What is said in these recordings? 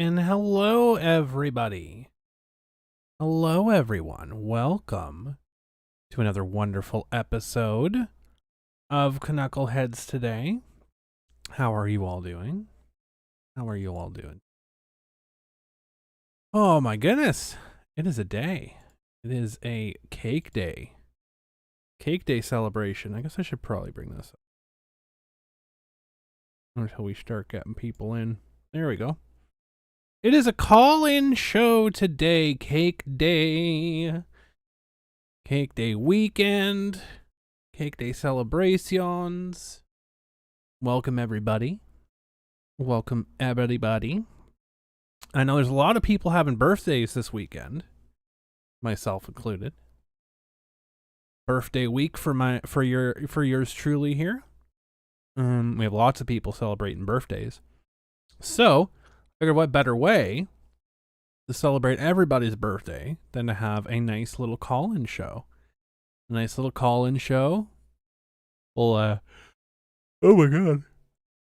and hello everybody. Hello everyone. Welcome to another wonderful episode of Canuckleheads today. How are you all doing? How are you all doing? Oh my goodness. It is a day. It is a cake day. Cake day celebration. I guess I should probably bring this up until we start getting people in. There we go. It is a call-in show today, Cake Day. Cake Day weekend. Cake Day celebrations. Welcome, everybody. Welcome, everybody. I know there's a lot of people having birthdays this weekend, myself included. Birthday week for yours truly here. We have lots of people celebrating birthdays. So, I figured what better way to celebrate everybody's birthday than to have a nice little call-in show. A nice little call-in show. Well, oh my god.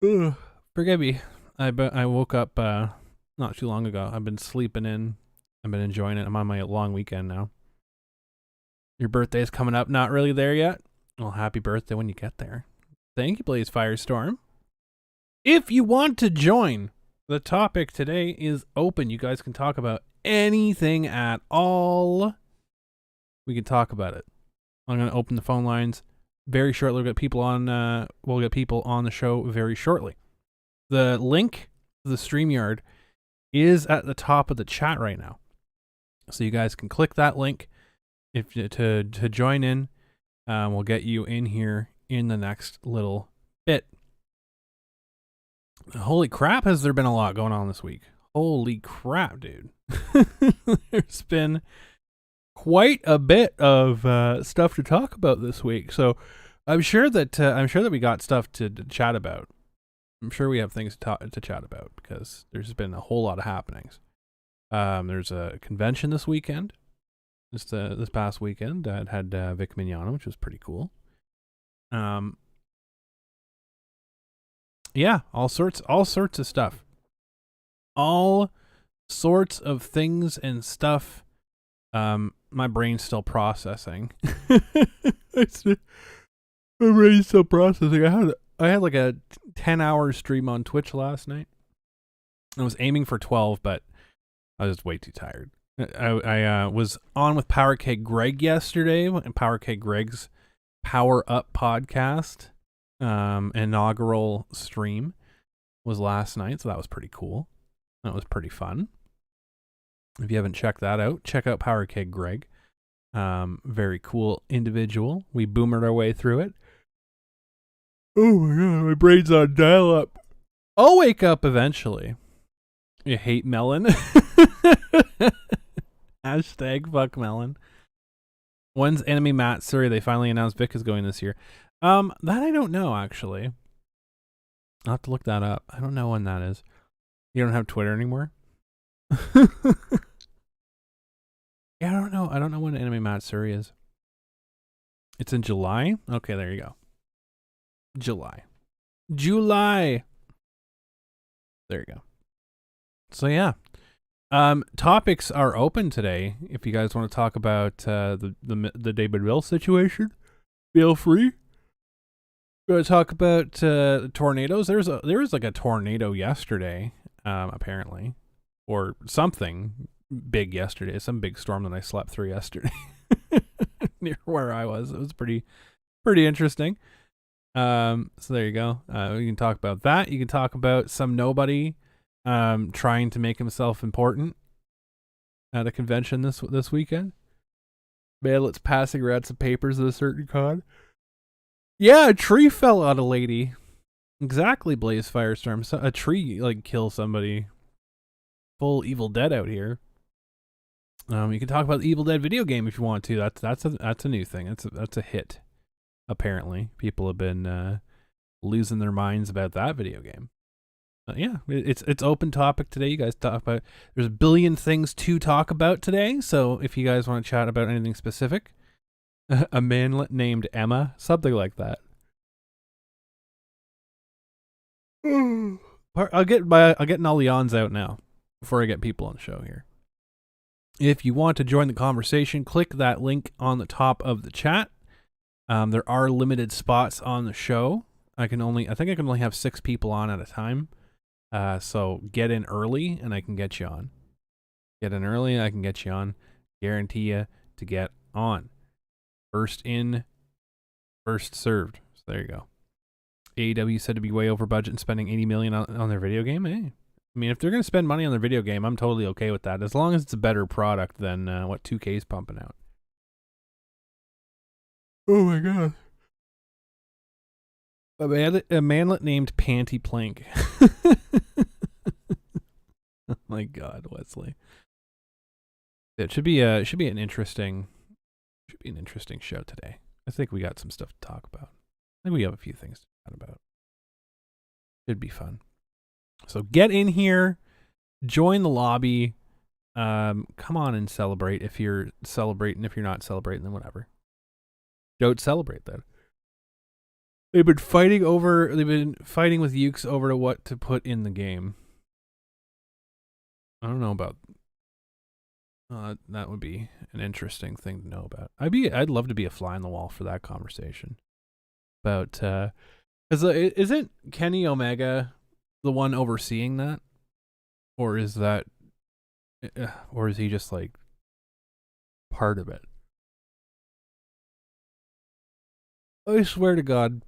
Ugh. Forgive me. I woke up not too long ago. I've been sleeping in. I've been enjoying it. I'm on my long weekend now. Your birthday's coming up. Not really there yet. Well, happy birthday when you get there. Thank you, Blaze Firestorm. If you want to join, the topic today is open. You guys can talk about anything at all. We can talk about it. I'm going to open the phone lines very shortly. We'll get people on the show very shortly. The link to the StreamYard is at the top of the chat right now. So you guys can click that link to join in. We'll get you in here in the next little bit. Holy crap, has there been a lot going on this week? Holy crap, dude. There's been quite a bit of stuff to talk about this week. So I'm sure that we got stuff to chat about. I'm sure we have things to chat about because there's been a whole lot of happenings. There's a convention this weekend. This past weekend that had Vic Mignogna, which was pretty cool. Yeah, all sorts of stuff. All sorts of things and stuff. My brain's still processing. My brain's still processing. I had like a 10-hour stream on Twitch last night. I was aiming for 12, but I was just way too tired. I was on with Power K Greg yesterday, and Power K Greg's Power Up podcast. Inaugural stream was last night, so that was pretty cool. That was pretty fun. If you haven't checked that out, check out Power Keg Greg. Very cool individual. We boomered our way through it. Oh my god, my brain's on dial-up. I'll wake up eventually. You hate melon? Hashtag fuck melon. When's Enemy Matt Surrey? They finally announced Vic is going this year. That I don't know, actually. I'll have to look that up. I don't know when that is. You don't have Twitter anymore? Yeah, I don't know. I don't know when Enemy Matsuri is. It's in July? Okay, there you go. July. There you go. So yeah. Topics are open today. If you guys want to talk about the David Will situation, feel free. We're going to talk about tornadoes. There was like a tornado yesterday, apparently, or something big yesterday. Some big storm that I slept through yesterday near where I was. It was pretty interesting. So there you go. We can talk about that. You can talk about some nobody trying to make himself important at a convention this weekend. Let's passing around some papers at a certain con. Yeah, a tree fell on a lady. Exactly, Blaze Firestorm. So a tree kill somebody. Full Evil Dead out here. You can talk about the Evil Dead video game if you want to. That's a new thing. That's a hit. Apparently, people have been losing their minds about that video game. Yeah, it's open topic today. You guys talk about. There's a billion things to talk about today. So if you guys want to chat about anything specific. A manlet named Emma, something like that. I'll get Nollyons out now. before I get people on the show here. If you want to join the conversation, click that link on the top of the chat. There are limited spots on the show. I think I can only have 6 people on at a time. So get in early and I can get you on. Get in early and I can get you on. Guarantee you to get on. First in, first served. So there you go. AEW said to be way over budget and spending $80 million on their video game. Hey, I mean, if they're going to spend money on their video game, I'm totally okay with that, as long as it's a better product than what 2K's pumping out. Oh my god. A manlet named Panty Plank. Oh my god, Wesley. It should be an interesting show today. I think we got some stuff to talk about. I think we have a few things to talk about. It'd be fun. So get in here, join the lobby. Come on and celebrate if you're celebrating. If you're not celebrating, then whatever. Don't celebrate that. They've been fighting with Ukes over to what to put in the game. I don't know about. That would be an interesting thing to know about. I'd love to be a fly on the wall for that conversation. About because isn't Kenny Omega the one overseeing that, or is he just like part of it? I swear to God,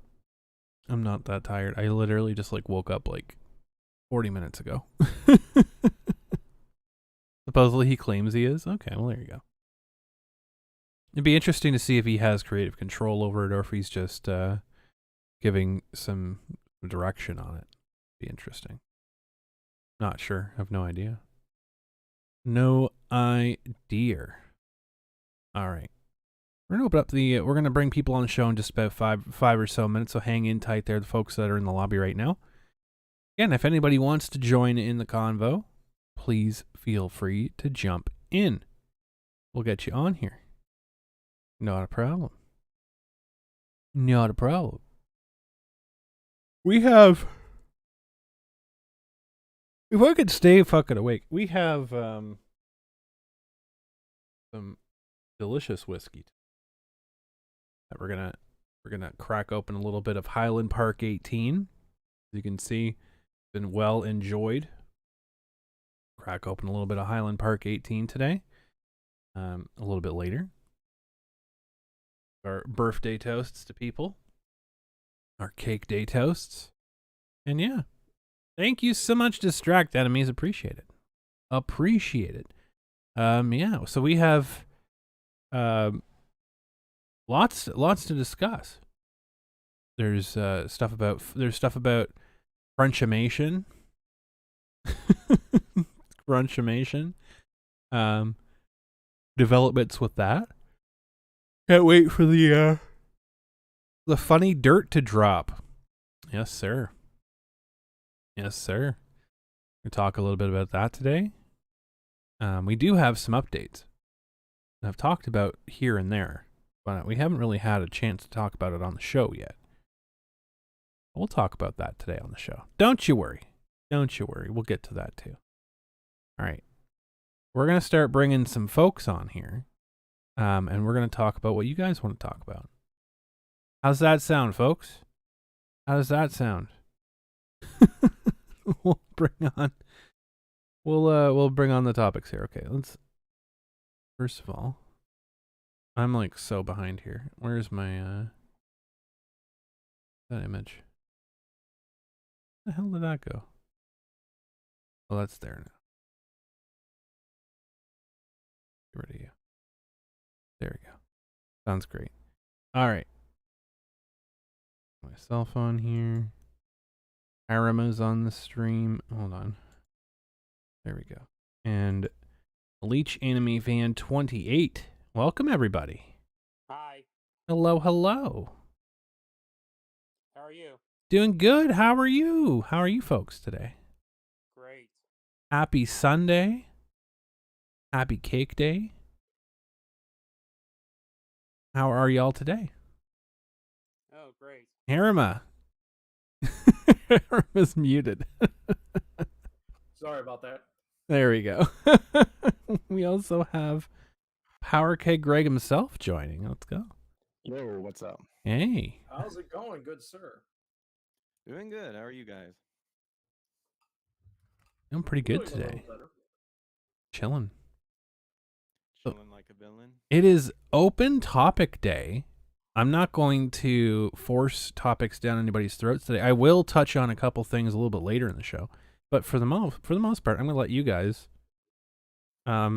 I'm not that tired. I literally just like woke up like 40 minutes ago. Supposedly he claims he is. Okay, well there you go. It'd be interesting to see if he has creative control over it or if he's just giving some direction on it. Be interesting. Not sure. I have no idea. No idea. All right. We're gonna open up we're gonna bring people on the show in just about five or so minutes. So hang in tight there, the folks that are in the lobby right now. Again, if anybody wants to join in the convo, please feel free to jump in. We'll get you on here. Not a problem. Not a problem. We have. If I could stay fucking awake, we have some delicious whiskey that we're gonna crack open a little bit of Highland Park 18. As you can see, it's been well enjoyed. Crack open a little bit of Highland Park 18 today. A little bit later. Our birthday toasts to people. Our cake day toasts. And yeah. Thank you so much, Distract Enemies. Appreciate it. Appreciate it. Yeah, so we have lots to discuss. There's stuff about Frenchimation. Frenchimation. Developments with that. Can't wait for the funny dirt to drop. Yes, sir. Yes, sir. We'll talk a little bit about that today. We do have some updates. I've talked about here and there, but we haven't really had a chance to talk about it on the show yet. We'll talk about that today on the show. Don't you worry. Don't you worry. We'll get to that too. All right. We're going to start bringing some folks on here, and we're going to talk about what you guys want to talk about. How's that sound, folks? How does that sound? We'll bring on the topics here. Okay, let's first of all, I'm like so behind here. Where's my that image? Where the hell did that go? Oh, that's there now. Get rid of you. There we go. Sounds great. All right. My cell phone here. Arama's on the stream. Hold on. There we go. And Leech Anime Fan 28. Welcome, everybody. Hi. Hello, hello. How are you? Doing good. How are you? How are you folks today? Great. Happy Sunday. Happy Cake Day. How are y'all today? Oh, great. Harima. Harima's muted. Sorry about that. There we go. We also have Power K Greg himself joining. Let's go. Yo, what's up? Hey. How's it going, good sir? Doing good. How are you guys? I'm pretty good Doing a little today. better. Chilling. Chilling like a villain. It is open topic day. I'm not going to force topics down anybody's throats today. I will touch on a couple things a little bit later in the show, but for the most part, I'm going to let you guys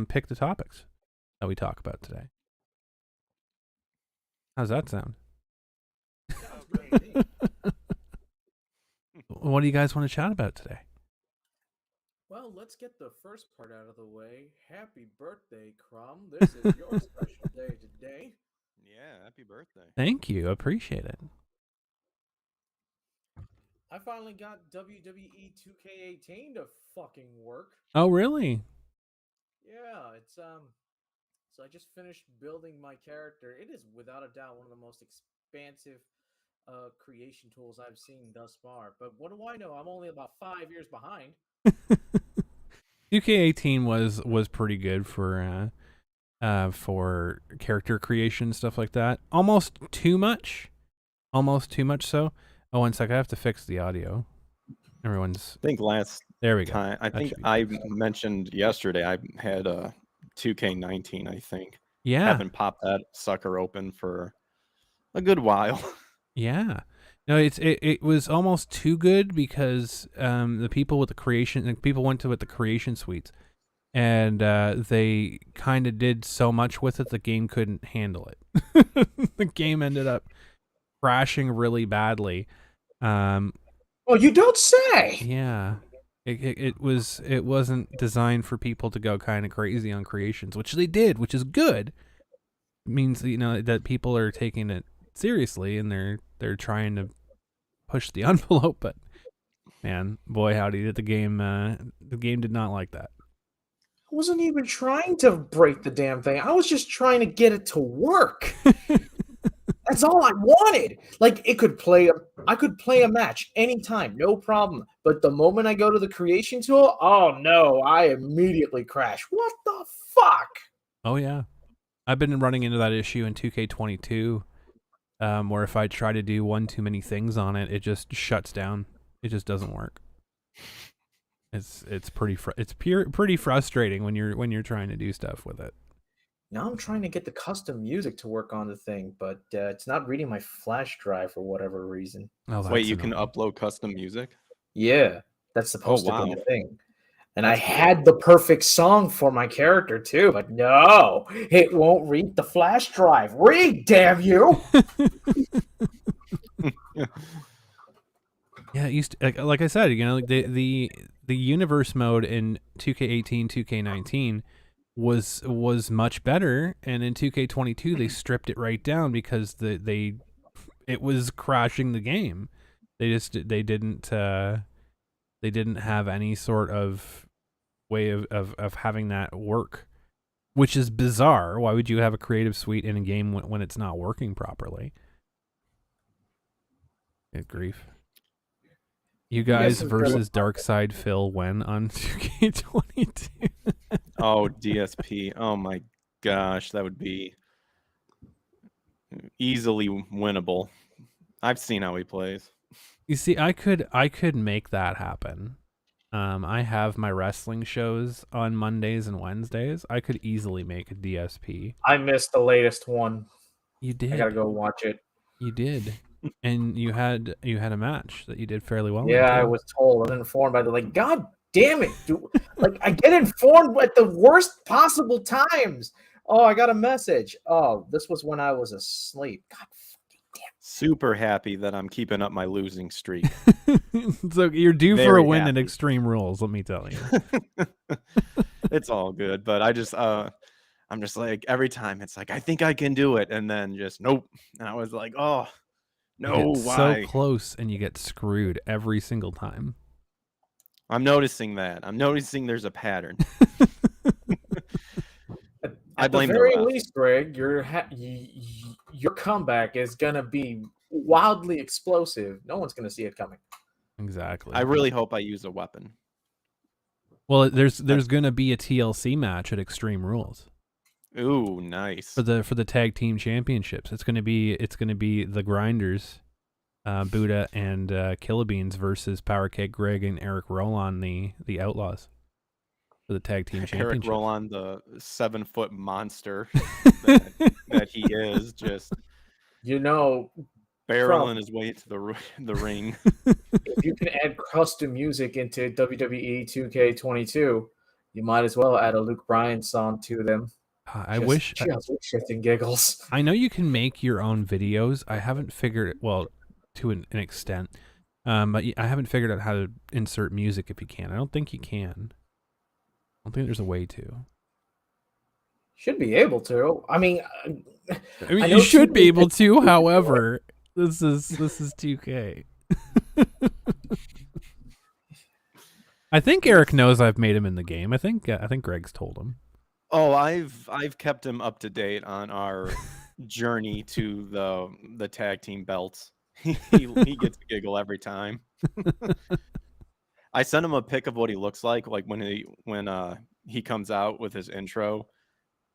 pick the topics that we talk about today. How's that sound? Sounds great to me. What do you guys want to chat about today? Well, let's get the first part out of the way. Happy birthday, Crumb. This is your special day today. Yeah, happy birthday. Thank you. I appreciate it. I finally got WWE 2K18 to fucking work. Oh, really? Yeah, it's so I just finished building my character. It is without a doubt one of the most expansive creation tools I've seen thus far. But what do I know? I'm only about 5 years behind. 2K18 was pretty good for character creation, stuff like that. Almost too much so. Oh, one sec, I have to fix the audio. Everyone's I think last there we go. time, I That think should be I fixed. mentioned yesterday I had a 2K19, I think. Yeah. Haven't popped that sucker open for a good while. Yeah. No, it was almost too good because the people with the creation people went to it the creation suites, and they kind of did so much with it the game couldn't handle it. The game ended up crashing really badly. Oh, you don't say. Yeah. It wasn't designed for people to go kind of crazy on creations, which they did, which is good. It means that people are taking it seriously and they're trying to push the envelope, but man, boy howdy, did the game did not like that. I wasn't even trying to break the damn thing. I was just trying to get it to work. That's all I wanted. Like I could play a match anytime, no problem. But the moment I go to the creation tool, oh no, I immediately crash. What the fuck? Oh yeah. I've been running into that issue in 2K22, where if I try to do one too many things on it, it just shuts down. It just doesn't work. It's pretty frustrating when you're trying to do stuff with it. Now I'm trying to get the custom music to work on the thing, but it's not reading my flash drive for whatever reason. Oh, Wait, you can annoying. upload custom music? Yeah, that's supposed to be wow. the thing. And That's I had the perfect song for my character too, but no, it won't read the flash drive. Read, damn you! Yeah, it used to, like I said, like the universe mode in 2K18, 2K19 was much better, and in 2K22 they stripped it right down because it was crashing the game. They didn't have any sort of way of having that work, which is bizarre. Why would you have a creative suite in a game when it's not working properly? Good grief. You guys versus Darkside Phil when on 2K22? Oh, DSP. Oh my gosh, that would be easily winnable. I've seen how he plays. You see, I could make that happen. I have my wrestling shows on Mondays and Wednesdays. I could easily make a DSP. I missed the latest one. You did. I gotta go watch it. You did. And you had a match that you did fairly well in, Yeah, I too. was told. I was informed by the God damn it, dude! Like I get informed at the worst possible times. Oh, I got a message. Oh, this was when I was asleep. God fucking damn. Super happy that I'm keeping up my losing streak. So you're due for a Very win at happy. Extreme Rules, let me tell you. It's all good, but I'm just like every time it's like I think I can do it, and then just nope. And I was like, oh no, You get why? so close and you get screwed every single time. I'm noticing that. I'm noticing there's a pattern. I At the blame the very refs. least, Greg, your comeback is gonna be wildly explosive. No one's gonna see it coming. Exactly. I really hope I use a weapon. Well, there's gonna be a TLC match at Extreme Rules Ooh, nice. for the tag team championships. It's gonna be the Grinders, Buddha and Killer Beans versus Power Keg Greg and Eric Rowan, the Outlaws, for the tag team Eric championships. Rowan, the 7-foot monster that he is, just barreling his way into the ring. If you can add custom music into WWE 2K22, you might as well add a Luke Bryan song to them. I wish. Just shits giggles. I know you can make your own videos. I haven't figured it, well, to an extent, but I haven't figured out how to insert music if you can. I don't think you can. I don't think there's a way to. Should be able to. I mean, you should be able to. However, this is 2K. I think Eric knows I've made him in the game. I think Greg's told him. Oh, I've kept him up to date on our journey to the tag team belts. He gets a giggle every time. I sent him a pic of what he looks like when he comes out with his intro.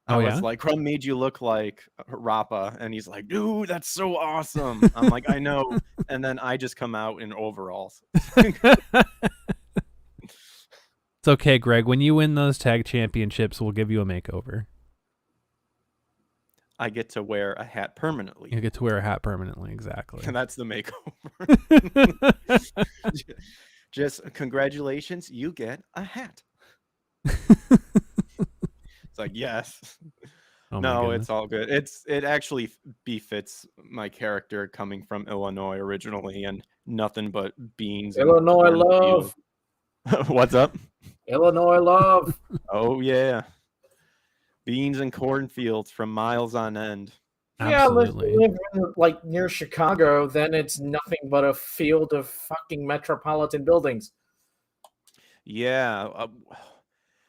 I was like, Crumb made you look like Rappa, and he's like, dude, that's so awesome. I'm like, I know, and then I just come out in overalls. It's okay, Greg. When you win those tag championships, we'll give you a makeover. I get to wear a hat permanently. You get to wear a hat permanently, exactly. And that's the makeover. Just congratulations, you get a hat. It's like, yes. Oh no, it's all good. It actually befits my character coming from Illinois originally, and nothing but beans. Illinois love. What's up? Illinois love. Oh yeah, beans and cornfields from miles on end. Absolutely. Yeah, live like near Chicago, then it's nothing but a field of fucking metropolitan buildings. Yeah.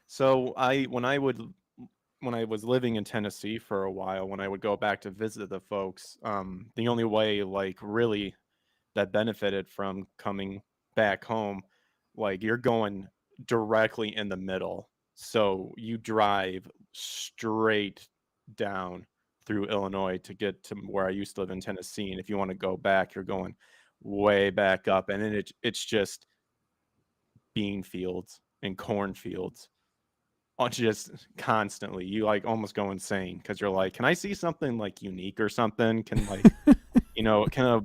So when I was living in Tennessee for a while, when I would go back to visit the folks, the only way really that benefited from coming back home, you're going directly in the middle. So you drive straight down through Illinois to get to where I used to live in Tennessee. And if you want to go back, you're going way back up. And then it's just bean fields and cornfields. Just constantly. You almost go insane because you're like, can I see something unique or something? Can can a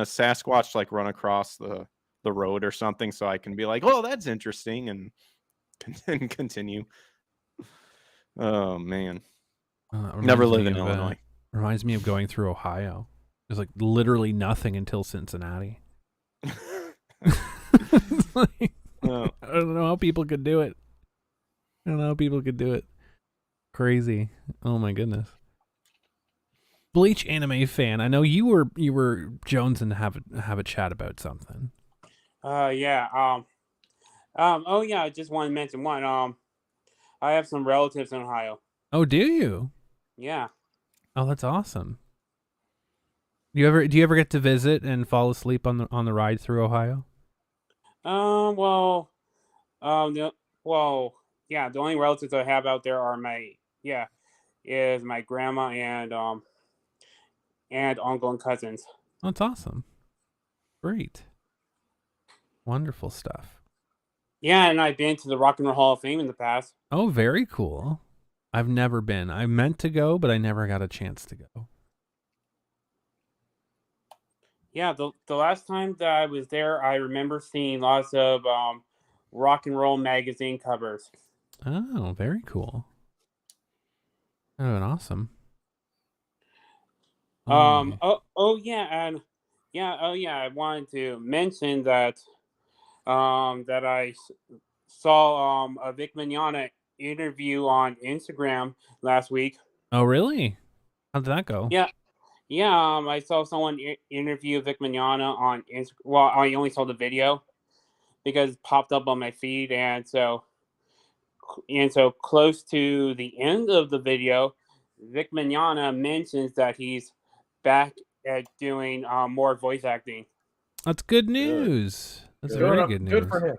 Sasquatch run across the road or something so I can be like, oh, that's interesting, and continue. Oh man. Never lived in Illinois. Reminds me of going through Ohio. There's literally nothing until Cincinnati. I don't know how people could do it. Crazy. Oh my goodness. Bleach anime fan. I know you were jonesing to have a chat about something. Yeah. Oh yeah. I just want to mention one. I have some relatives in Ohio. Oh, do you? Yeah. Oh, that's awesome. Do you ever get to visit and fall asleep on the ride through Ohio? Well, yeah. The only relatives I have out there are is my grandma and uncle and cousins. Oh, that's awesome. Great. Wonderful stuff. Yeah, and I've been to the Rock and Roll Hall of Fame in the past. Oh, very cool. I've never been. I meant to go, but I never got a chance to go. Yeah, the last time that I was there, I remember seeing lots of rock and roll magazine covers. Oh, very cool. Oh, and awesome. I wanted to mention that that I saw a Vic Mignogna interview on Instagram last week. Oh, really? How did that go? Yeah. I saw someone interview Vic Mignogna on Instagram. Well, I only saw the video because it popped up on my feed, and so close to the end of the video, Vic Mignogna mentions that he's back at doing more voice acting. That's good news. That's very good news. Good for him.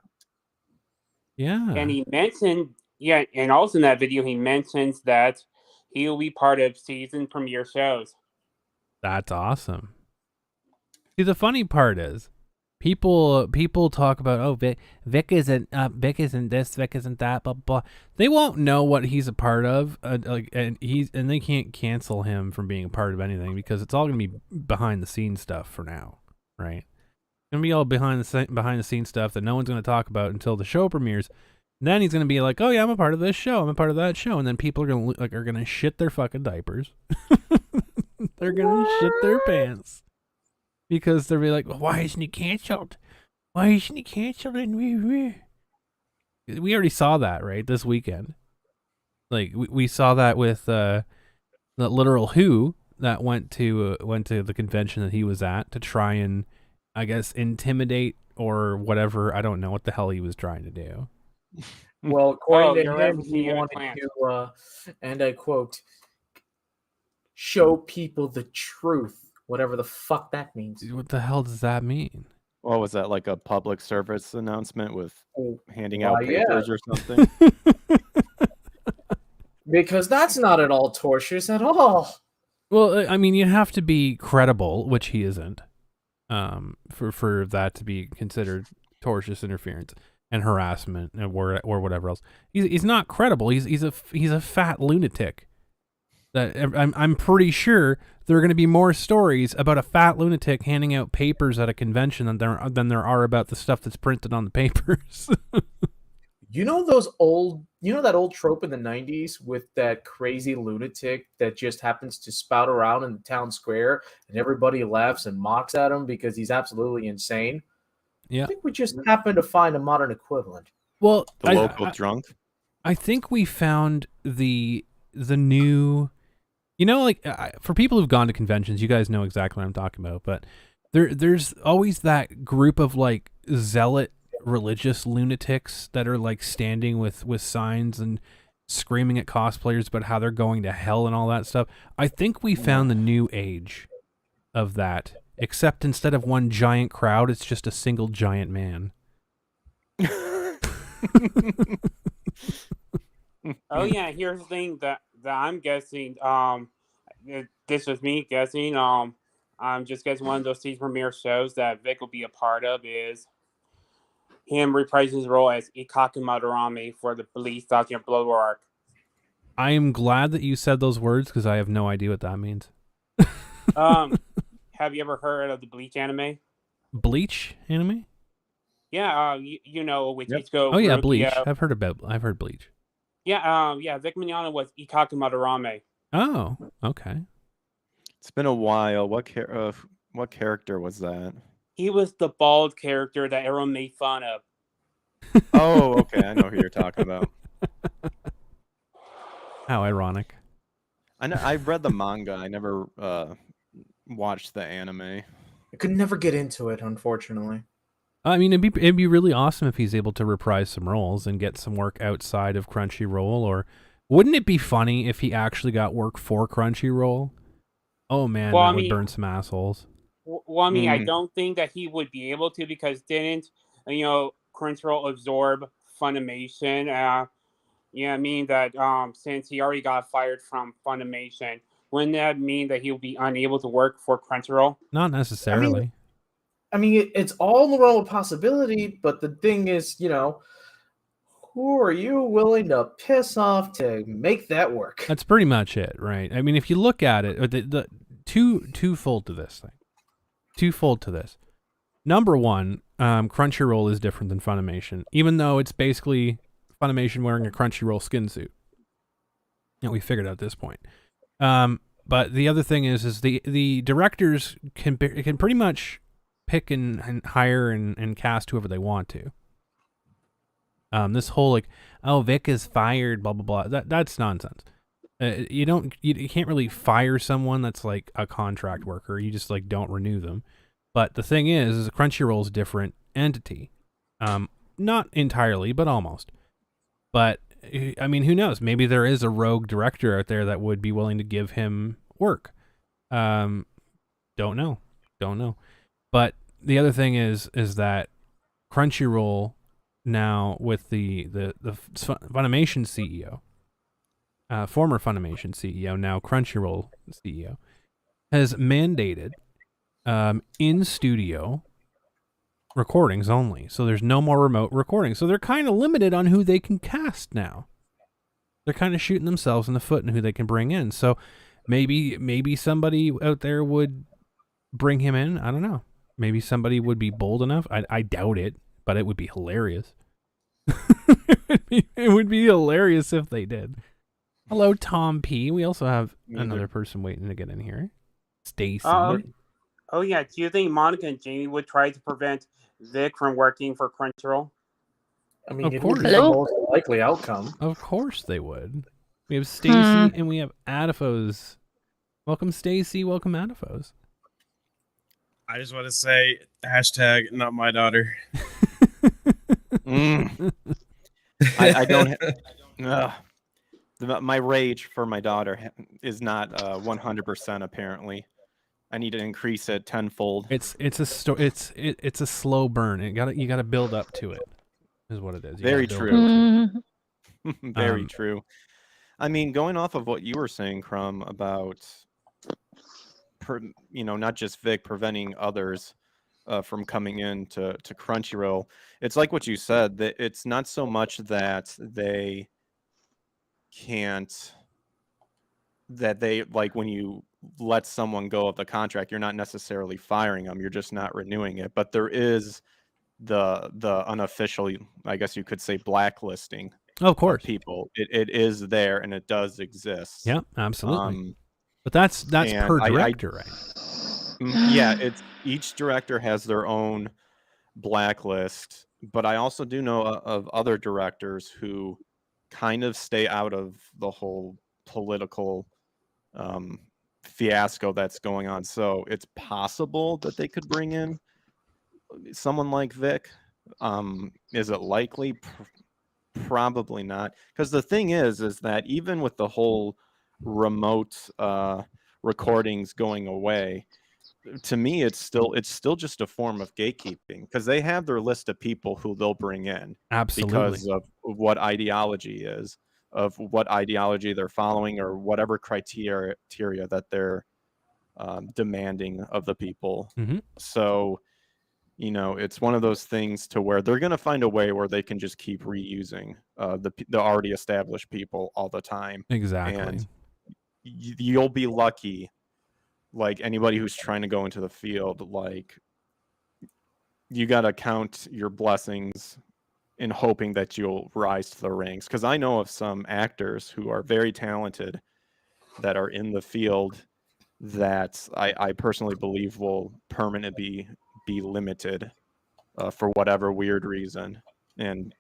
Yeah. And he mentioned, yeah, and also in that video, he mentions that he will be part of season premiere shows. That's awesome. See, the funny part is, people talk about, oh, Vic isn't this, Vic isn't that, blah blah. They won't know what he's a part of, and they can't cancel him from being a part of anything because it's all gonna be behind the scenes stuff for now, right? It's gonna be all behind the scenes stuff that no one's gonna talk about until the show premieres. And then he's gonna be like, oh yeah, I'm a part of this show, I'm a part of that show, and then people are gonna shit their fucking diapers. They're gonna shit their pants. Because they'll be like, well, why isn't he canceled? Why isn't he canceled? And we already saw that, right, this weekend. Like, we saw that with the literal Who that went to the convention that he was at to try and, I guess, intimidate or whatever. I don't know what the hell he was trying to do. Well, according you're to him, referencing he Emmett wanted Plant. to, and I quote, show people the truth, whatever the fuck that means. What the hell does that mean? What was that, like a public service announcement with handing Why, out yeah. papers or something? Because that's not at all tortious at all. Well, I mean, you have to be credible, which he isn't, for that to be considered tortious interference and harassment or whatever else. He's not credible. He's a fat lunatic. That I'm pretty sure there are going to be more stories about a fat lunatic handing out papers at a convention than there are about the stuff that's printed on the papers. You know that old trope in the 90s with that crazy lunatic that just happens to spout around in the town square and everybody laughs and mocks at him because he's absolutely insane? Yeah. I think we just happen to find a modern equivalent. Well, The local drunk? I think we found the new, like, for people who've gone to conventions, you guys know exactly what I'm talking about, but there's always that group of like zealot religious lunatics that are like standing with signs and screaming at cosplayers about how they're going to hell and all that stuff. I think we found the new age of that, except instead of one giant crowd, it's just a single giant man. Oh yeah, here's the thing that I'm guessing. This was me guessing. I'm just guessing one of those season premiere shows that Vic will be a part of is him reprising his role as Ikaki Madarame for the police Dr. Blow arc. I am glad that you said those words because I have no idea what that means. Have you ever heard of the Bleach anime? Bleach anime? Yeah, you know with Yep. Ichigo. Oh yeah, Rukia. Bleach. I've heard Bleach. Yeah, Vic Mignogna was Ikaki Madarame. Oh, okay. It's been a while. What character was that? He was the bald character that everyone made fun of. Oh, okay. I know who you're talking about. How ironic. I know. I read the manga. I never watched the anime. I could never get into it, unfortunately. I mean, it'd be really awesome if he's able to reprise some roles and get some work outside of Crunchyroll. Or wouldn't it be funny if he actually got work for Crunchyroll? Oh man, Well, that I would mean- burn some assholes. Well, I mean, I Mhm. don't think that he would be able to because didn't Crunchyroll absorb Funimation? I mean that since he already got fired from Funimation, wouldn't that mean that he'll be unable to work for Crunchyroll? Not necessarily. I mean, it's all in the realm of possibility, but the thing is, who are you willing to piss off to make that work? That's pretty much it, right? I mean, if you look at it, the twofold to this thing. Twofold to this. Number one, Crunchyroll is different than Funimation, even though it's basically Funimation wearing a Crunchyroll skin suit. And we figured out at this point. But the other thing is the directors can pretty much pick and hire and cast whoever they want to. This whole like, oh, Vic is fired, blah blah blah. That's nonsense. You can't really fire someone that's like a contract worker. You just like don't renew them. But the thing is Crunchyroll's a different entity. Not entirely, but almost. But I mean, who knows? Maybe there is a rogue director out there that would be willing to give him work. Don't know. But the other thing is that Crunchyroll now with the Funimation CEO, former Funimation CEO, now Crunchyroll CEO, has mandated in studio recordings only. So there's no more remote recording. So they're kind of limited on who they can cast now. They're kind of shooting themselves in the foot and who they can bring in. So maybe somebody out there would bring him in. I don't know. Maybe somebody would be bold enough. I doubt it, but it would be hilarious. It would be hilarious if they did. Hello, Tom P. We also have another person waiting to get in here. Stacy. Oh yeah. Do you think Monica and Jamie would try to prevent Vic from working for Crunchyroll? I mean, Of it would be course. the most likely outcome. Of course they would. We have Stacy and we have Adifos. Welcome, Stacy. Welcome, Adifos. I just want to say hashtag not my daughter. I don't. My rage for my daughter is not 100%. Apparently, I need to increase it tenfold. It's a slow burn. You gotta build up to it. Is what it is. Very true. Very true. I mean, going off of what you were saying, Crumb, about not just Vic preventing others from coming in to Crunchyroll. It's like what you said, that it's not so much that they can't, that they, like, when you let someone go of the contract, you're not necessarily firing them, you're just not renewing it. But there is the unofficial, I guess you could say, blacklisting of course, people. It is there and it does exist. Yeah, absolutely. But that's per director, right? Yeah, it's each director has their own blacklist, but I also do know of other directors who kind of stay out of the whole political fiasco that's going on. So it's possible that they could bring in someone like Vic. Is it likely? Probably not. Because the thing is that even with the whole remote recordings going away, to me it's still just a form of gatekeeping, because they have their list of people who they'll bring in. Absolutely. Because of what ideology is, of what ideology they're following, or whatever criteria that they're demanding of the people. So it's one of those things to where they're going to find a way where they can just keep reusing the already established people all the time. Exactly. And you'll be lucky, like anybody who's trying to go into the field, like, you got to count your blessings in hoping that you'll rise to the ranks. Because I know of some actors who are very talented that are in the field that I personally believe will permanently be limited for whatever weird reason. And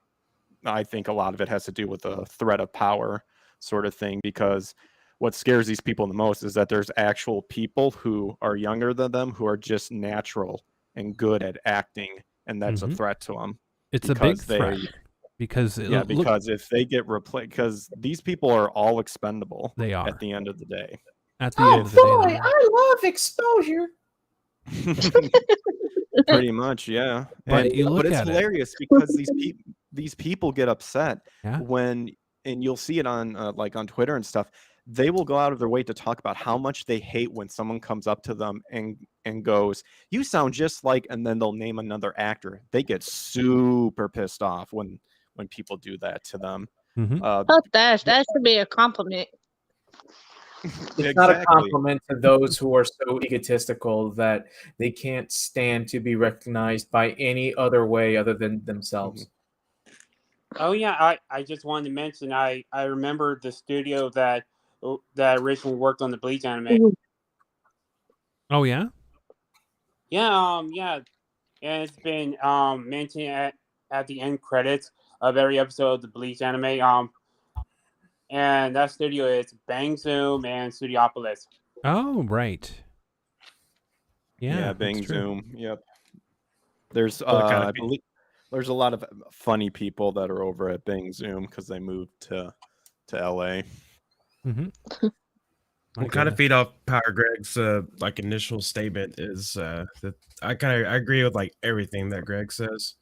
I think a lot of it has to do with the threat of power sort of thing, because what scares these people the most is that there's actual people who are younger than them who are just natural and good at acting, and that's a threat to them. It's a big threat. Because if they get replaced, because these people are all expendable. They are at the end of the day. At the end of the day, I love exposure. Pretty much, yeah. But it's hilarious because these people get upset when, and you'll see it on like on Twitter and stuff. They will go out of their way to talk about how much they hate when someone comes up to them and goes, "You sound just like," and then they'll name another actor. They get super pissed off when people do that to them. That should be a compliment. It's not a compliment to those who are so egotistical that they can't stand to be recognized by any other way other than themselves. Oh yeah, I just wanted to mention I remember the studio that originally worked on the Bleach anime. Oh yeah? Yeah, yeah. And it's been mentioned at the end credits of every episode of the Bleach anime. And that studio is Bang Zoom and Studiopolis. Oh, right. Yeah, Bang Zoom. Yep. There's I believe there's a lot of funny people that are over at Bang Zoom because they moved to LA. We'll kind of feed off Power Greg's like initial statement is that I agree with like everything that Greg says.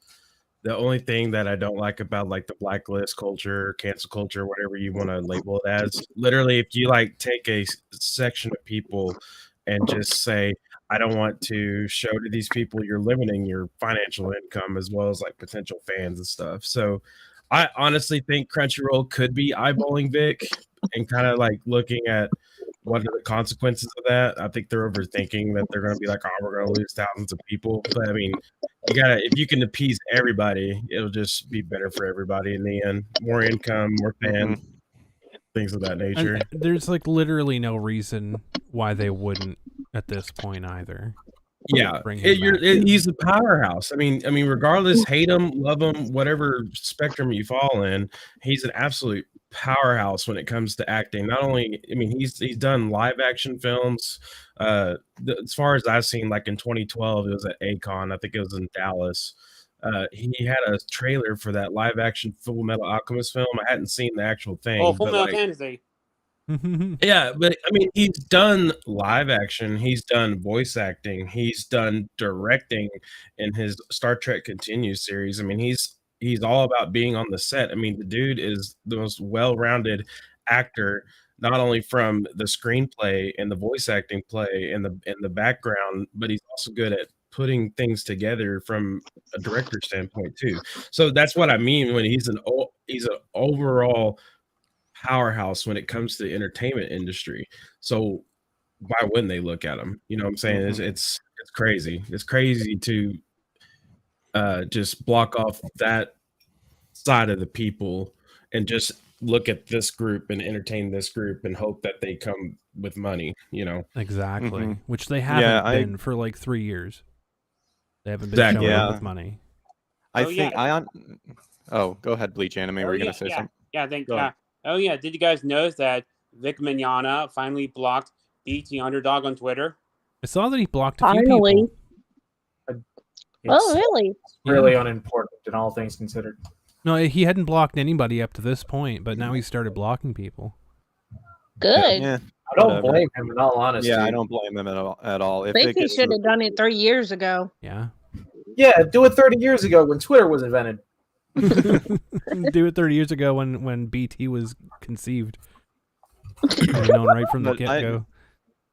The only thing that I don't like about like the blacklist culture, cancel culture, whatever you want to label it as, literally, if you like take a section of people and just say, I don't want to show to these people you're limiting your financial income as well as like potential fans and stuff. So I honestly think Crunchyroll could be eyeballing Vic and kind of like looking at what are the consequences of that. I think they're overthinking that they're going to be like, oh, we're going to lose thousands of people. But I mean, you gotta, if you can appease everybody, it'll just be better for everybody in the end. More income, more fans, things of that nature. And there's like literally no reason why they wouldn't at this point either. Yeah, Bring him back. he's a powerhouse. I mean, regardless, hate him, love him, whatever spectrum you fall in, he's an absolute powerhouse when it comes to acting. Not only, I mean, he's done live action films. As far as I've seen, like in 2012, it was at Acon. I think it was in Dallas. He had a trailer for that live action Full Metal Alchemist film. I hadn't seen the actual thing. Oh, Full but Metal like, Fantasy. yeah, but I mean, he's done live action, he's done voice acting, he's done directing in his Star Trek Continue series. I mean, he's all about being on the set. I mean, the dude is the most well-rounded actor, not only from the screenplay and the voice acting play and the background, but he's also good at putting things together from a director standpoint too. So that's what I mean when he's an overall powerhouse when it comes to the entertainment industry. So why wouldn't they look at him? You know what I'm saying? It's crazy. It's crazy to just block off that side of the people and just look at this group and entertain this group and hope that they come with money, you know. Exactly. Which they haven't been for like 3 years. They haven't been showing up with money. Oh, go ahead, Bleach Anime. Were you going to say something? Yeah, Oh, yeah. Did you guys notice that Vic Mignogna finally blocked BT Underdog on Twitter? I saw that he blocked a few people. Oh, really? Really unimportant in all things considered. No, he hadn't blocked anybody up to this point, but now he started blocking people. Good. Yeah, I don't blame him, in all honesty. Yeah, I don't blame him at all. I think he should have done it 3 years ago. Yeah. Yeah, do it 30 years ago when Twitter was invented. Do it 30 years ago when BT was conceived. Known right from the get-go.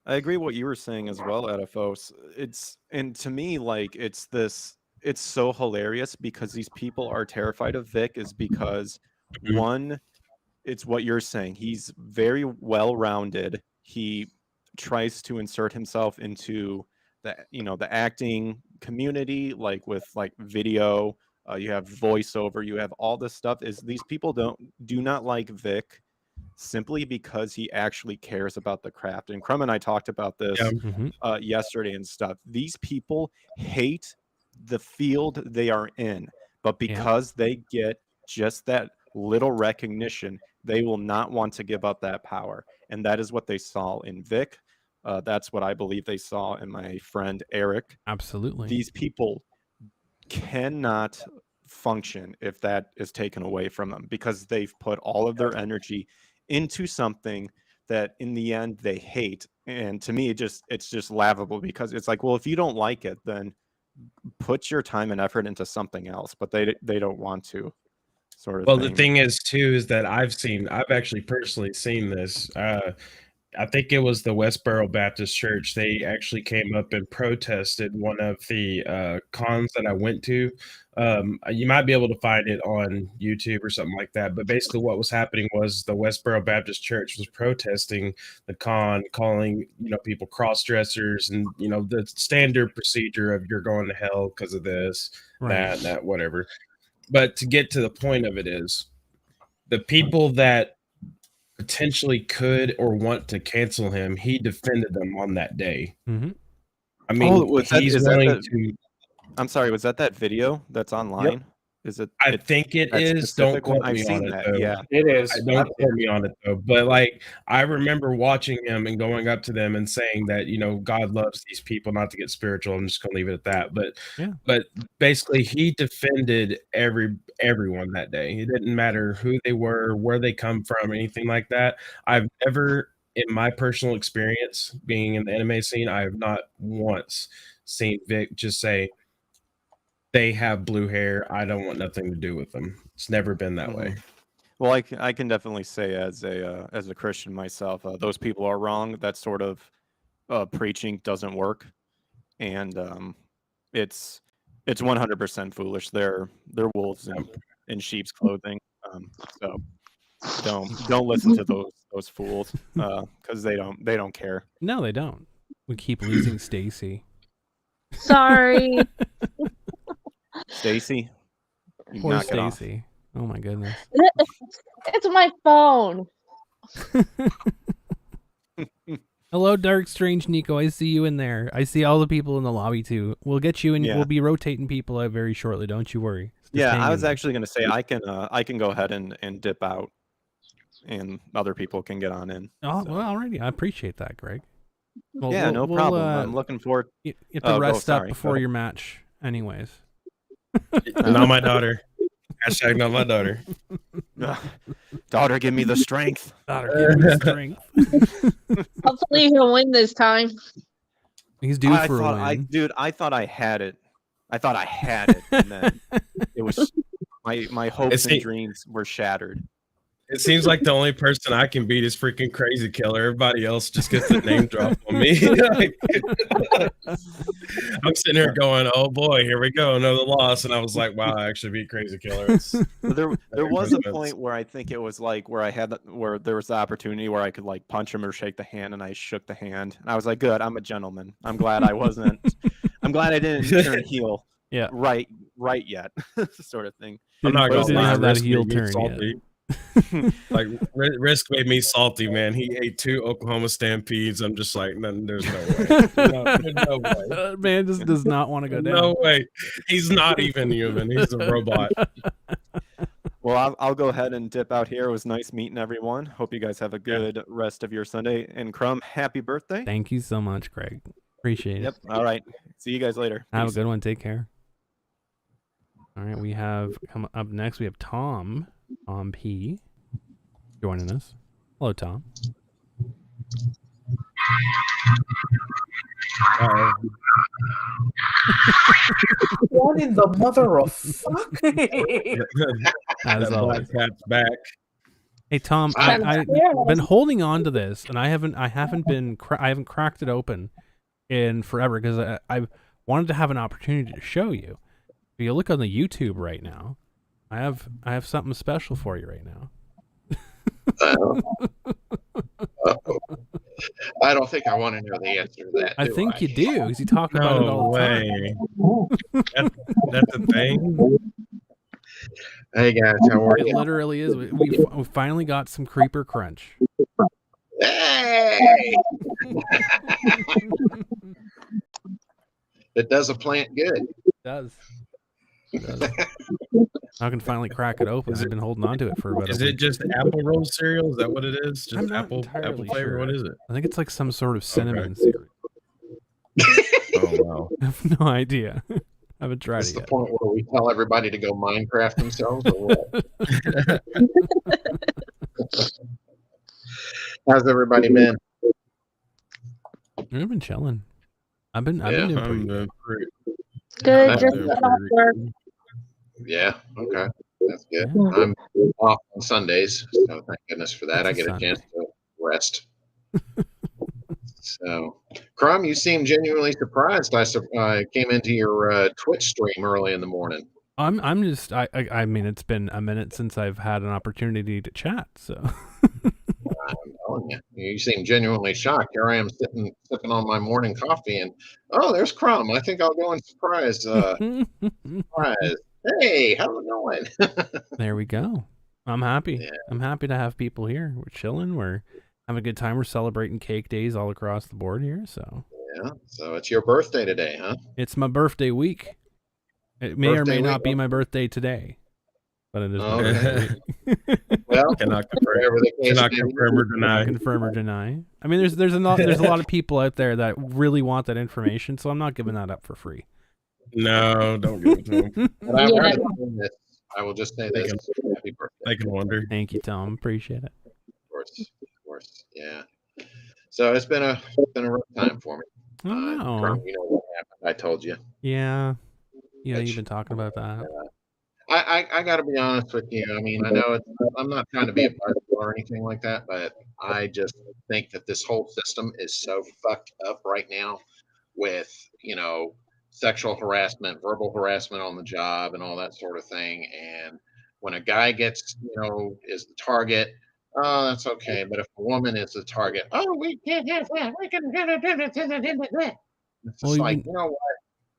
I agree what you were saying as well, Adafos. And to me, like, it's so hilarious because these people are terrified of Vic is because one, it's what you're saying. He's very well-rounded. He tries to insert himself into the acting community, like with like video. You have voiceover. You have all this stuff. Is these people do not like Vic simply because he actually cares about the craft. And Crumb and I talked about this yesterday and stuff. These people hate the field they are in, but because they get just that little recognition, they will not want to give up that power. And that is what they saw in Vic. That's what I believe they saw in my friend Eric. Absolutely. These people cannot function if that is taken away from them because they've put all of their energy into something that in the end they hate. And to me, it's just laughable because it's like, well, if you don't like it, then put your time and effort into something else, but they don't want to, sort of well thing. The thing is too is that I've actually personally seen this. I think it was the Westboro Baptist Church. They actually came up and protested one of the cons that I went to. You might be able to find it on YouTube or something like that. But basically what was happening was the Westboro Baptist Church was protesting the con, calling, people cross-dressers and, the standard procedure of you're going to hell because of this, that, whatever. But to get to the point of it is the people that potentially could or want to cancel him, he defended them on that day. I mean, I'm sorry, was that video that's online? Yep. Is it? I think it is. Don't quote me on it, though. Yeah, it is. Don't quote me on it, though. But like, I remember watching him and going up to them and saying that God loves these people. Not to get spiritual, I'm just gonna leave it at that. But basically, he defended everyone that day. It didn't matter who they were, where they come from, anything like that. I've never, in my personal experience being in the anime scene, I have not once seen Vic just say, they have blue hair. I don't want nothing to do with them. It's never been that way. Well, I can definitely say as a Christian myself, those people are wrong. That sort of preaching doesn't work, and it's 100% foolish. They're wolves in sheep's clothing. So don't listen to those fools because they don't care. No, they don't. We keep losing Stacy. Sorry. Stacy, you Poor knock it off. Stacy. Oh my goodness. It's my phone. Hello, Dark Strange Nico. I see you in there. I see all the people in the lobby too. We'll get you in. Yeah. We'll be rotating people out very shortly. Don't you worry. Just Yeah, hang I in was there. actually going to say I can go ahead and dip out, and other people can get on in. Oh, so. well, alrighty. I appreciate that, Greg. Well, Yeah, no problem. I'm looking forward. You have to Oh, rest up sorry. Go before ahead. your match, anyways. Not my daughter. Hashtag not my daughter. Daughter, give me the strength. Daughter, give me strength. Hopefully he'll win this time. He's due for a win. I thought I had it. I thought I had it, and then it was my hopes and dreams were shattered. It seems like the only person I can beat is freaking Crazy Killer. Everybody else just gets the name drop on me. I'm sitting here going, "Oh boy, here we go, another loss." And I was like, "Wow, I actually beat Crazy Killer." There was a point where I think it was like where there was the opportunity where I could like punch him or shake the hand, and I shook the hand, and I was like, "Good, I'm a gentleman. I'm glad I wasn't. I'm glad I didn't turn heel. Yeah, right yet, sort of thing." I'm not gonna didn't lie, have that Risk heel made me turn salty. yet. Like Risk made me salty, man. He ate 2 Oklahoma Stampedes. I'm just like, there's no way. No way. Man just does not want to go down. No way. He's not even human. He's a robot. Well, I'll go ahead and dip out here. It was nice meeting everyone. Hope you guys have a good rest of your Sunday. And Crumb, happy birthday. Thank you so much, Greg. Appreciate it. Yep. All right. See you guys later. Have Peace. a good one. Take care. All right, we have come up next. We have Tom P joining us. Hello, Tom. What in the mother of fuck? As always. Black cat's back. Hey Tom, I've been holding on to this, and I haven't cracked it open in forever because I wanted to have an opportunity to show you. If you look on the YouTube right now, I have something special for you right now. I don't think I want to know the answer to that. I think you do, because you talk about it all the time. That's a thing. Hey guys, how are It you? literally is. We finally got some Creeper Crunch. Hey! It does a plant good. It does. I can finally crack it open. I've been holding on to it for about. Is it just apple roll cereal? Is that what it is? Just I'm not apple entirely flavor? sure. What is it? I think it's like some sort of cinnamon cereal. Oh wow! I have no idea. I haven't tried That's it the yet. point where we tell everybody to go Minecraft themselves, or what? How's everybody been? I've been chilling. I've been doing pretty good. Good, I'm just doing got off work. Yeah, okay. That's good. Yeah. I'm off on Sundays, so thank goodness for that. What's I a get Sunday? a chance to rest. So, Crum, you seem genuinely surprised. I came into your Twitch stream early in the morning. I'm just I mean it's been a minute since I've had an opportunity to chat, so I'm telling you, you seem genuinely shocked. Here I am sipping on my morning coffee, and oh, there's Crum. I think I'll go and surprise. Surprise! Hey, how's it going? there we go. I'm happy. Yeah. I'm happy to have people here. We're chilling. We're having a good time. We're celebrating cake days all across the board here. So Yeah. So it's your birthday today, huh? it's my birthday week. It may or may not be my birthday today, but it is my birthday week. Well, Cannot confirm, whatever the case cannot may be. confirm or deny. Confirm or deny. I mean, there's a lot of people out there that really want that information, so I'm not giving that up for free. No, don't give it to them. But I'm Yeah. rather than this. I will just say this: happy birthday. They can wonder. Thank you, Tom. Appreciate it. Of course, yeah. So it's been a rough time for me. Oh no. Crum, you know what happened? I told you. Yeah. Yeah, which you've been talking about that. I got to be honest with you. I mean, I know I'm not trying to be a partisan or anything like that, but I just think that this whole system is so fucked up right now with, sexual harassment, verbal harassment on the job, and all that sort of thing. And when a guy gets, is the target, oh, that's okay. But if a woman is the target, oh, we can't have that. We can. It's Well, just you've like, been, you know what?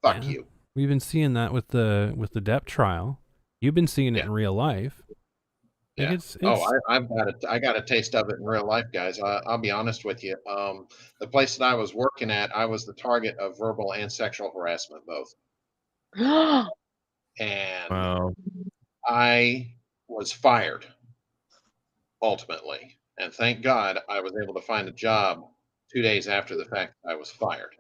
Fuck yeah, you. we've been seeing that with the Depp trial. You've been seeing it Yeah. in real life. Like Yeah. it's I got a taste of it in real life, guys. I'll be honest with you. The place that I was working at, I was the target of verbal and sexual harassment both, and Wow. I was fired ultimately. And thank God I was able to find a job 2 days after the fact that I was fired.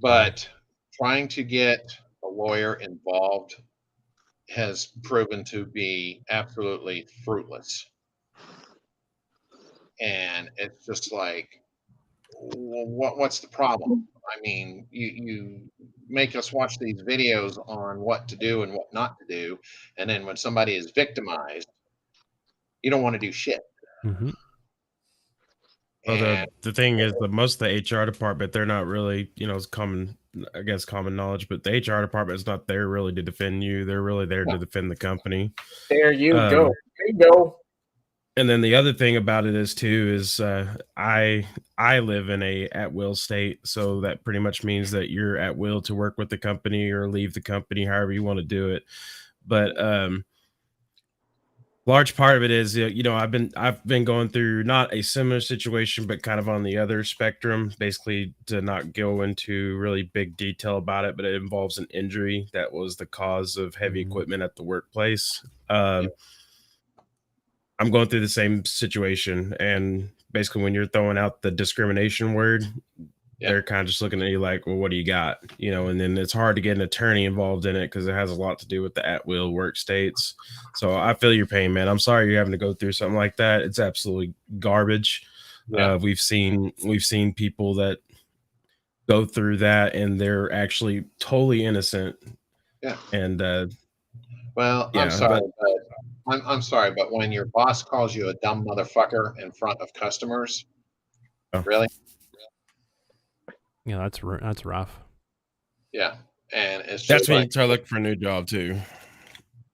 But trying to get a lawyer involved has proven to be absolutely fruitless. And it's just like, what's the problem? I mean, you make us watch these videos on what to do and what not to do, and then when somebody is victimized, you don't want to do shit. Mm-hmm. Well, And the thing is that most of the HR department, they're not really, it's common, I guess, common knowledge, but the HR department is not there really to defend you. They're really there to defend the company. There you go. Um, There you go. And then the other thing about it is I live in a at will state, so that pretty much means that you're at will to work with the company or leave the company, however you want to do it. But large part of it is, I've been going through not a similar situation, but kind of on the other spectrum. Basically, to not go into really big detail about it, but it involves an injury that was the cause of heavy equipment at the workplace. I'm going through the same situation, and basically when you're throwing out the discrimination word, they're kind of just looking at you like, well, what do you got? And then it's hard to get an attorney involved in it because it has a lot to do with the at-will work states. So I feel your pain, man. I'm sorry you're having to go through something like that. It's absolutely garbage. Yeah. We've seen people that go through that and they're actually totally innocent. Yeah. And well, yeah, I'm sorry, but I'm sorry, but when your boss calls you a dumb motherfucker in front of customers, really? Yeah, that's rough. Yeah. And it's just that's when like, you start looking for a new job too.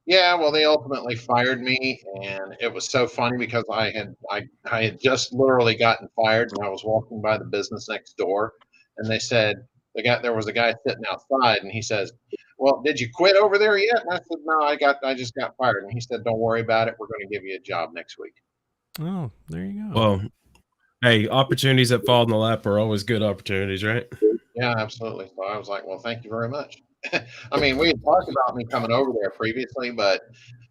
yeah, well, they ultimately fired me, and it was so funny because I had just literally gotten fired, and I was walking by the business next door, and they said there was a guy sitting outside, and he says, "Well, did you quit over there yet?" And I said, "No, I just got fired." And he said, "Don't worry about it. We're going to give you a job next week." Oh, there you go. Well, hey, opportunities that fall in the lap are always good opportunities, right? Yeah, absolutely. So I was like, "Well, thank you very much." I mean, we had talked about me coming over there previously, but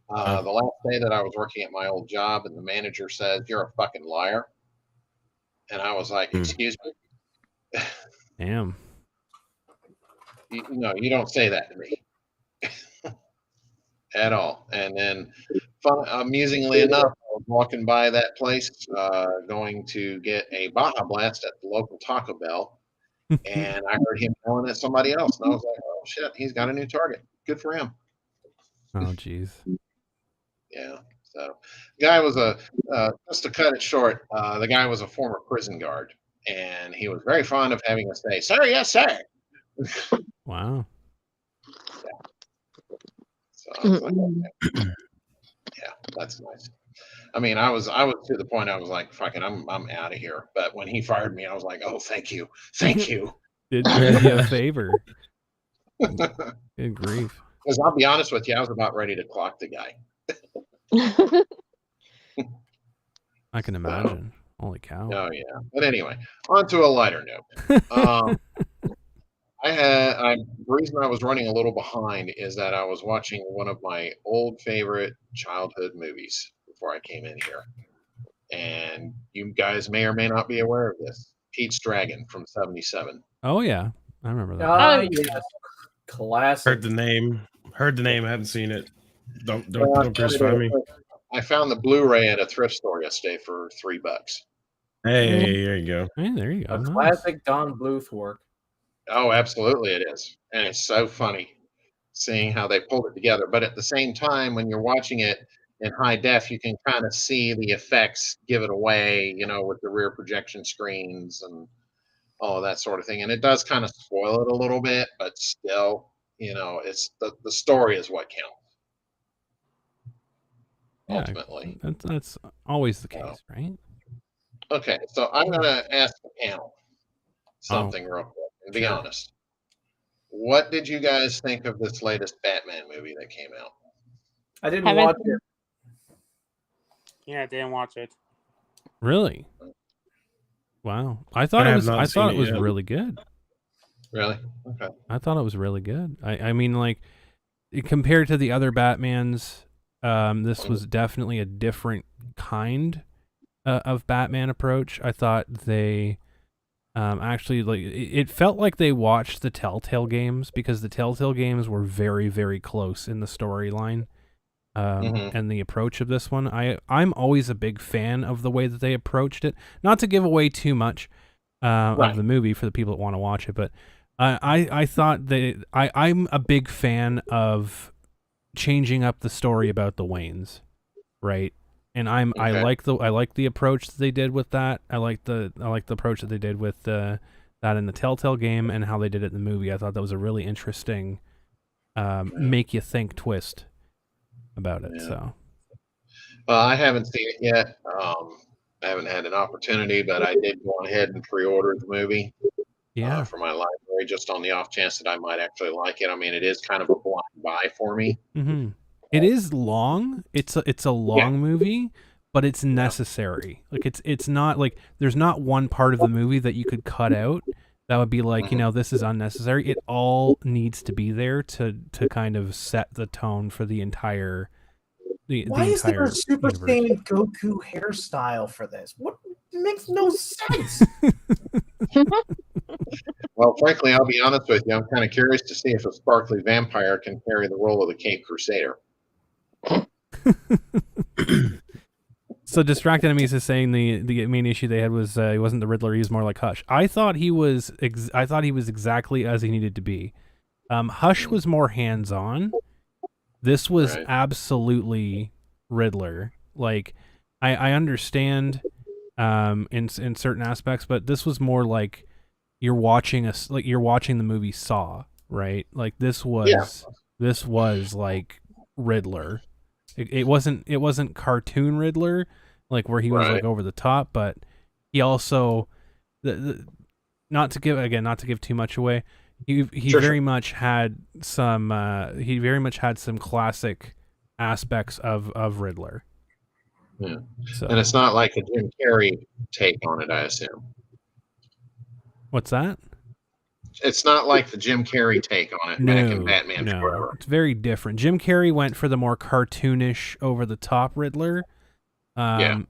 the last day that I was working at my old job, and the manager says, "You're a fucking liar," and I was like, "Excuse me." Damn. You don't say that to me at all. And then, amusingly enough, I was walking by that place, going to get a Baja Blast at the local Taco Bell, and I heard him yelling at somebody else, and I was like, "Oh shit, he's got a new target. Good for him." Oh, jeez. Yeah. So, the guy was just to cut it short, the guy was a former prison guard, and he was very fond of having us say, "Sir, yes, sir." Wow. So I was like, okay. Yeah, that's nice. I mean, I was to the point I was like, "Fucking, I'm out of here." But when he fired me, I was like, "Oh, thank you, thank you." Did you a favor? Good grief. Because I'll be honest with you, I was about ready to clock the guy. I can imagine. Holy cow. Oh yeah. But anyway, on to a lighter note. The reason I was running a little behind is that I was watching one of my old favorite childhood movies before I came in here. And you guys may or may not be aware of this. Pete's Dragon from '77. Oh yeah, I remember that. Oh, Yes. Classic. Heard the name, I haven't seen it. Don't Well, crucify me. I found the Blu-ray at a thrift store yesterday for $3. Hey, there you go. Hey, there you go. A Nice. classic Don Bluth work. Oh, absolutely, it is, and it's so funny seeing how they pulled it together. But at the same time, when you're watching it in high def, you can kind of see the effects give it away, with the rear projection screens and all of that sort of thing. And it does kind of spoil it a little bit, but still, it's the story is what counts Yeah, ultimately. that's always the So, case, right? okay, so I'm gonna ask the panel Oh, something real quick and be sure. honest. What did you guys think of this latest Batman movie that came out? I didn't Haven't watch seen- it. Yeah, I didn't watch it. Really? Wow. I thought I it have was. not I seen thought it it was yet. really good. Really? Okay. I thought it was really good. I mean, like, compared to the other Batmans, this was definitely a different kind of Batman approach. I thought they actually, like, it felt like they watched the Telltale games, because the Telltale games were very, very close in the storyline. And the approach of this one, I'm always a big fan of the way that they approached it. Not to give away too much of the movie for the people that want to watch it, but I thought I'm a big fan of changing up the story about the Waynes, right? And I Okay. like the approach that they did with that. I like the approach that they did with that in the Telltale game, and how they did it in the movie. I thought that was a really interesting make you think twist about it. Yeah. So Well, I haven't seen it yet. I haven't had an opportunity, but I did go ahead and pre-order the movie yeah. for my library, just on the off chance that I might actually like it. I mean, it is kind of a blind buy for me. Mm-hmm. It is long. It's a long movie, but it's necessary. Like, it's not like there's not one part of the movie that you could cut out that would be like, this is unnecessary. It all needs to be there to kind of set the tone for the entire Why is there entire a Super universe. Saiyan Goku hairstyle for this? What, it makes no sense. Well, frankly, I'll be honest with you. I'm kind of curious to see if a sparkly vampire can carry the role of the Cape Crusader. So Distracted Enemies is saying the main issue they had was he wasn't the Riddler. He was more like Hush. I thought he was exactly as he needed to be. Hush was more hands on. This was Right. absolutely Riddler. Like, I understand in certain aspects, but this was more like you're watching the movie Saw, right? Like, this was like Riddler. It wasn't cartoon Riddler, like where he was like over the top, but he also not to give too much away. He very much had some classic aspects of Riddler. Yeah. So, And it's not like a Jim Carrey take on it, I assume. what's that? It's not like the Jim Carrey take on it back in Batman Forever. It's very different. Jim Carrey went for the more cartoonish, over the top Riddler,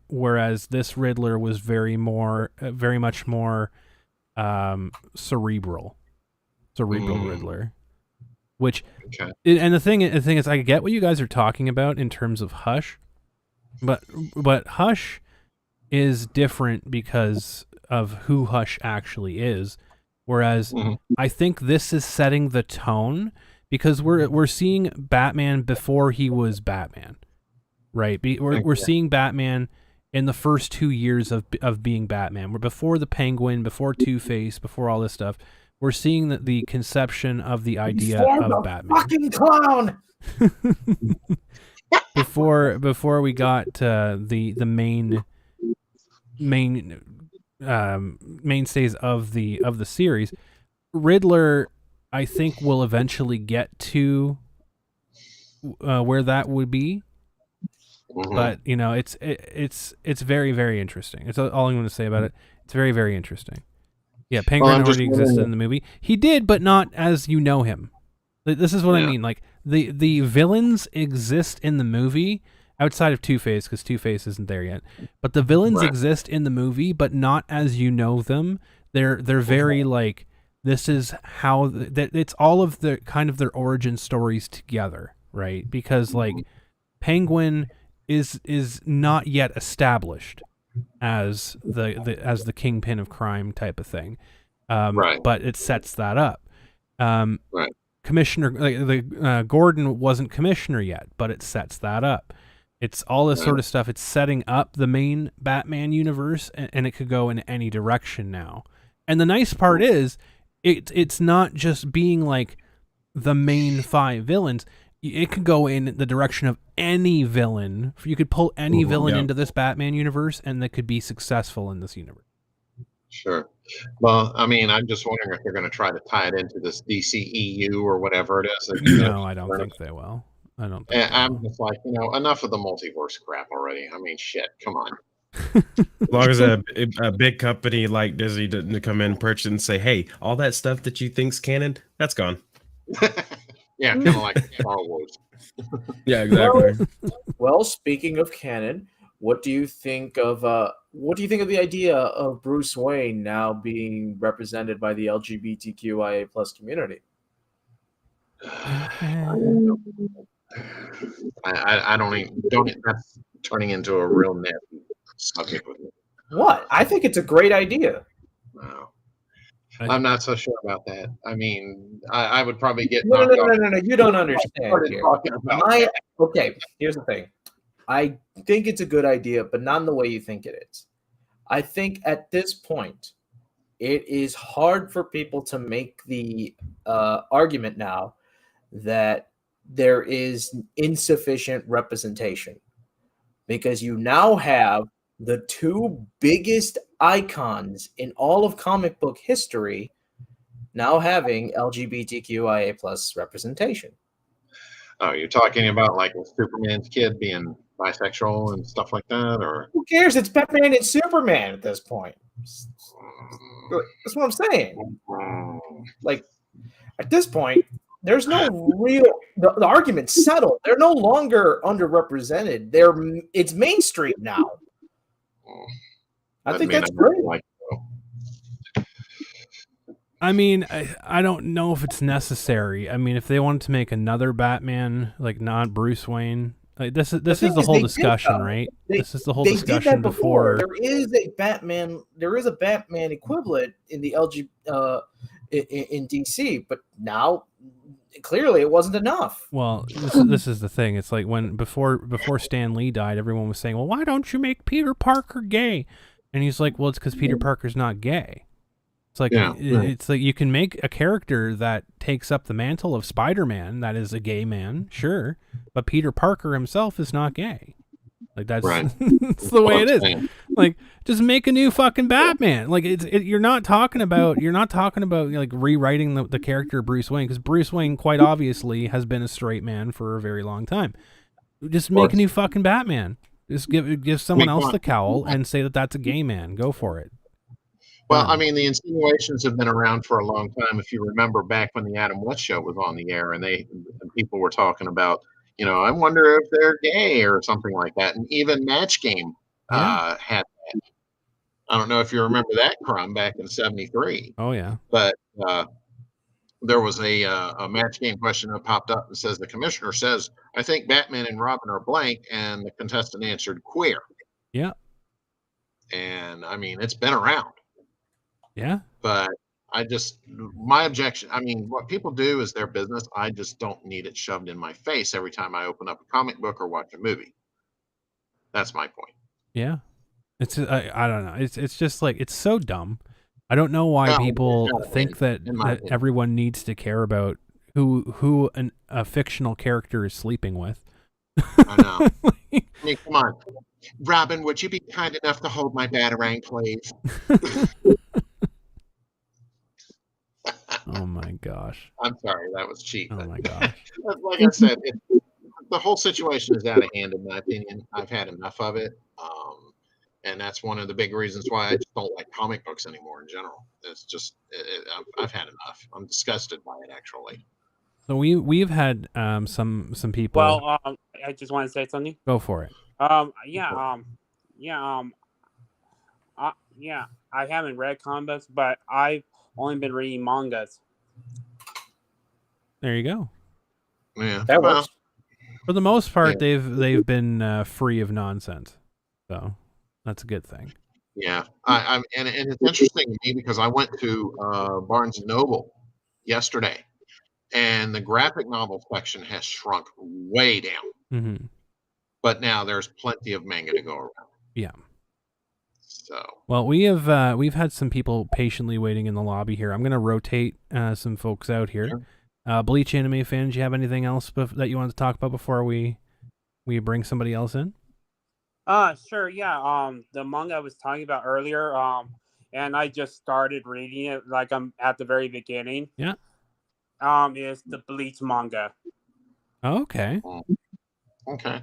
whereas this Riddler was very much more cerebral Riddler. Which, and the thing is, I get what you guys are talking about in terms of Hush, but Hush is different because of who Hush actually is. Whereas I think this is setting the tone, because we're seeing Batman before he was Batman, right? We're seeing Batman in the first 2 years of being Batman. We're before the Penguin, before Two-Face, before all this stuff. We're seeing the conception of the idea of Batman. Fucking clown. before we got the main mainstays of the series, Riddler, I think, will eventually get to where that would be. But it's very, very interesting. It's all I'm going to say about it. It's very, very interesting. Yeah, Penguin already existed in the movie. He did, but not as you know him. This is what I mean. Like, the villains exist in the movie outside of Two-Face, because Two-Face isn't there yet. But the villains exist in the movie, but not as you know them. They're very like, this is how it's all of the kind of their origin stories together, right? Because like Penguin is not yet established as the kingpin of crime type of thing. Right. But it sets that up. Right. Commissioner Gordon wasn't commissioner yet, but it sets that up. It's all this sort of stuff. It's setting up the main Batman universe, and it could go in any direction now. And the nice part is, it's not just being like the main 5 villains. It could go in the direction of any villain. You could pull any villain into this Batman universe, and they could be successful in this universe. Sure. Well, I mean, I'm just wondering if they're going to try to tie it into this DCEU or whatever it is. No, I don't think they will. I don't think they I'm will. just like, enough of the multiverse crap already. I mean, shit, come on. As long as a big company like Disney didn't come in, purchase and say, hey, all that stuff that you think's canon, that's gone. Yeah, kind of like Star Wars. Yeah, exactly. Well, speaking of canon, what do you think of the idea of Bruce Wayne now being represented by the LGBTQIA+ community? I don't that's turning into a real nasty subject with me. What? I think it's a great idea. No. I'm not so sure about that. I mean, I would probably get No. knocked off. You don't understand Started here. talking about that. Okay, here's the thing. I think it's a good idea, but not in the way you think it is. I think at this point, it is hard for people to make the argument now that there is insufficient representation, because you now have the 2 biggest icons in all of comic book history now having LGBTQIA+ representation. Oh, you're talking about like Superman's kid being bisexual and stuff like that, or Who cares? It's Batman and Superman at this point. That's what I'm saying. Like, at this point, there's no real the argument's settled. They're no longer underrepresented. It's mainstream now. I think that's great. Like, I mean, I don't know if it's necessary. I mean, if they wanted to make another Batman, like not Bruce Wayne, like this is the whole discussion, right? This is the whole discussion before. There is a Batman equivalent in the in DC, but now clearly it wasn't enough. Well, this is the thing. It's like before Stan Lee died, everyone was saying, "Well, why don't you make Peter Parker gay?" And he's like, "Well, it's because Peter Parker's not gay." It's like it's like you can make a character that takes up the mantle of Spider-Man that is a gay man, sure, but Peter Parker himself is not gay. Like that's that's the way it is. Like just make a new fucking Batman. Like you're not talking about like rewriting the character of Bruce Wayne, because Bruce Wayne quite obviously has been a straight man for a very long time. Just make a new fucking Batman. Just give someone else the cowl and say that that's a gay man. Go for it. Well, I mean, the insinuations have been around for a long time. If you remember back when the Adam West show was on the air, and people were talking about, I wonder if they're gay or something like that. And even Match Game had that. I don't know if you remember that, Crumb, back in '73. Oh yeah. But there was a Match Game question that popped up and says the commissioner says, "I think Batman and Robin are blank," and the contestant answered queer. Yeah. And I mean, it's been around. Yeah. But my objection, I mean, what people do is their business. I just don't need it shoved in my face every time I open up a comic book or watch a movie. That's my point. Yeah. It's I don't know. It's just like, it's so dumb. I don't know why people think that everyone needs to care about who a fictional character is sleeping with. I know. I mean, come on. Robin, would you be kind enough to hold my batarang, please? Oh my gosh. I'm sorry, that was cheap. Oh my gosh. Like I said, the whole situation is out of hand, in my opinion. I've had enough of it. And that's one of the big reasons why I just don't like comic books anymore in general. It's just, I've had enough. I'm disgusted by it, actually. So we've had some people. Well, I just want to say something. Go for it. I haven't read comic books, but I've only been reading mangas. There you go. Yeah, that works. For the most part, they've been free of nonsense, so that's a good thing. Yeah, and it's interesting to me because I went to Barnes and Noble yesterday, and the graphic novel section has shrunk way down. Mm-hmm. But now there's plenty of manga to go around. Yeah. So Well, we've had some people patiently waiting in the lobby here. I'm gonna rotate some folks out here. Sure. Bleach anime fans, do you have anything else that you want to talk about before we bring somebody else in? Sure, yeah. The manga I was talking about earlier, and I just started reading it, like I'm at the very beginning. Yeah. Is the Bleach manga. Oh, okay. okay,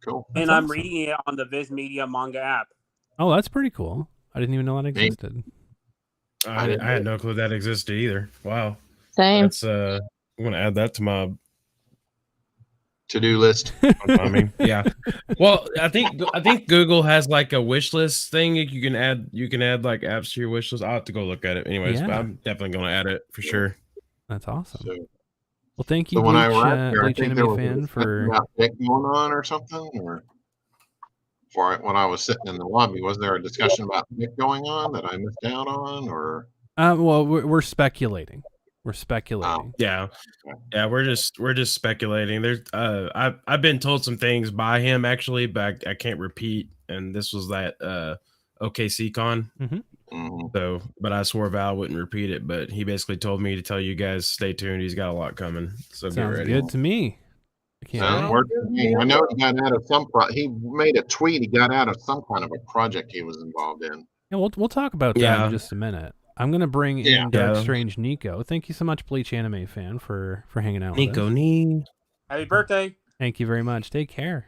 cool. That's And I'm awesome. reading it on the Viz Media manga app. Oh, that's pretty cool. I didn't even know that existed. I had no clue that existed either. Wow. Same. That's I'm gonna add that to my To-do list. I mean, yeah. Well, I think Google has like a wish list thing. You can add like apps to your wish list. I'll have to go look at it anyways, but Yeah. I'm definitely gonna add it for sure. That's awesome. So, Well, thank you, so when I Bleach, arrived here, I Bleach think there anime was a fan, discussion for about Vic going on or something, or when I was sitting in the lobby, was there a discussion about Vic going on that I missed out on, or? well, we're speculating. We're speculating. Yeah, we're just speculating. There's I've been told some things by him actually, but I can't repeat. And this was that OKC con. Mm-hmm. So, but I swore Val wouldn't repeat it. But he basically told me to tell you guys, stay tuned. He's got a lot coming. So get Sounds ready. good to me. I can't Sounds wait. worked to me. I know he got out of some. He made a tweet. He got out of some kind of a project he was involved in. Yeah, we'll talk about that Yeah. in just a minute. I'm gonna bring Yeah. in Dark Yeah. Strange Nico. Thank you so much, Bleach anime fan, for hanging out with Nico us. Nee. Happy birthday! Thank you very much. Take care.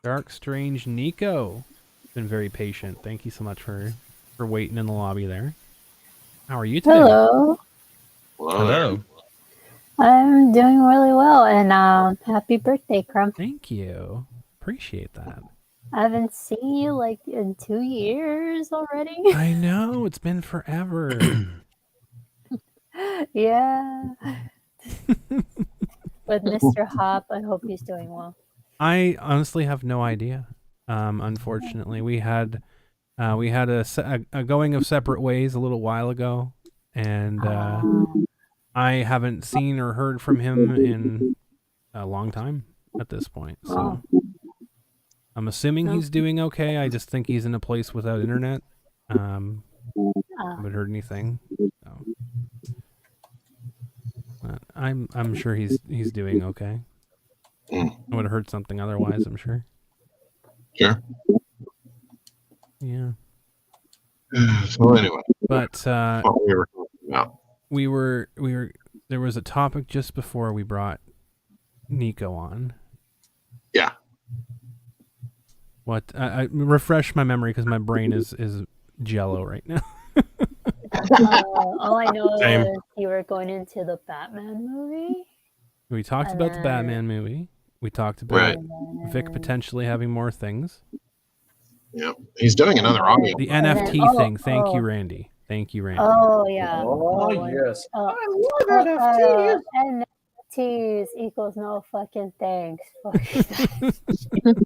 Dark Strange Nico. Been very patient. Thank you so much for waiting in the lobby there. How are you today? Hello. Hello. I'm doing really well, and happy birthday, Crumb. Thank you. Appreciate that. I haven't seen you like in 2 years already. I know, it's been forever. Yeah. With Mr. Hop, I hope he's doing well. I honestly have no idea. Unfortunately, we had a going of separate ways a little while ago, and I haven't seen or heard from him in a long time at this point. So I'm assuming he's doing okay. I just think he's in a place without internet. Haven't heard anything. So. But I'm sure he's doing okay. I would have heard something otherwise, I'm sure. Sure. Yeah. So anyway, but what we were talking about. we were there was a topic just before we brought Nico on. Yeah. What? I refresh my memory because my brain is jello right now. All I know Same. is you were going into the Batman movie. We talked about the Batman movie. We talked about Vic potentially having more things. Yeah, he's doing another audio. The NFT thing. Thank you, Randy. Thank you, Randy. Oh, yeah. Oh, yes. I love NFTs. NFTs equals no fucking thanks. Fuck that.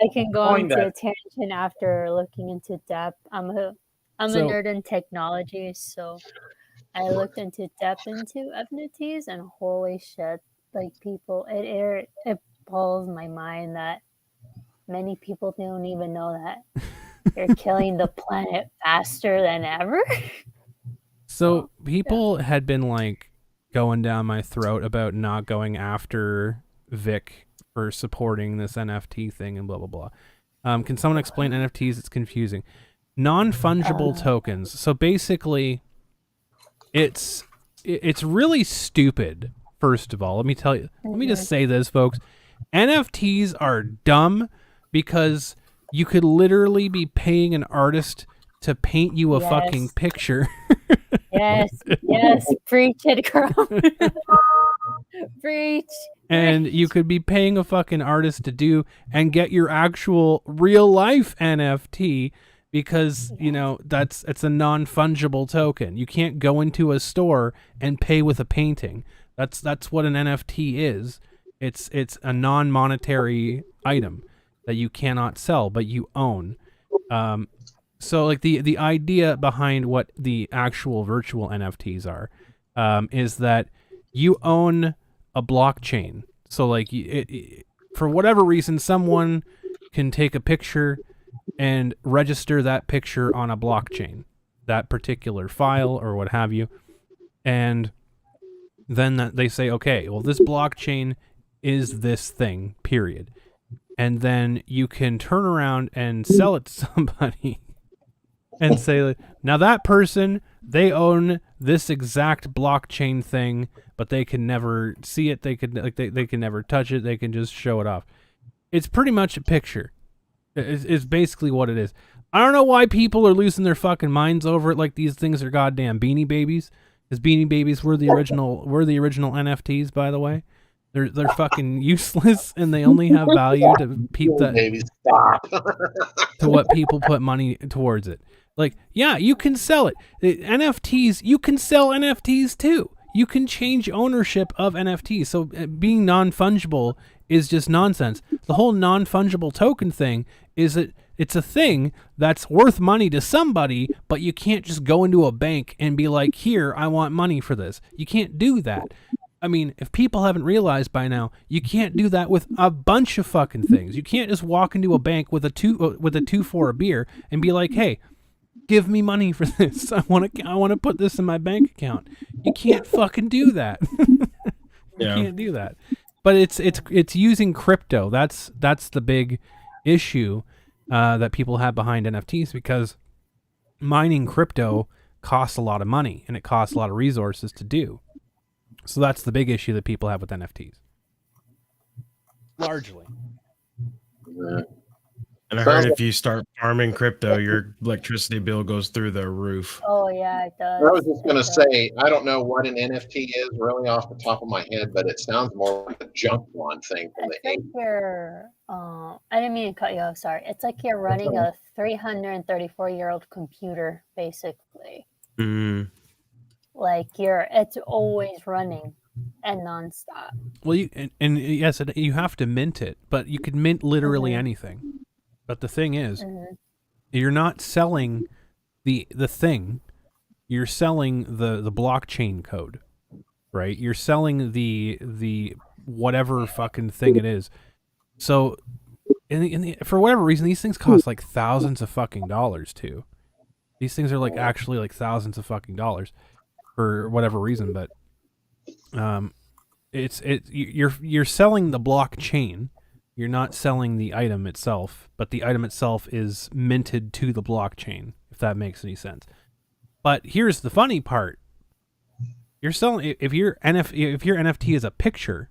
I can go Coin into that. a tangent after looking into depth. I'm a nerd in technology, so I looked into depth into NFTs, and holy shit, like people, it blows my mind that many people don't even know that you're killing the planet faster than ever. So people had been like going down my throat about not going after Vic for supporting this NFT thing and blah blah blah. Can someone explain NFTs? It's confusing. Non-fungible tokens. So basically, it's really stupid. First of all, let me tell you. Let me just say this, folks. NFTs are dumb because you could literally be paying an artist to paint you a fucking picture. Yes, preach it, girl. Preach. And you could be paying a fucking artist to do and get your actual real life NFT because, you know, it's a non-fungible token. You can't go into a store and pay with a painting. That's what an NFT is. It's a non-monetary item that you cannot sell, but you own. So like the idea behind what the actual virtual NFTs are, is that you own a blockchain. So like for whatever reason, someone can take a picture and register that picture on a blockchain, that particular file or what have you, and then they say, okay, well, this blockchain is this thing, period. And then you can turn around and sell it to somebody and say, now that person, they own this exact blockchain thing, but they can never see it. They can never touch it. They can just show it off. It's pretty much a picture. It's basically what it is. I don't know why people are losing their fucking minds over it like these things are goddamn Beanie Babies. Because Beanie Babies were the original NFTs, by the way. They're fucking useless, and they only have value to Baby, stop. to what people put money towards it. Like, yeah, you can sell it. NFTs, you can sell NFTs too. You can change ownership of NFTs. So being non-fungible is just nonsense. The whole non-fungible token thing is that it's a thing that's worth money to somebody, but you can't just go into a bank and be like, here, I want money for this. You can't do that. I mean, if people haven't realized by now, you can't do that with a bunch of fucking things. You can't just walk into a bank with a two for a beer and be like, hey, give me money for this. I want to put this in my bank account. You can't fucking do that. You can't do that. But it's using crypto. That's the big issue that people have behind NFTs, because mining crypto costs a lot of money and it costs a lot of resources to do. So that's the big issue that people have with NFTs. Largely. And I heard if you start farming crypto, your electricity bill goes through the roof. Oh yeah, it does. I was just going to say, I don't know what an NFT is really off the top of my head, but it sounds more like a junk bond thing from It's the like 80s. you're, I didn't mean to cut you off, sorry. It's like you're running a 334-year-old computer, basically. Mm. Like it's always running and nonstop. Well, and yes, you have to mint it, but you could mint literally anything. But the thing is, you're not selling the thing. You're selling the blockchain code, right? You're selling the whatever fucking thing it is. So, for whatever reason, these things cost like thousands of fucking dollars too. These things are like actually like thousands of fucking dollars for whatever reason. But you're selling the blockchain. You're not selling the item itself, but the item itself is minted to the blockchain, if that makes any sense. But here's the funny part. You're selling, if your NFT is a picture,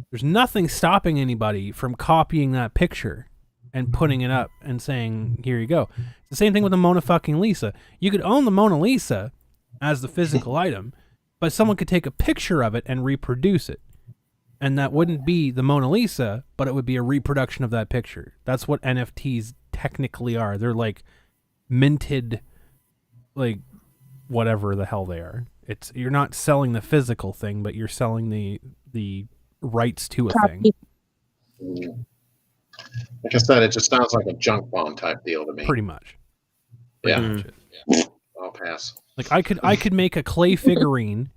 there's nothing stopping anybody from copying that picture and putting it up and saying, here you go. It's the same thing with the Mona fucking Lisa. You could own the Mona Lisa as the physical item, but someone could take a picture of it and reproduce it. And that wouldn't be the Mona Lisa, but it would be a reproduction of that picture. That's what NFTs technically are. They're like minted, like whatever the hell they are. You're not selling the physical thing, but you're selling the rights to a thing. Like I said, it just sounds like a junk bond type deal to me. Pretty much. Yeah. I'll pass. Like I could make a clay figurine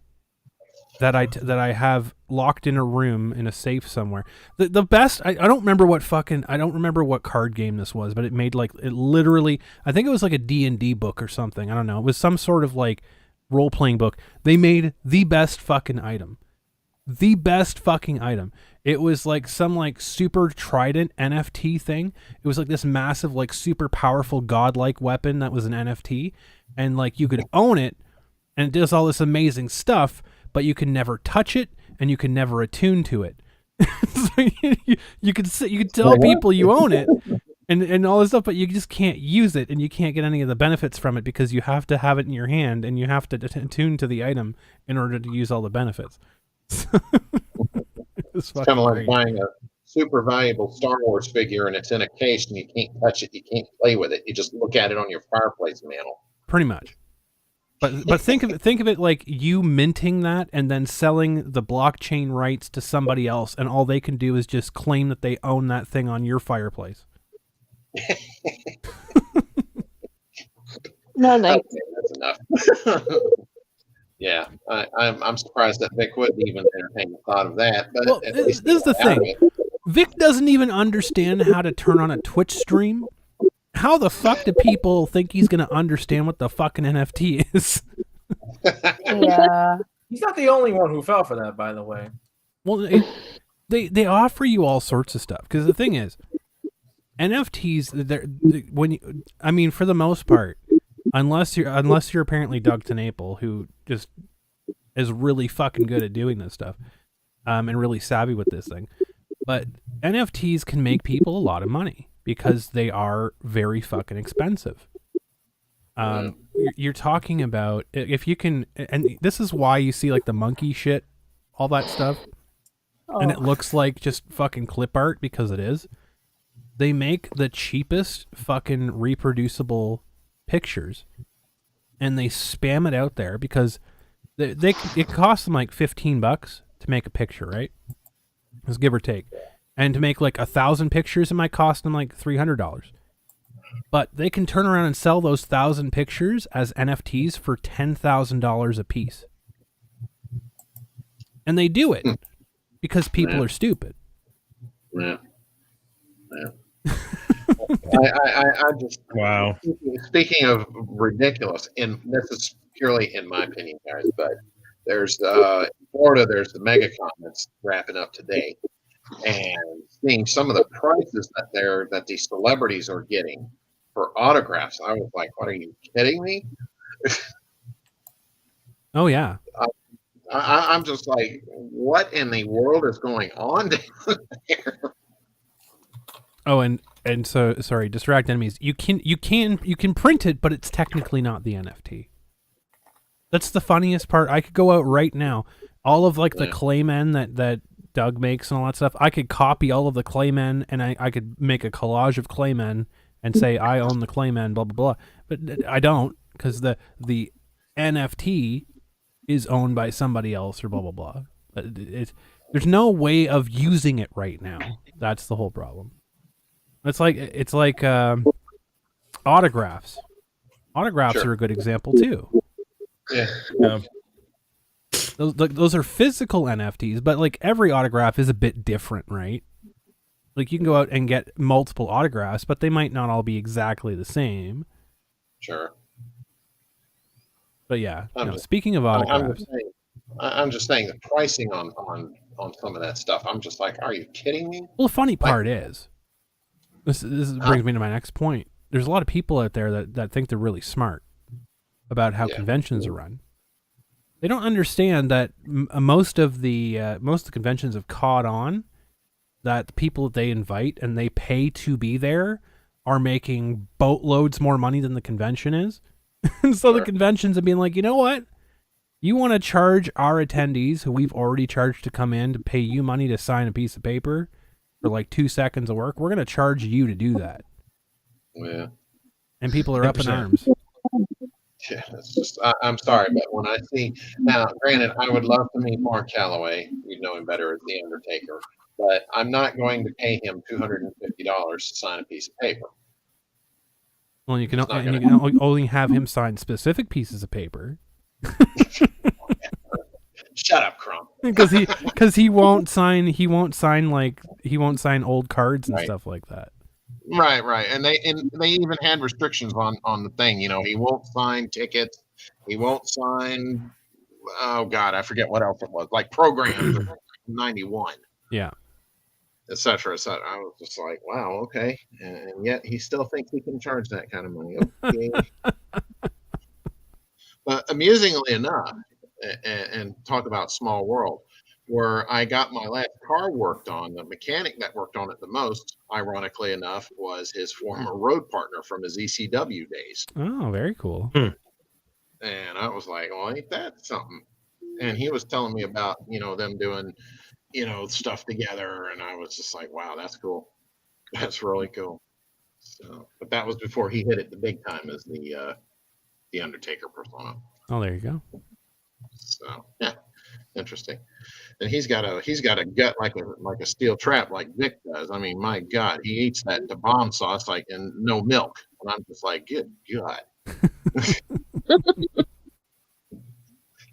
that I have locked in a room in a safe somewhere. The best, I don't remember what card game this was, but it literally, I think it was like a D&D book or something. I don't know. It was some sort of like role-playing book. They made the best fucking item. The best fucking item. It was like some like super trident NFT thing. It was like this massive, like super powerful godlike weapon that was an NFT. And like you could own it and it does all this amazing stuff, but you can never touch it and you can never attune to it. So you could tell people you own it and all this stuff, but you just can't use it and you can't get any of the benefits from it because you have to have it in your hand and you have to attune to the item in order to use all the benefits. It's kind of like buying a super valuable Star Wars figure and it's in a case and you can't touch it, you can't play with it. You just look at it on your fireplace mantle. Pretty much. But think of it like you minting that and then selling the blockchain rights to somebody else, and all they can do is just claim that they own that thing on your fireplace. No, thanks. Okay, that's enough. Yeah, I'm surprised that Vic would even entertain the thought of that. But Well, at this least is the he got out of thing. it. Vic doesn't even understand how to turn on a Twitch stream. How the fuck do people think he's going to understand what the fucking NFT is? Yeah. He's not the only one who fell for that, by the way. Well, they offer you all sorts of stuff because the thing is, NFTs. I mean, for the most part, unless you're apparently Doug TenNapel, who just is really fucking good at doing this stuff, and really savvy with this thing. But NFTs can make people a lot of money because they are very fucking expensive. You're talking about if you can, and this is why you see like the monkey shit, all that stuff, and it looks like just fucking clip art because it is. They make the cheapest fucking reproducible pictures, and they spam it out there because it costs them like $15 to make a picture, right? Let's give or take. And to make like 1,000 pictures, it might cost them like $300. But they can turn around and sell those 1,000 pictures as NFTs for $10,000 a piece. And they do it because people are stupid. Yeah. I just Wow. Speaking of ridiculous, and this is purely in my opinion, guys, but there's Florida. There's the MegaCon that's wrapping up today, and seeing some of the prices that these celebrities are getting for autographs, I was like, "What, are you kidding me?" Oh yeah. I'm just like, "What in the world is going on down there?" Oh, and so sorry, distract enemies. You can print it, but it's technically not the NFT. That's the funniest part. I could go out right now. All of like the Claymen that Doug makes and all that stuff. I could copy all of the Claymen and I could make a collage of Claymen and say I own the Claymen, blah blah blah. But I don't because the NFT is owned by somebody else or blah blah blah. There's no way of using it right now. That's the whole problem. It's like autographs. Autographs are a good example too. Yeah. Those are physical NFTs, but like every autograph is a bit different, right? Like you can go out and get multiple autographs, but they might not all be exactly the same. Sure. But yeah, speaking of autographs, I'm just saying the pricing on some of that stuff. I'm just like, are you kidding me? well, the funny part is, this brings me to my next point. There's a lot of people out there that think they're really smart about how conventions are run. They don't understand that most of the conventions have caught on that the people that they invite and they pay to be there are making boatloads more money than the convention is. And so the conventions are being like, you know what? You want to charge our attendees who we've already charged to come in to pay you money to sign a piece of paper for like 2 seconds of work. We're going to charge you to do that. Yeah. And people are up in arms. Yeah, it's just I'm sorry, but when I see now, granted, I would love to meet Mark Calloway. You know him better as the Undertaker, but I'm not going to pay him $250 to sign a piece of paper. Well, you can only have him sign specific pieces of paper. Shut up, Crump. Because he won't sign old cards and stuff like that. Right, and they even had restrictions on the thing. You know, he won't sign tickets. He won't sign. Oh God, I forget what else it was. Like programs, 91. Yeah. Et cetera, et cetera. I was just like, wow, okay. And yet he still thinks he can charge that kind of money. Okay. But amusingly enough, and talk about small world, where I got my last car worked on, the mechanic that worked on it the most, ironically enough, was his former road partner from his ECW days. Oh, very cool. And I was like, well, ain't that something? And he was telling me about, them doing, stuff together. And I was just like, wow, that's cool. That's really cool. So, but that was before he hit it the big time as the Undertaker persona. Oh, there you go. So yeah, interesting. And he's got a gut like a steel trap like Vic does. I mean, my God, he eats that bomb sauce like and no milk. And I'm just like, good God.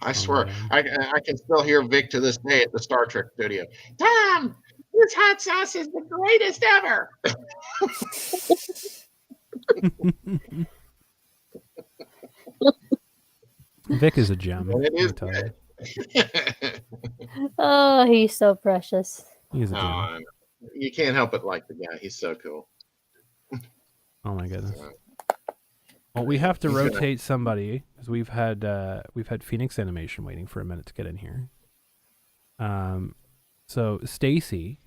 I Oh, swear, man. I can still hear Vic to this day at the Star Trek studio. Tom, this hot sauce is the greatest ever. Vic is a gem. And it let is me tell you. good. Oh, he's so precious. He's a gem. Oh, you can't help but like the guy. He's so cool. Oh my goodness. Well, we have to He's gonna- rotate somebody because we've had Phoenix Animation waiting for a minute to get in here. So Stacy,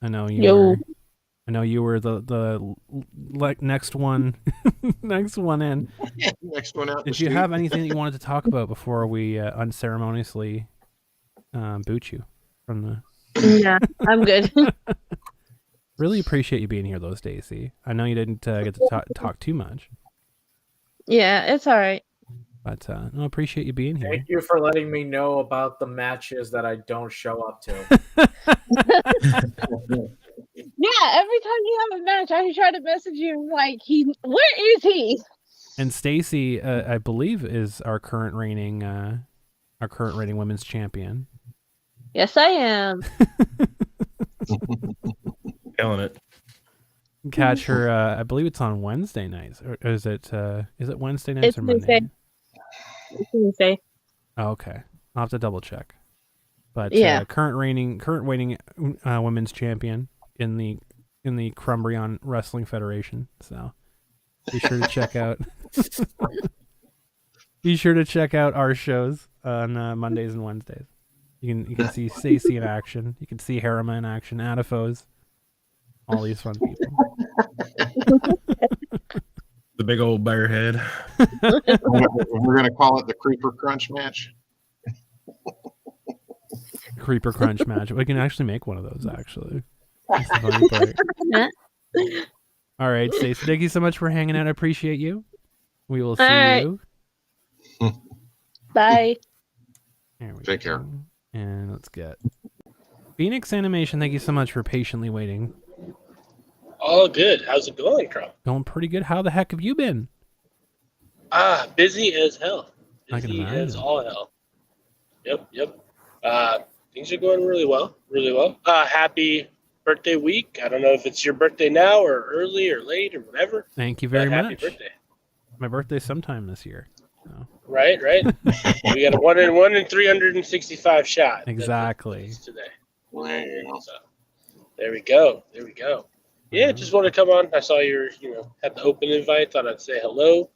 I know you Yo. were the next one next one in. Next one out. Did the you chute. have anything that you wanted to talk about before we unceremoniously boot you from the? Yeah, I'm good. Really appreciate you being here, though, Stacy. I know you didn't get to talk too much, Yeah, it's all right. but no, appreciate you being here. Thank you for letting me know about the matches that I don't show up to. Yeah, every time you have a match, I try to message you like, where is he? And Stacy, I believe, is our current reigning women's champion. Yes, I am. Killing it. Catch her. I believe it's on Wednesday nights, or is it Wednesday nights It's or Monday? Tuesday. It's Tuesday. Oh, okay, I'll have to double check. But Yeah. current reigning women's champion in the Crumbrion Wrestling Federation. So be sure to check out. Be sure to check out our shows on Mondays and Wednesdays. You can see Stacy in action. You can see Harima in action. Adifos. All these fun people. The big old bear head. We're going to call it the Creeper Crunch match. Creeper Crunch match. We can actually make one of those, actually. That's the funny part. All right, Stacey, thank you so much for hanging out. I appreciate you. We will see right. you. Bye. There we Take go. care. And let's get Phoenix Animation. Thank you so much for patiently waiting. All good. How's it going, Trump? Going pretty good. How the heck have you been? Busy as hell. I can Busy as imagine. all hell. Yep. Things are going really well. Happy birthday week. I don't know if it's your birthday now or early or late or whatever. Thank you but very happy much. birthday. My birthday's sometime this year. So. Right. We got a 1 in 365 shot. Exactly. That's today. Wow. So, there we go. Yeah, just want to come on. I saw your, had the open invite. Thought I'd say hello.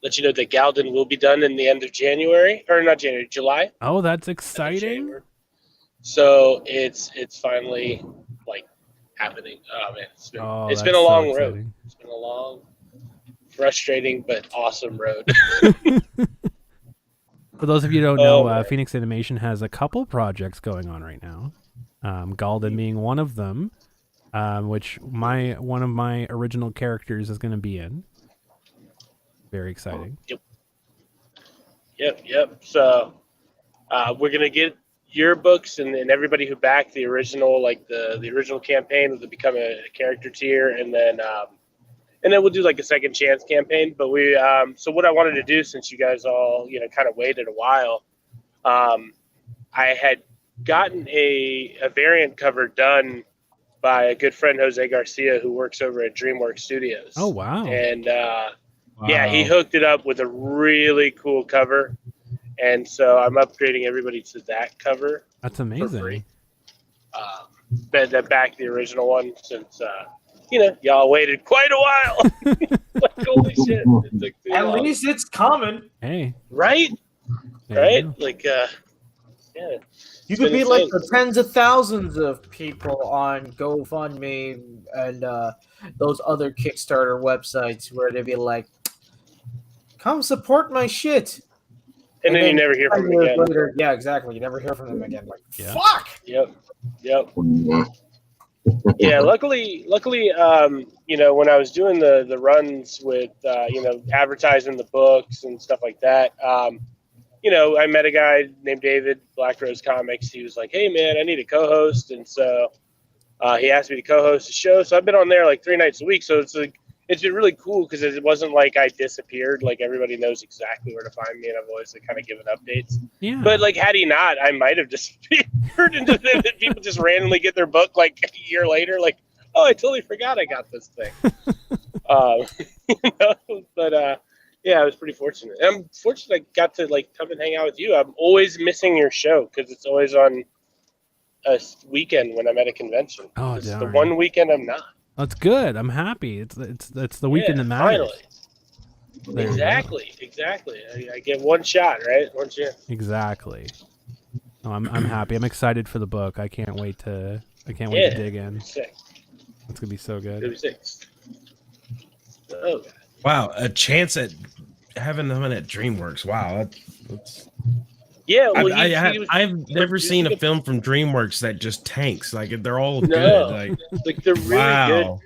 Let you know that Galden will be done in the end of January, or not January, July. Oh, that's exciting. So it's finally like happening. Oh man, it's been a long road. It's been a long, frustrating but awesome road. For those of you who don't know, Phoenix Animation has a couple projects going on right now. Galden being one of them, which one of my original characters is going to be in. Very exciting. Yep. So we're gonna get your books and everybody who backed the original, like the original campaign, will become a character tier, and then we'll do like a second chance campaign. But we so what I wanted to do, since you guys all kind of waited a while, I had gotten a variant cover done by a good friend, Jose Garcia, who works over at DreamWorks Studios. Oh wow! And yeah, he hooked it up with a really cool cover, and so I'm upgrading everybody to that cover. That's amazing. For free. That back the original one, since y'all waited quite a while. Like, holy shit! It took too At long. least it's coming. Hey, Right? there you go. Like, yeah. You It's could been be like insane. the tens of thousands of people on GoFundMe and those other Kickstarter websites where they'd be like, "Come support my shit," and then you never hear from them again. Later, yeah, exactly. You never hear from them again. Like, Yeah. fuck. Yep. Yeah, luckily, when I was doing the runs with, advertising the books and stuff like that, I met a guy named David, Black Rose Comics. He was like, "Hey, man, I need a co-host," and so he asked me to co-host a show. So I've been on there like 3 nights a week. So it's like it's been really cool because it wasn't like I disappeared. Like everybody knows exactly where to find me, and I've always like, kind of given updates. Yeah. But like, had he not, I might have disappeared. And people just randomly get their book like a year later. Like, oh, I totally forgot I got this thing. But yeah, I was pretty fortunate. And I'm fortunate I got to like come and hang out with you. I'm always missing your show because it's always on a weekend when I'm at a convention. Oh, It's the darn. one weekend I'm not. That's good. I'm happy. It's the weekend that matters. Finally. There you Exactly. I get one shot, right? One chance. Exactly. Oh, I'm happy. I'm excited for the book. I can't wait to dig in. Sick. It's gonna be so good. 36. Oh, God. Wow, a chance at having them at DreamWorks. Wow, that's Yeah, well, I've never seen a film from DreamWorks that just tanks. Like they're all No. good. Like they're really wow.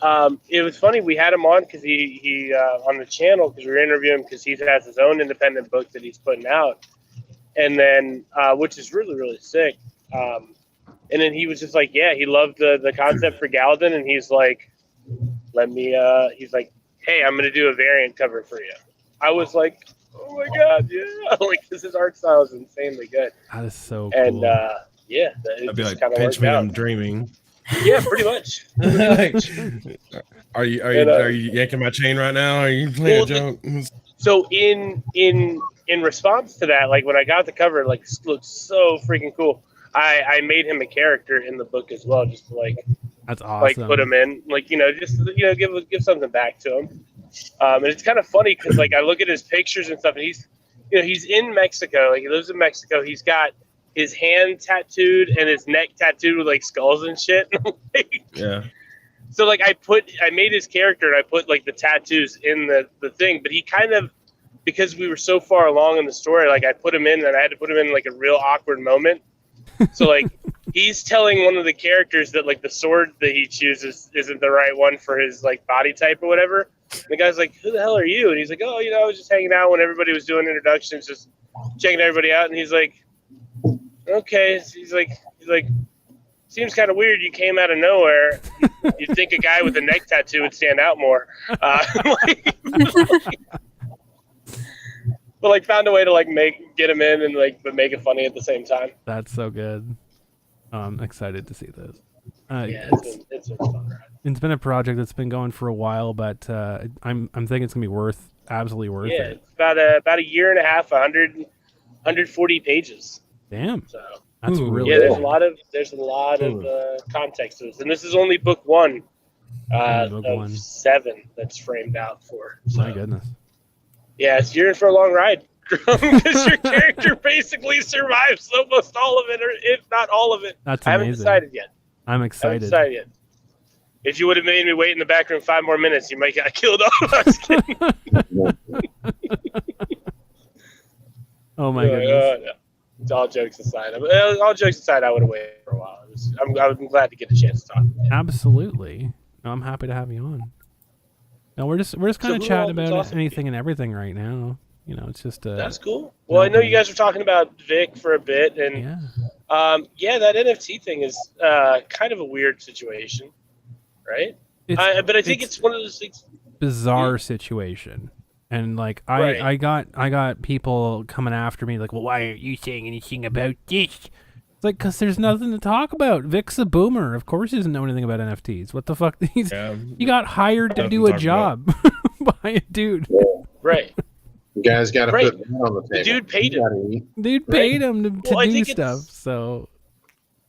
good. It was funny. We had him on because he on the channel because we were interviewing him because he has his own independent book that he's putting out, and then which is really really sick. And then he was just like, yeah, he loved the concept for Galden, and he's like, he's like, hey, I'm gonna do a variant cover for you. I was like, oh my god, yeah, like this his art style is insanely good. That is so And cool. yeah, I'd be like, pinch me, I'm dreaming. Yeah, pretty much. Are you yanking my chain right now? Are you playing a joke? So in response to that, like when I got the cover, like it looked so freaking cool. I made him a character in the book as well, just to like That's awesome. like put him in, like just give something back to him. And it's kind of funny because like I look at his pictures and stuff, and he's in Mexico, like he lives in Mexico. He's got his hand tattooed and his neck tattooed with like skulls and shit. Yeah. So like I made his character and I put like the tattoos in the thing, but he kind of, because we were so far along in the story, like I put him in and I had to put him in like a real awkward moment. So like he's telling one of the characters that like the sword that he chooses isn't the right one for his like body type or whatever. And the guy's like, who the hell are you? And he's like, oh, I was just hanging out when everybody was doing introductions, just checking everybody out. And he's like, okay. He's like, seems kind of weird. You came out of nowhere. You'd think a guy with a neck tattoo would stand out more. But like found a way to like get him in and like but make it funny at the same time. That's so good. I'm excited to see this. Yeah, it's been fun, right? It's been a project that's been going for a while, but I'm thinking it's gonna be absolutely worth Yeah, it. it's about a year and a half, 140 pages. Damn. So that's really there's cool. a lot of context to this, and this is only book one of 7 that's framed out for. So. My goodness. Yeah, you're in for a long ride because your character basically survives almost all of it, or if not all of it. That's I haven't amazing. decided yet. I'm excited. If you would have made me wait in the back room 5 more minutes, you might get killed off. I was kidding. Oh my goodness. No. All jokes aside, I would have waited for a while. I'm glad to get a chance to talk. Absolutely. No, I'm happy to have you on. No, we're just kind of chatting about anything and everything right now. It's just that's cool. Well, I know you guys were talking about Vic for a bit, and that NFT thing is kind of a weird situation, right? But I think it's one of those things. Bizarre situation, and like I got people coming after me like, well, why aren't you saying anything about this? It's like, because there's nothing to talk about. Vic's a boomer. Of course he doesn't know anything about NFTs. What the fuck? He got hired to do a job by a dude. Right. You guys got to put that on the table. The dude paid him. Dude paid him to do stuff. So,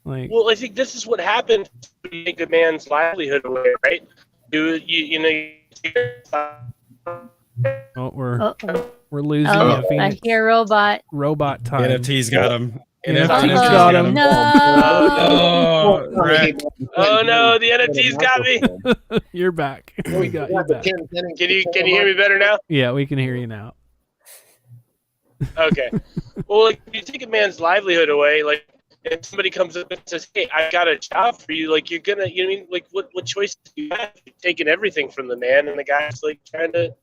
like. Well, I think this is what happened when you take a man's livelihood away, right? Oh, we're losing I Phoenix. hear robot. Robot time. NFT's got him. NFT's got him. No. Oh no, the NFT's got me. You're back. We got you back. Can you hear me better now? Yeah, we can hear you now. Okay. Well, like you take a man's livelihood away, like if somebody comes up and says, "Hey, I got a job for you," like you're gonna, you know what I mean? Like what choice do you have? You're taking everything from the man, and the guy's like trying to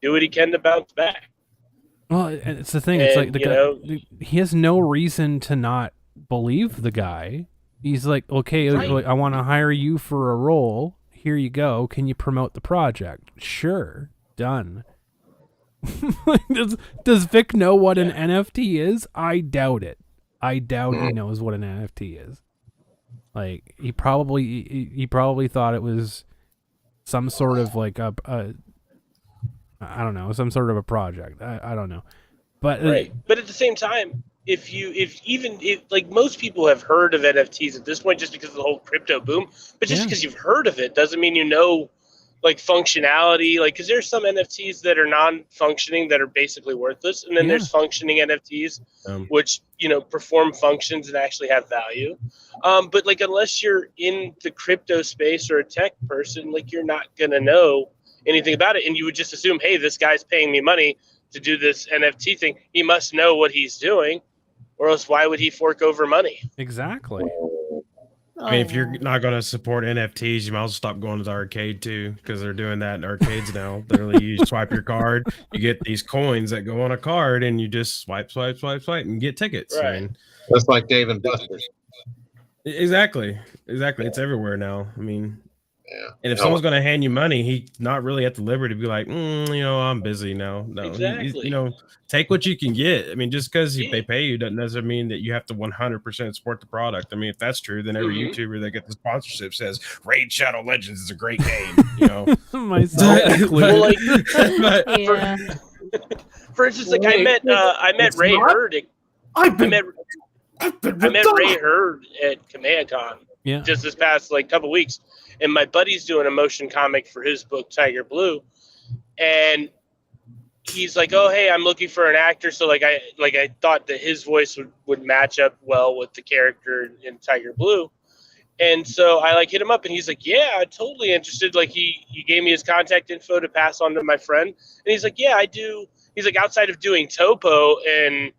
do what he can to bounce back. Well, and it's the thing. It's like the guy. He has no reason to not believe the guy. He's like, okay, I want to hire you for a role. here you go. Can you promote the project? Sure, done. Does Vic know what an NFT is? I doubt it. I doubt he knows what an NFT is. Like he probably thought it was some sort of like a I don't know, some sort of a project. I don't know. But right. But at the same time, if like most people have heard of NFTs at this point just because of the whole crypto boom, but just because you've heard of it doesn't mean you know like functionality, like because there's some NFTs that are non-functioning that are basically worthless, and then there's functioning NFTs which perform functions and actually have value. But like unless you're in the crypto space or a tech person, like you're not gonna know anything about it, and you would just assume, hey, this guy's paying me money to do this NFT thing. He must know what he's doing, or else why would he fork over money? Exactly. I mean, if you're not going to support NFTs, you might as well stop going to the arcade too, because they're doing that in arcades now. Literally, you swipe your card, you get these coins that go on a card, and you just swipe, and get tickets. Right. I mean, That's like Dave and Buster's. Exactly. It's everywhere now. I mean, Yeah. and if someone's going to hand you money, he's not really at the liberty to be like, I'm busy now. No, Exactly. take what you can get. I mean, just because they pay you doesn't necessarily mean that you have to 100% support the product. I mean, if that's true, then every YouTuber that gets the sponsorship says Raid Shadow Legends is a great game. Myself included. For instance, like I met Ray Hurd. I met Ray Hurd at KamehaCon just this past couple weeks, and my buddy's doing a motion comic for his book Tiger Blue, and he's like, "Oh, hey, I'm looking for an actor." So I thought that his voice would match up well with the character in Tiger Blue, and so I hit him up, and he's like, "Yeah, I'm totally interested." Like he gave me his contact info to pass on to my friend, and he's like, "Yeah, I do." He's like, outside of doing Topo and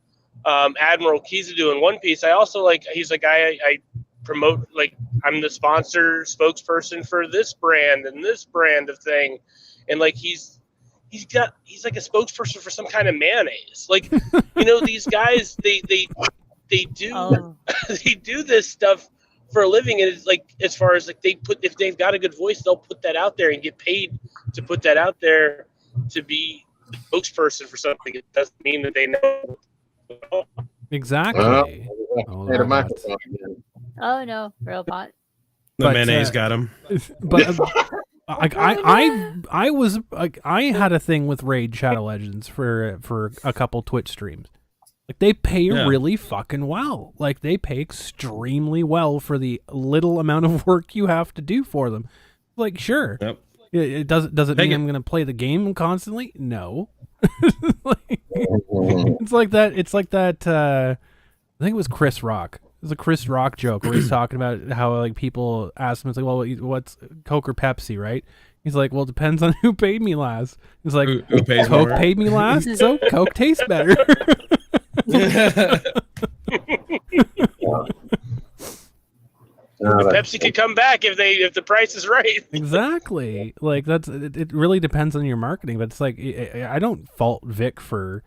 Admiral Kizaru in One Piece, I also he's like, I promote, I'm the spokesperson for this brand and this brand of thing, and he's like a spokesperson for some kind of mayonnaise. These guys they do they do this stuff for a living, and it's as far as if they've got a good voice, they'll put that out there and get paid to put that out there to be the spokesperson for something. It doesn't mean that they know. Exactly. Oh no, robot. The mayonnaise got him. But I had a thing with Raid Shadow Legends for a couple Twitch streams. They pay really fucking well. They pay extremely well for the little amount of work you have to do for them. Sure. Yep. It does it mean I'm going to play the game constantly? No. It's like that. I think it was Chris Rock. It was a Chris Rock joke where he's talking about how people ask him, it's well, what's Coke or Pepsi, right? He's like, well, it depends on who paid me last. He's like, who pays Coke more? Paid me last, so Coke tastes better. Pepsi could come back if the price is right. Exactly. It really depends on your marketing, but it's I don't fault Vic for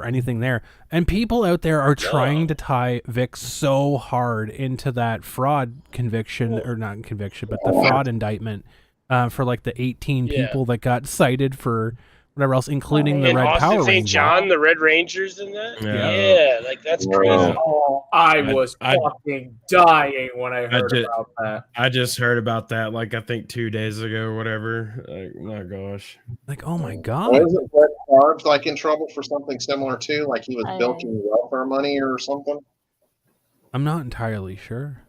anything there. And people out there are trying to tie Vic so hard into that fraud conviction, or not conviction, but the fraud indictment for the 18 people that got cited for whatever else, including the and Red Austin Power St. Rangers. John, the Red Rangers in that? Yeah, that's crazy. Oh, I was fucking dying when I heard about that. I just heard about that, I think 2 days ago or whatever. My gosh. Oh my God. Wasn't Brett Favre in trouble for something similar too? He was bilking welfare money or something? I'm not entirely sure.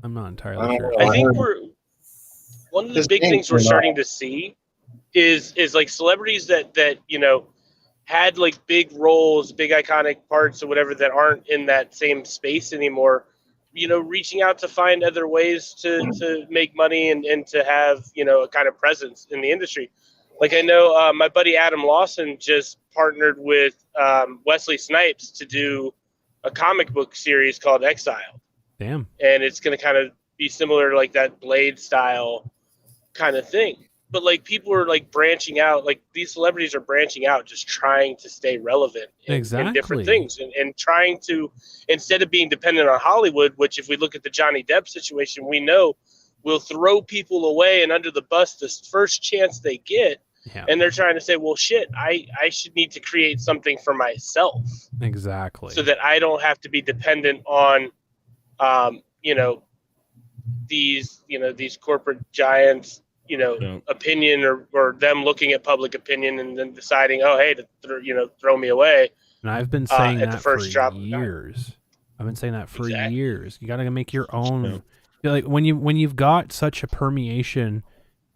I think one of the big things we're starting to see is celebrities that had big roles, big iconic parts or whatever that aren't in that same space anymore, reaching out to find other ways to make money and to have, a kind of presence in the industry. I know my buddy Adam Lawson just partnered with Wesley Snipes to do a comic book series called Exile. Damn. And it's going to kind of be similar to that Blade style kind of thing. But people are branching out, these celebrities are branching out, just trying to stay relevant in different things and trying to, instead of being dependent on Hollywood, which if we look at the Johnny Depp situation, we know will throw people away and under the bus the first chance they get. Yeah. And they're trying to say, well, shit, I should need to create something for myself. Exactly. So that I don't have to be dependent on, these corporate giants, opinion or them looking at public opinion and then deciding, oh, hey, to throw me away. And I've been saying at that the first for drop years. I've been saying that for Exactly. years. You got to make your own. Like when you've got such a permeation,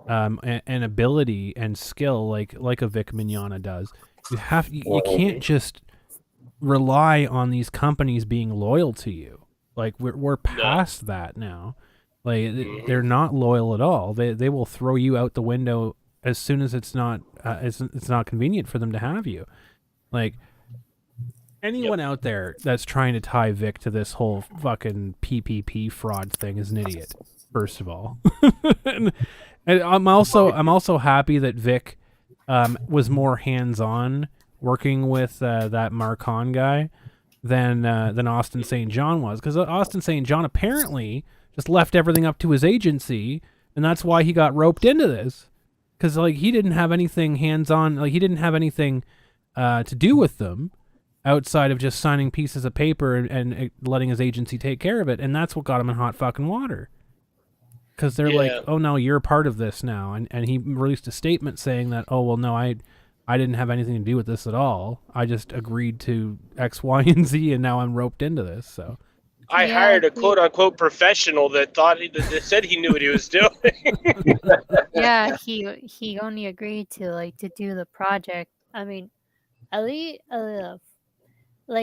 and ability and skill like a Vic Mignogna does, you can't just rely on these companies being loyal to you. Like we're past that now. Like they're not loyal at all. They will throw you out the window as soon as it's not convenient for them to have you. Like anyone out there that's trying to tie Vic to this whole fucking PPP fraud thing is an idiot. First of all, and I'm also happy that Vic was more hands-on working with that Marcon guy than Austin St. John was, because Austin St. John apparently just left everything up to his agency, and that's why he got roped into this, because like he didn't have anything hands-on, like he didn't have anything to do with them outside of just signing pieces of paper and letting his agency take care of it, and that's what got him in hot fucking water. Because they're like, oh no, you're a part of this now, and he released a statement saying that, oh well, no, I didn't have anything to do with this at all. I just agreed to X, Y, and Z, and now I'm roped into this. So I hired a quote unquote professional that that said he knew what he was doing. Yeah, he only agreed to do the project. I mean, at least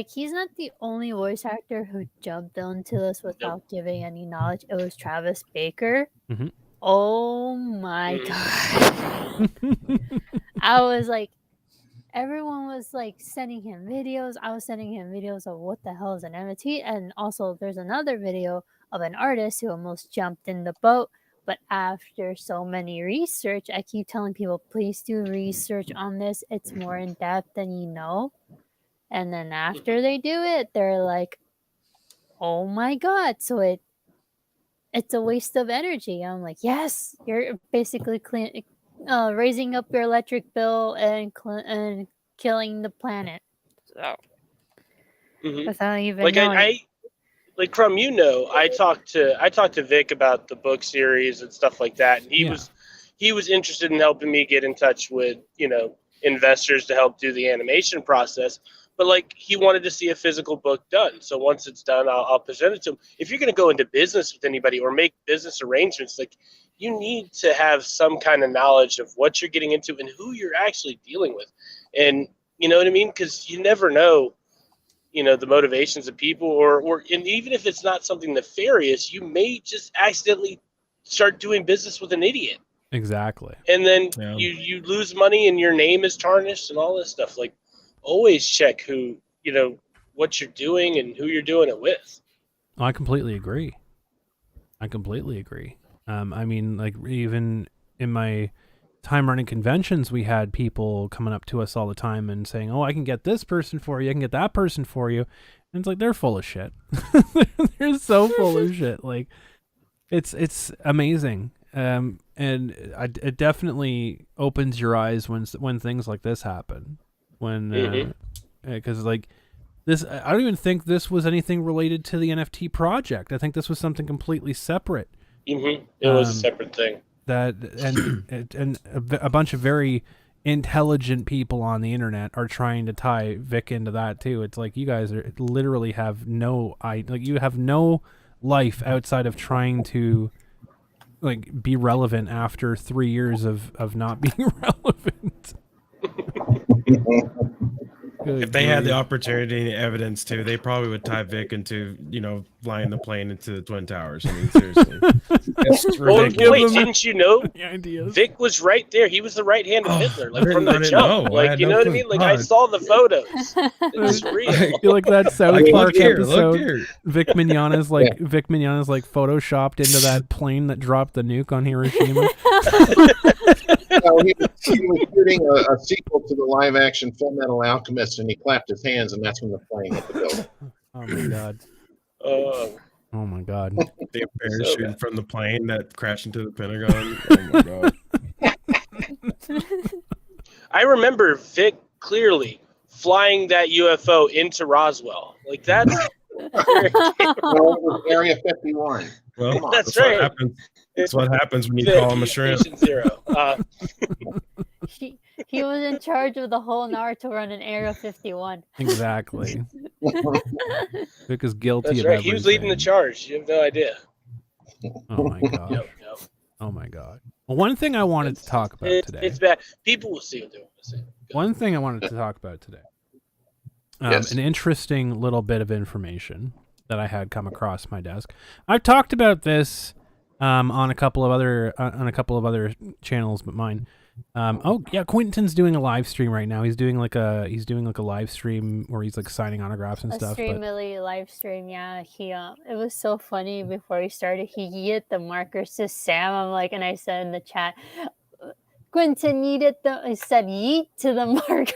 he's not the only voice actor who jumped onto this without giving any knowledge. It was Travis Baker. Mhm. Oh my god! I was like, everyone was like sending him videos. I was sending him videos of what the hell is an NFT, and also there's another video of an artist who almost jumped in the boat. But after so many research, I keep telling people, please do research on this. It's more in depth than you know. And then after they do it, they're like, oh my god, so it's a waste of energy. I'm like, yes, you're basically raising up your electric bill and killing the planet. So without even knowing. Like Crumb, I talked to Vic about the book series and stuff like that, and he was interested in helping me get in touch with investors to help do the animation process. But like he wanted to see a physical book done. So once it's done, I'll present it to him. If you're going to go into business with anybody or make business arrangements, like you need to have some kind of knowledge of what you're getting into and who you're actually dealing with. And you know what I mean? Because you never know, the motivations of people and even if it's not something nefarious, you may just accidentally start doing business with an idiot. Exactly. And then you lose money and your name is tarnished and all this stuff. Like, always check who, what you're doing and who you're doing it with. I completely agree. I mean, like even in my time running conventions, we had people coming up to us all the time and saying, oh, I can get this person for you. I can get that person for you. And it's like, they're full of shit. They're so full of shit. Like it's amazing. And it definitely opens your eyes when things like this happen. Because like this, I don't even think this was anything related to the NFT project. I think this was something completely separate. Mm-hmm. It was a separate thing. And a bunch of very intelligent people on the internet are trying to tie Vic into that too. It's like you guys literally have no life outside of trying to like be relevant after 3 years of not being relevant. If they had the opportunity and evidence to, they probably would tie Vic into, flying the plane into the Twin Towers. I mean, seriously. It's ridiculous. Wait, didn't you know? Ideas. Vic was right there. He was the right hand of Hitler, like from the jump. Like, you know what I mean? Like, I saw the photos. It's real. You like that South Park episode? Vic Mignogna's like photoshopped into that plane that dropped the nuke on Hiroshima. He was shooting a sequel to the live-action Full Metal Alchemist, and he clapped his hands, and that's when the plane hit the building. Oh my god! Oh my god. They So parachuting bad. from the plane that crashed into the Pentagon. Oh my god. I remember Vic clearly flying that UFO into Roswell. Like that's where it came from. Well, it was Area 51. Well, Come on. That's what right. happens. That's what happens when you Vic, call him a he's shrimp. Patient Zero. He was in charge of the whole Naruto run in Area 51. Exactly. Vic is guilty That's of right. everything. He was leading the charge. You have no idea. Oh my gosh. Yep. Oh my god. Well, one thing I wanted to talk about today. It's bad. People will see what they want to see. One thing I wanted to talk about today. Yes. An interesting little bit of information that I had come across my desk. I've talked about this on a couple of other channels, but mine. Quentin's doing a live stream right now. He's doing like a live stream where he's like signing autographs and A stuff. Streamily live stream, yeah. He it was so funny before he started. He yeeted the markers to Sam. I'm like, and I said in the chat, Quentin yeeted them. I said yeet to the markers.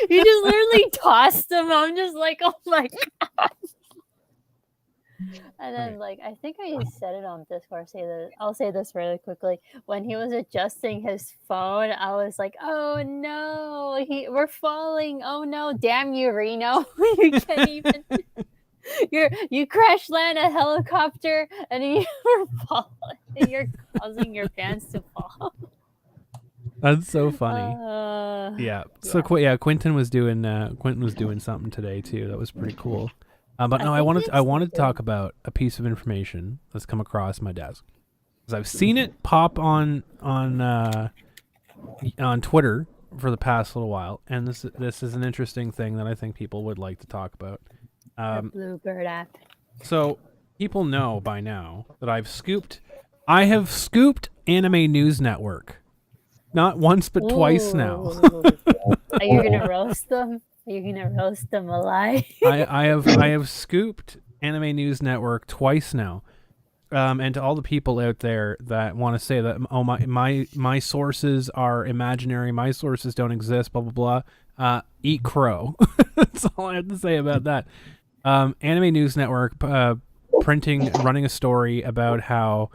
He just literally tossed them. I'm just like, oh my god. And then, like, I think I said it on Discord. I'll say this really quickly. When he was adjusting his phone, I was like, "Oh no, we're falling! Oh no, damn you, Reno! You can't even. You crash land a helicopter, and you're falling. You're causing your fans to fall." That's so funny. Yeah. So Quentin was doing something today too. That was pretty cool. But no, I wanted to talk about a piece of information that's come across my desk because I've seen it pop on Twitter for the past little while, and this is an interesting thing that I think people would like to talk about. The Bluebird app. So people know by now that I have scooped Anime News Network, not once but twice now. Are you gonna roast them? You're gonna roast them alive. I have scooped Anime News Network twice now, and to all the people out there that want to say that my sources are imaginary, my sources don't exist, blah blah blah, eat crow. That's all I have to say about that. Anime News Network running a story about how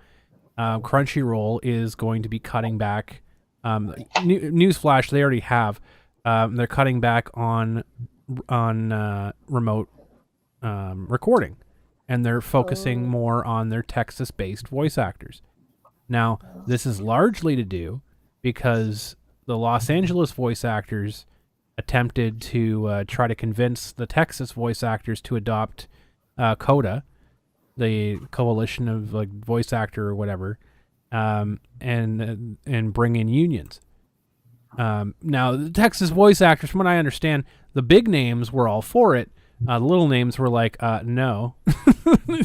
Crunchyroll is going to be cutting back. Newsflash, they already have. They're cutting back on remote recording, and they're focusing more on their Texas-based voice actors. Now, this is largely to do because the Los Angeles voice actors attempted to try to convince the Texas voice actors to adopt CODA, the coalition of like voice actor or whatever, and bring in unions. Now, the Texas voice actors, from what I understand, the big names were all for it. The little names were like, no.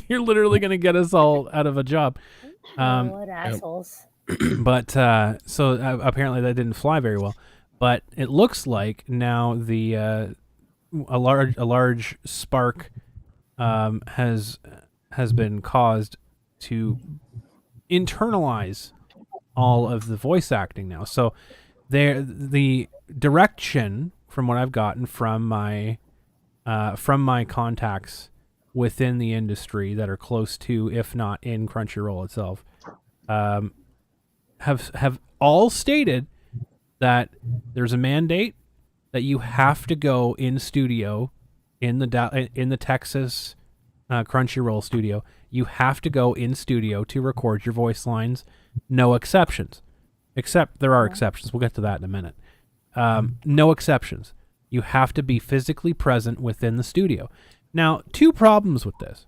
You're literally going to get us all out of a job. What assholes. But, so apparently that didn't fly very well. But it looks like now a large spark has been caused to internalize all of the voice acting now. So the direction from what I've gotten from my contacts within the industry that are close to, if not in Crunchyroll itself, have all stated that there's a mandate that you have to go in studio in the Texas Crunchyroll studio. You have to go in studio to record your voice lines. No exceptions. Except there are exceptions. We'll get to that in a minute. No exceptions. You have to be physically present within the studio. Now, two problems with this.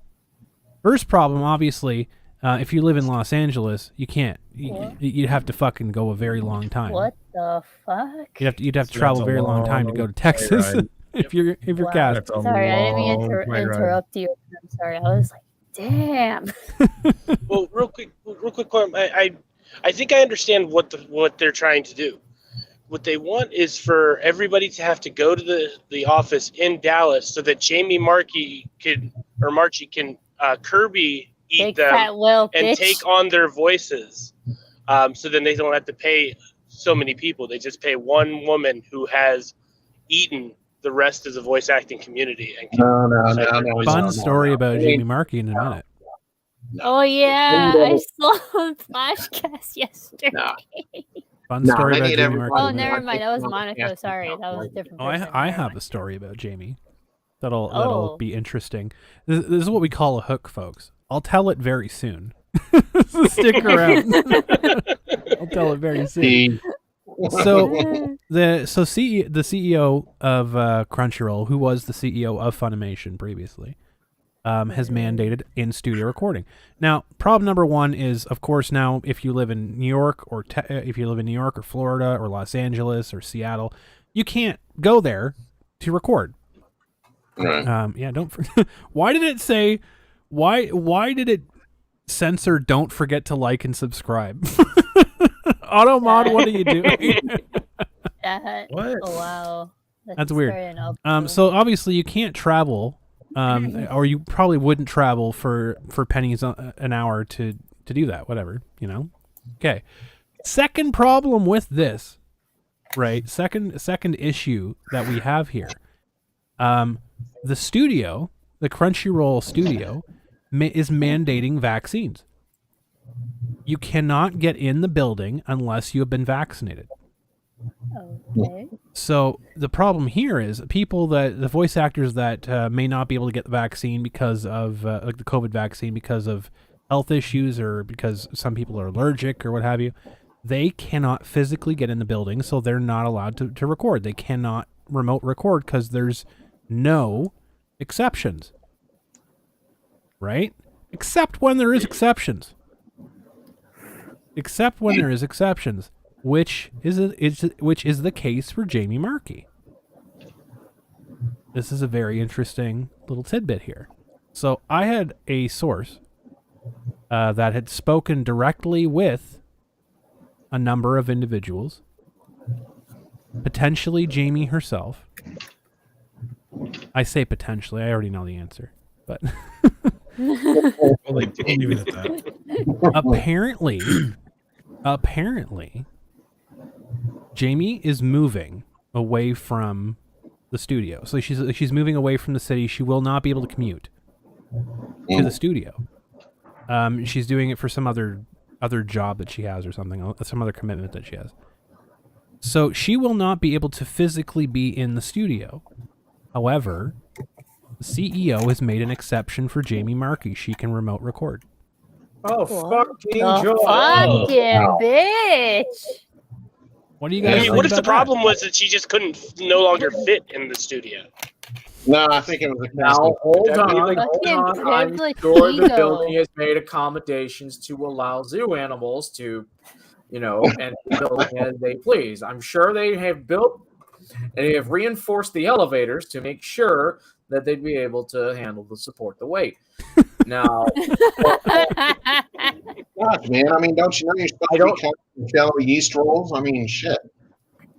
First problem, obviously, if you live in Los Angeles, you can't. You'd have to fucking go a very long time. What the fuck? You'd have to travel a very long time to go to Texas if you're cast. Sorry, I didn't mean to interrupt you. I'm sorry. I was like, damn. Well, real quick, I think I understand what they're trying to do. What they want is for everybody to have to go to the office in Dallas so that Jamie Marchi can Kirby eat Big them fat whale, and bitch. take on their voices. So then they don't have to pay so many people. They just pay one woman who has eaten the rest of the voice acting community. And No. Fun story about Jamie Markey in a minute. Oh yeah, I saw a flashcast yesterday. No. Fun story they about need Jamie everybody Markey. Oh, in a minute. never mind. That was Yeah. Monaco. Sorry, that was a different Oh, person. I Never have mind. a story about Jamie. That'll Oh. be interesting. This is what we call a hook, folks. I'll tell it very soon. So stick around. I'll tell it very soon. So the CEO of Crunchyroll, who was the CEO of Funimation previously, has mandated in-studio recording. Now, problem number one is, of course, now if you live in New York or Florida or Los Angeles or Seattle, you can't go there to record. Right. Yeah, don't. Why did it say? Why did it censor? Don't forget to like and subscribe. Automod, what are you doing? What? Oh wow, That's weird. very inopportune. So obviously you can't travel, or you probably wouldn't travel for pennies an hour to do that. Whatever, you know. Okay. Second problem with this, right? Second issue that we have here. The studio, the Crunchyroll studio, is mandating vaccines. You cannot get in the building unless you have been vaccinated. Okay. So the problem here is the voice actors that may not be able to get the vaccine because of like the COVID vaccine because of health issues or because some people are allergic or what have you, they cannot physically get in the building, so they're not allowed to record. They cannot remote record because there's no exceptions, right? Except when there is exceptions. Except when there is exceptions, which is the case for Jamie Markey. This is a very interesting little tidbit here. So I had a source that had spoken directly with a number of individuals, potentially Jamie herself. I say potentially. I already know the answer, but We'll leave it at that. apparently, Jamie is moving away from the studio. So she's moving away from the city. She will not be able to commute to the studio. She's doing it for some other job that she has or something, some other commitment that she has. So she will not be able to physically be in the studio. However, the CEO has made an exception for Jamie Markey. She can remote record. Oh, fucking Oh, joy. fucking bitch. What do you I guys mean, think what if the about that? problem was that she just couldn't no longer fit in the studio? No, I think it was a Now, hold on. Fucking I'm privileged sure the ego. building has made accommodations to allow zoo animals to, enter the building as they please. I'm sure they have built and they have reinforced the elevators to make sure that they'd be able to handle the support the weight. Now, Gosh, man. I mean, don't you know you're supposed to be cutting shallow yeast rolls? I mean, shit.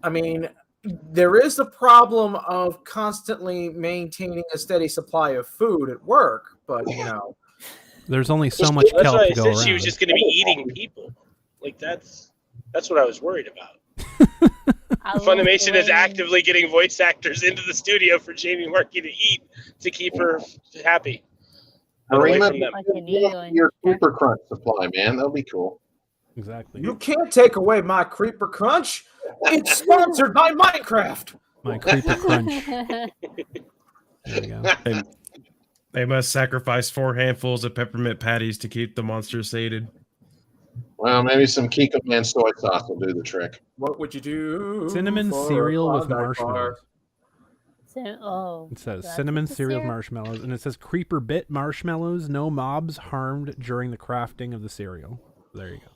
I mean, there is the problem of constantly maintaining a steady supply of food at work, but there's only so much That's kelp why I to go said around. she was just going to be eating people. Like that's what I was worried about. Funimation is actively getting voice actors into the studio for Jamie Markey to eat to keep her happy. Away Marina, from them. your Creeper Crunch supply, man. That'll be cool. Exactly. you can't take away my Creeper Crunch. It's sponsored by Minecraft. My Creeper Crunch. There you go. They must sacrifice 4 handfuls of peppermint patties to keep the monster sated. Well, maybe some Kiko Man soy sauce will do the trick. What would you do? Cinnamon for cereal with Klondike bar? marshmallows. It says that's cinnamon what the cereal with syrup- marshmallows, and it says Creeper bit marshmallows. No mobs harmed during the crafting of the cereal. There you go.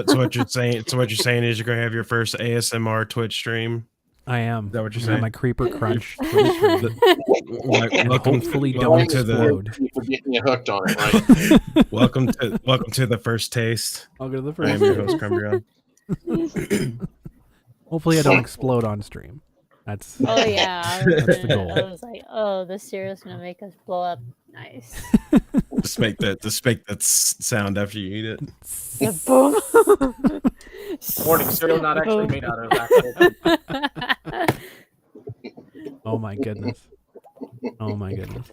So, what you're saying? So what you're saying is you're gonna have your first ASMR Twitch stream. I am. Is that what you're I have saying? my Creeper Crunch. Twitch stream. And hopefully don't welcome to explode. For getting you hooked on it, right? welcome to the first taste. I'll go to the I am first. your host, Crumbrion. Hopefully I don't explode on stream. That's Oh yeah, That's the goal. I was like, oh, this cereal's gonna make us blow up. Nice. Just make that sound after you eat it. The boom. Morning cereal not actually made out of that. Oh my goodness. Oh my goodness.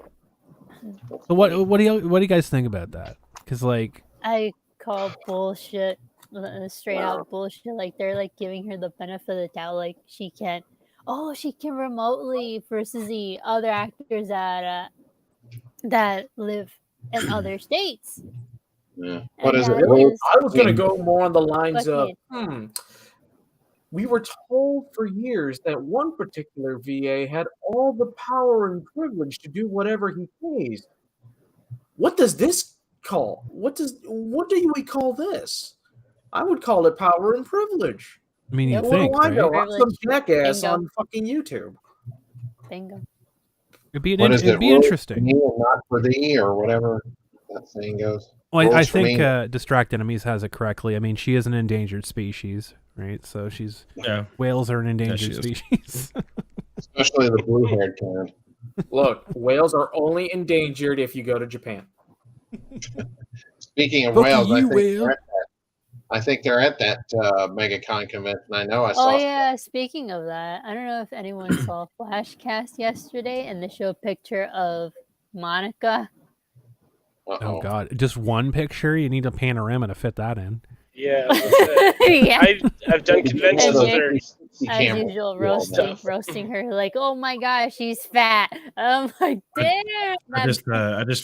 So what do you guys think about that? Because like I call bullshit, straight out bullshit. Like they're like giving her the benefit of the doubt. Like she can remotely versus the other actors that live in other states. Yeah. What And is it? that Really? is I was going to go more on the lines of, fucking we were told for years that one particular VA had all the power and privilege to do whatever he pleased. What does this call? What do we call this? I would call it power and privilege. I mean, you And what do think, I know? right? I'm some jackass Bingo. on fucking YouTube. bingo. What is It'd it? be Rules interesting. for me and not for thee, or whatever that saying goes. Well, I Rules for think me. Distract Enemies has it correctly. I mean, she is an endangered species, right? So whales are an endangered she is. species. Especially the blue-haired kind. Look, whales are only endangered if you go to Japan. Speaking of Fuck whales, you, whale. I think they're at that MegaCon convention. I know I Oh saw. yeah, speaking of that, I don't know if anyone saw Flashcast yesterday, and they show a picture of Monica. Oh God, just one picture? You need a panorama to fit that in. Yeah, I was gonna say. Yeah. I've done conventions And that are as usual, roasting her like, oh my gosh, she's fat. I'm like, damn. I just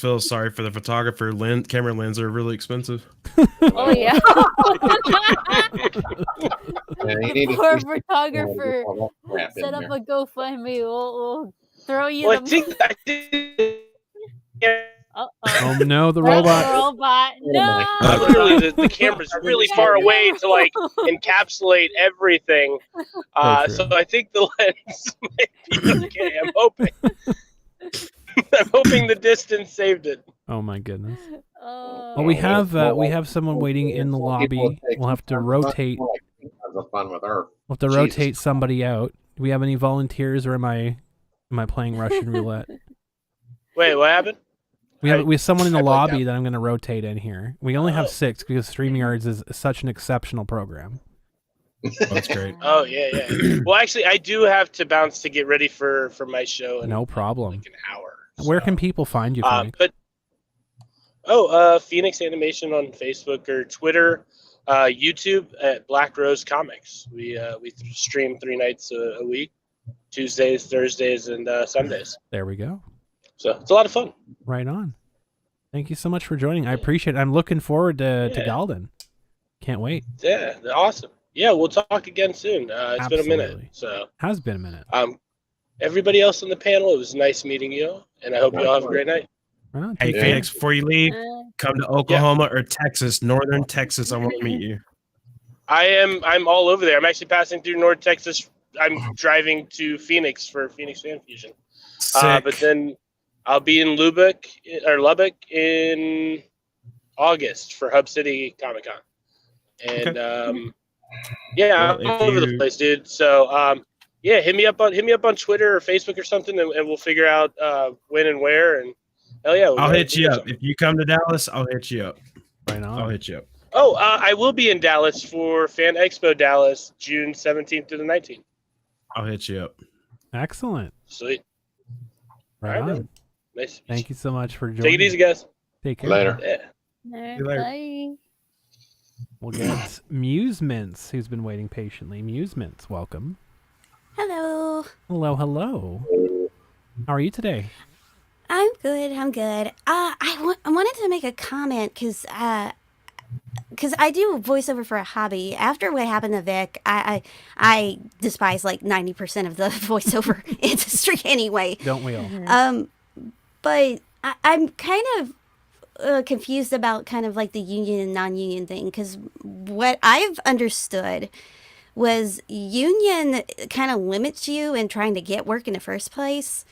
feel sorry for the photographer. Camera lenses are really expensive. Oh yeah. Poor Poor photographer. Set up a GoFundMe. We'll throw you Well, the. Oh no, the That's robot. the robot. No. Literally, the camera's really far away to like encapsulate everything. So I think the lens might be okay. I'm hoping. I'm hoping the distance saved it. Oh my goodness. Oh. Well, we have someone waiting in the lobby. We'll have to rotate. Have fun with her. We'll have to rotate somebody out. Do we have any volunteers, or am I playing Russian roulette? Wait, what happened? We have someone in the lobby that I'm going to rotate in here. We only have 6 because StreamYards is such an exceptional program. Oh, that's great. Oh yeah. Well, actually, I do have to bounce to get ready for my show. No problem. Like an hour. Where can people find you, Phoenix? Phoenix Animation on Facebook or Twitter, YouTube at Black Rose Comics. We stream 3 nights a week, Tuesdays, Thursdays, and Sundays. There we go. So it's a lot of fun. Right on. Thank you so much for joining. I appreciate it. I'm looking forward to Galden. Can't wait. Yeah, awesome. Yeah, we'll talk again soon. It's been a minute. So has been a minute. Everybody else on the panel, it was nice meeting you, and I hope you all have a great night. Right, hey, Phoenix, before you leave, come to Oklahoma or Texas, northern Texas. I want to meet you. I'm all over there. I'm actually passing through North Texas. I'm driving to Phoenix for Phoenix Fan Fusion. But then I'll be in Lubbock in August for Hub City Comic Con. And I'm all over the place, dude. So hit me up on Twitter or Facebook or something, and we'll figure out when and where. And hell yeah, I'll hit you up. If you come to Dallas, I'll hit you up. Right on. I'll hit you up. Oh, I will be in Dallas for Fan Expo Dallas, June 17th to the 19th. I'll hit you up. Excellent. Sweet. Right on. Man. Nice. Thank you so much for joining. Take it easy, guys. Take care. Later. Yeah. Bye. We'll get Musements, who's been waiting patiently. Musements, welcome. Hello. Hello. How are you today? I'm good. I wanted to make a comment because I do voiceover for a hobby. After what happened to Vic, I despise like 90% of the voiceover industry anyway. Don't we all? But I'm kind of confused about kind of like the union and non-union thing, because what I've understood was union kind of limits you in trying to get work in the first place.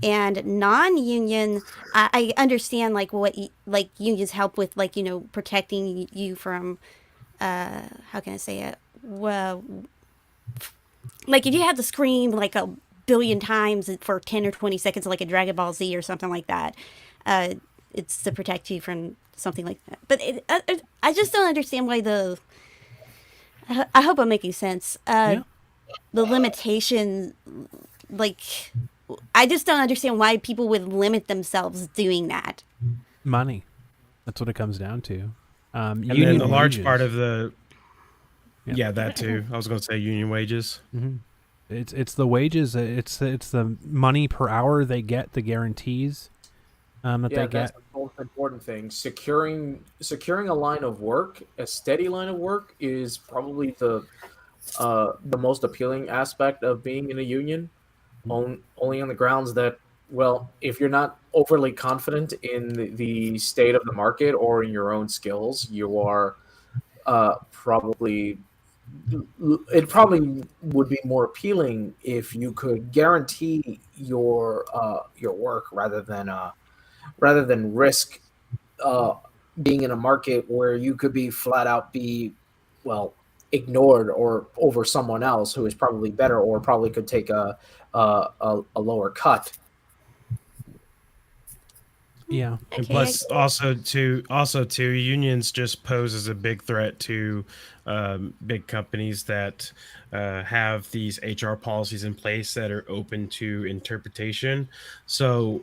And non-union, I understand like what like unions help with, like, you know, protecting you from, how can I say it? Well, like if you have to scream like a billion times for 10 or 20 seconds, like a Dragon Ball Z or something like that, it's to protect you from something like that. But I just don't understand why I hope I'm making sense. The limitation, like, I just don't understand why people would limit themselves doing that. Money. That's what it comes down to. And Union then a large wages. part of the Yep. yeah, that too. I was going to say union wages. Mm-hmm. It's the wages. It's the money per hour they get, the guarantees that they that's get. the most important thing. Securing a line of work, a steady line of work, is probably the most appealing aspect of being in a union. Only on the grounds that, well, if you're not overly confident in the state of the market or in your own skills, you are probably it probably would be more appealing if you could guarantee your work rather than risk uh, being in a market where you could be flat out well, ignored or over someone else who is probably better or probably could take a lower cut. Yeah. And Okay, plus, also too, unions just pose as a big threat to big companies that have these HR policies in place that are open to interpretation. So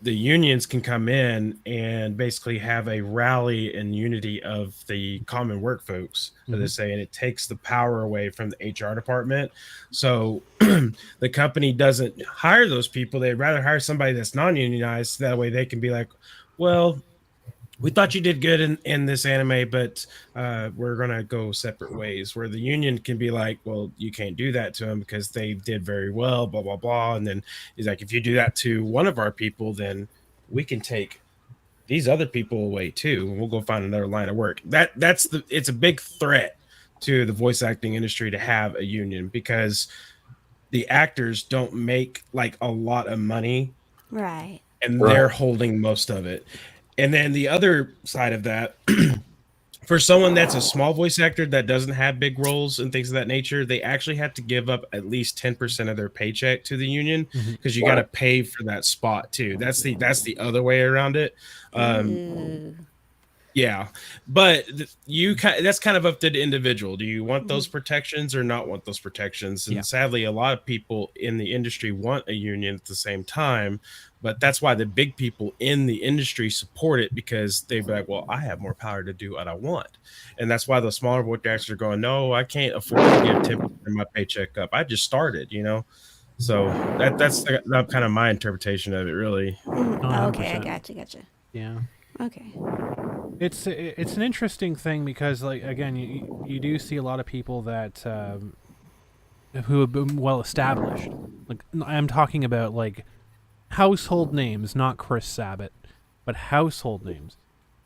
the unions can come in and basically have a rally and unity of the common work folks, as they say, and it takes the power away from the HR department. So the company doesn't hire those people. They'd rather hire somebody that's non-unionized. That way they can be like, well, we thought you did good in this anime, but we're going to go separate ways. Where the union can be like, well, you can't do that to them because they did very well, blah, blah, blah. And then he's like, if you do that to one of our people, then we can take these other people away too. And we'll go find another line of work. It's a big threat to the voice acting industry to have a union because the actors don't make like a lot of money. right. And they're holding most of it. And then the other side of that, for someone that's a small voice actor that doesn't have big roles and things of that nature, they actually have to give up at least 10% of their paycheck to the union because you got to pay for that spot too. That's the other way around it. Yeah, but that's kind of up to the individual. Do you want those protections or not want those protections? And sadly, a lot of people in the industry want a union at the same time, but that's why the big people in the industry support it because they'd be like, well, I have more power to do what I want. And that's why the smaller voice actors are going, no, I can't afford to give 10% of my paycheck up. I just started, So that's kind of my interpretation of it, really. Okay, I gotcha. Yeah. Okay. It's an interesting thing because, like, again, you do see a lot of people that who have been well established. Like, I'm talking about like household names, not Chris Sabat, but household names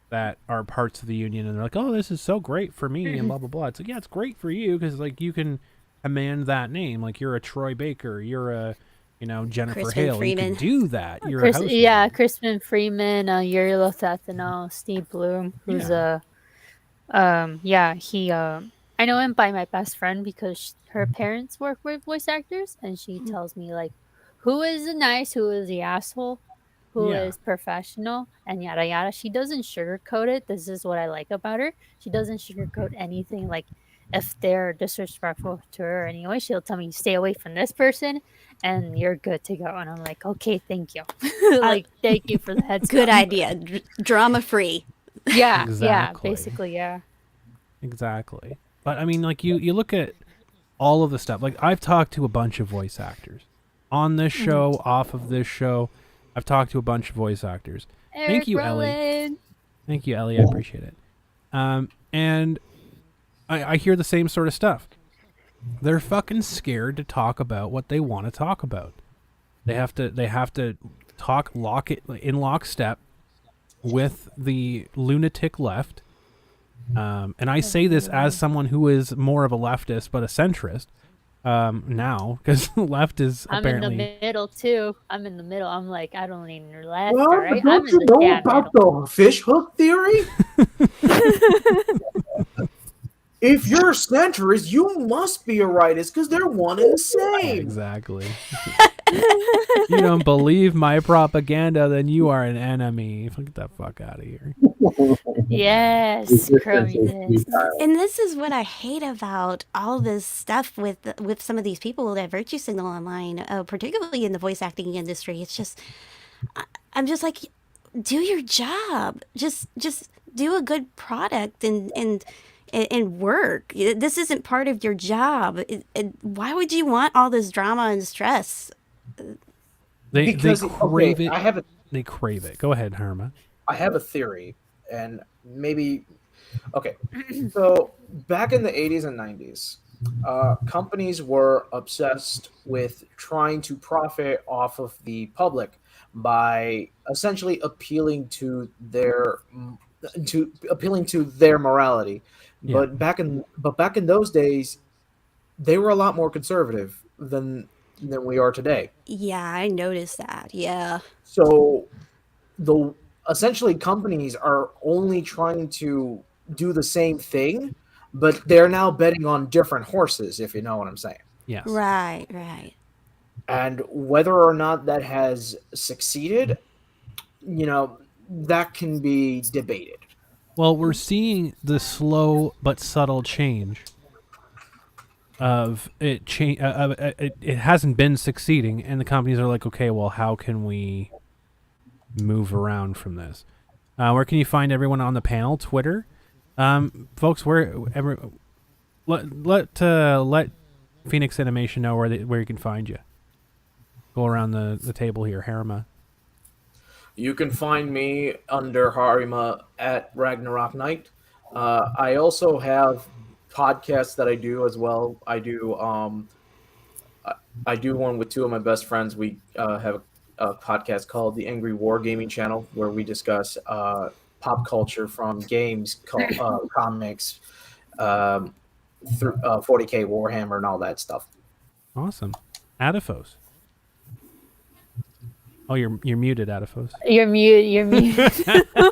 that are parts of the union, and they're like, "Oh, this is so great for me," and blah blah blah. It's like, yeah, it's great for you because like you can command that name. Like you're a Troy Baker, you're a Jennifer Crispin Hale. Freeman. You can do that. You're a household Yeah, name. Crispin Freeman, Yuri Lothethano, Steve Bloom, who's he I know him by my best friend because her parents work with voice actors, and she tells me like who is the nice, who is the asshole, who is professional, and yada yada. She doesn't sugarcoat it. This is what I like about her. She doesn't sugarcoat anything. Like if they're disrespectful to her anyway, she'll tell me stay away from this person and you're good to go. And I'm like, okay, thank you. Like thank you for the heads Good up. idea. Drama free. Yeah, Exactly. basically, yeah. Exactly. But I mean, like you look at all of the stuff. Like I've talked to a bunch of voice actors on this show, off of this show. I've talked to a bunch of voice actors. Thank you, Ellie. Thank you, Ellie. I appreciate it. And I hear the same sort of stuff. They're fucking scared to talk about what they want to talk about. They have to talk in lockstep with the lunatic left. And I say this as someone who is more of a leftist but a centrist now, because left is apparently... I'm in the middle too. I'm in the middle. I'm like, I don't need left Well, or right. don't I'm you in the know damn about middle. the fish hook theory? If you're a centrist, you must be a rightist because they're one and the same. Exactly. If you don't believe my propaganda, then you are an enemy. Get the fuck out of here. Yes, Crumb, you did. And this is what I hate about all this stuff with some of these people that virtue signal online, particularly in the voice acting industry. It's just, I'm just like, do your job. Just do a good product and work. This isn't part of your job. Why would you want all this drama and stress? They Because crave okay, it. They crave it. Go ahead, Herma. I have a theory, and maybe okay. So back in the 80s and 90s, companies were obsessed with trying to profit off of the public by essentially appealing to their morality. Yeah. But back in those days, they were a lot more conservative than we are today. Yeah, I noticed that. Yeah. So the essentially companies are only trying to do the same thing, but they're now betting on different horses, if you know what I'm saying. Yes. Right, right. And whether or not that has succeeded, that can be debated. Well, we're seeing the slow but subtle change of it. It hasn't been succeeding, and the companies are like, okay, well, how can we move around from this? Where can you find everyone on the panel? Twitter, folks. Let Phoenix Animation know where you can find you. Go around the table here, Harima. You can find me under Harima at Ragnarok Knight. I also have podcasts that I do as well. I do one with two of my best friends. We have a podcast called the Angry Wargaming Channel, where we discuss pop culture from games, comics, through 40K Warhammer, and all that stuff. Awesome, Adifos. Oh, you're muted, Adifos. You're muted.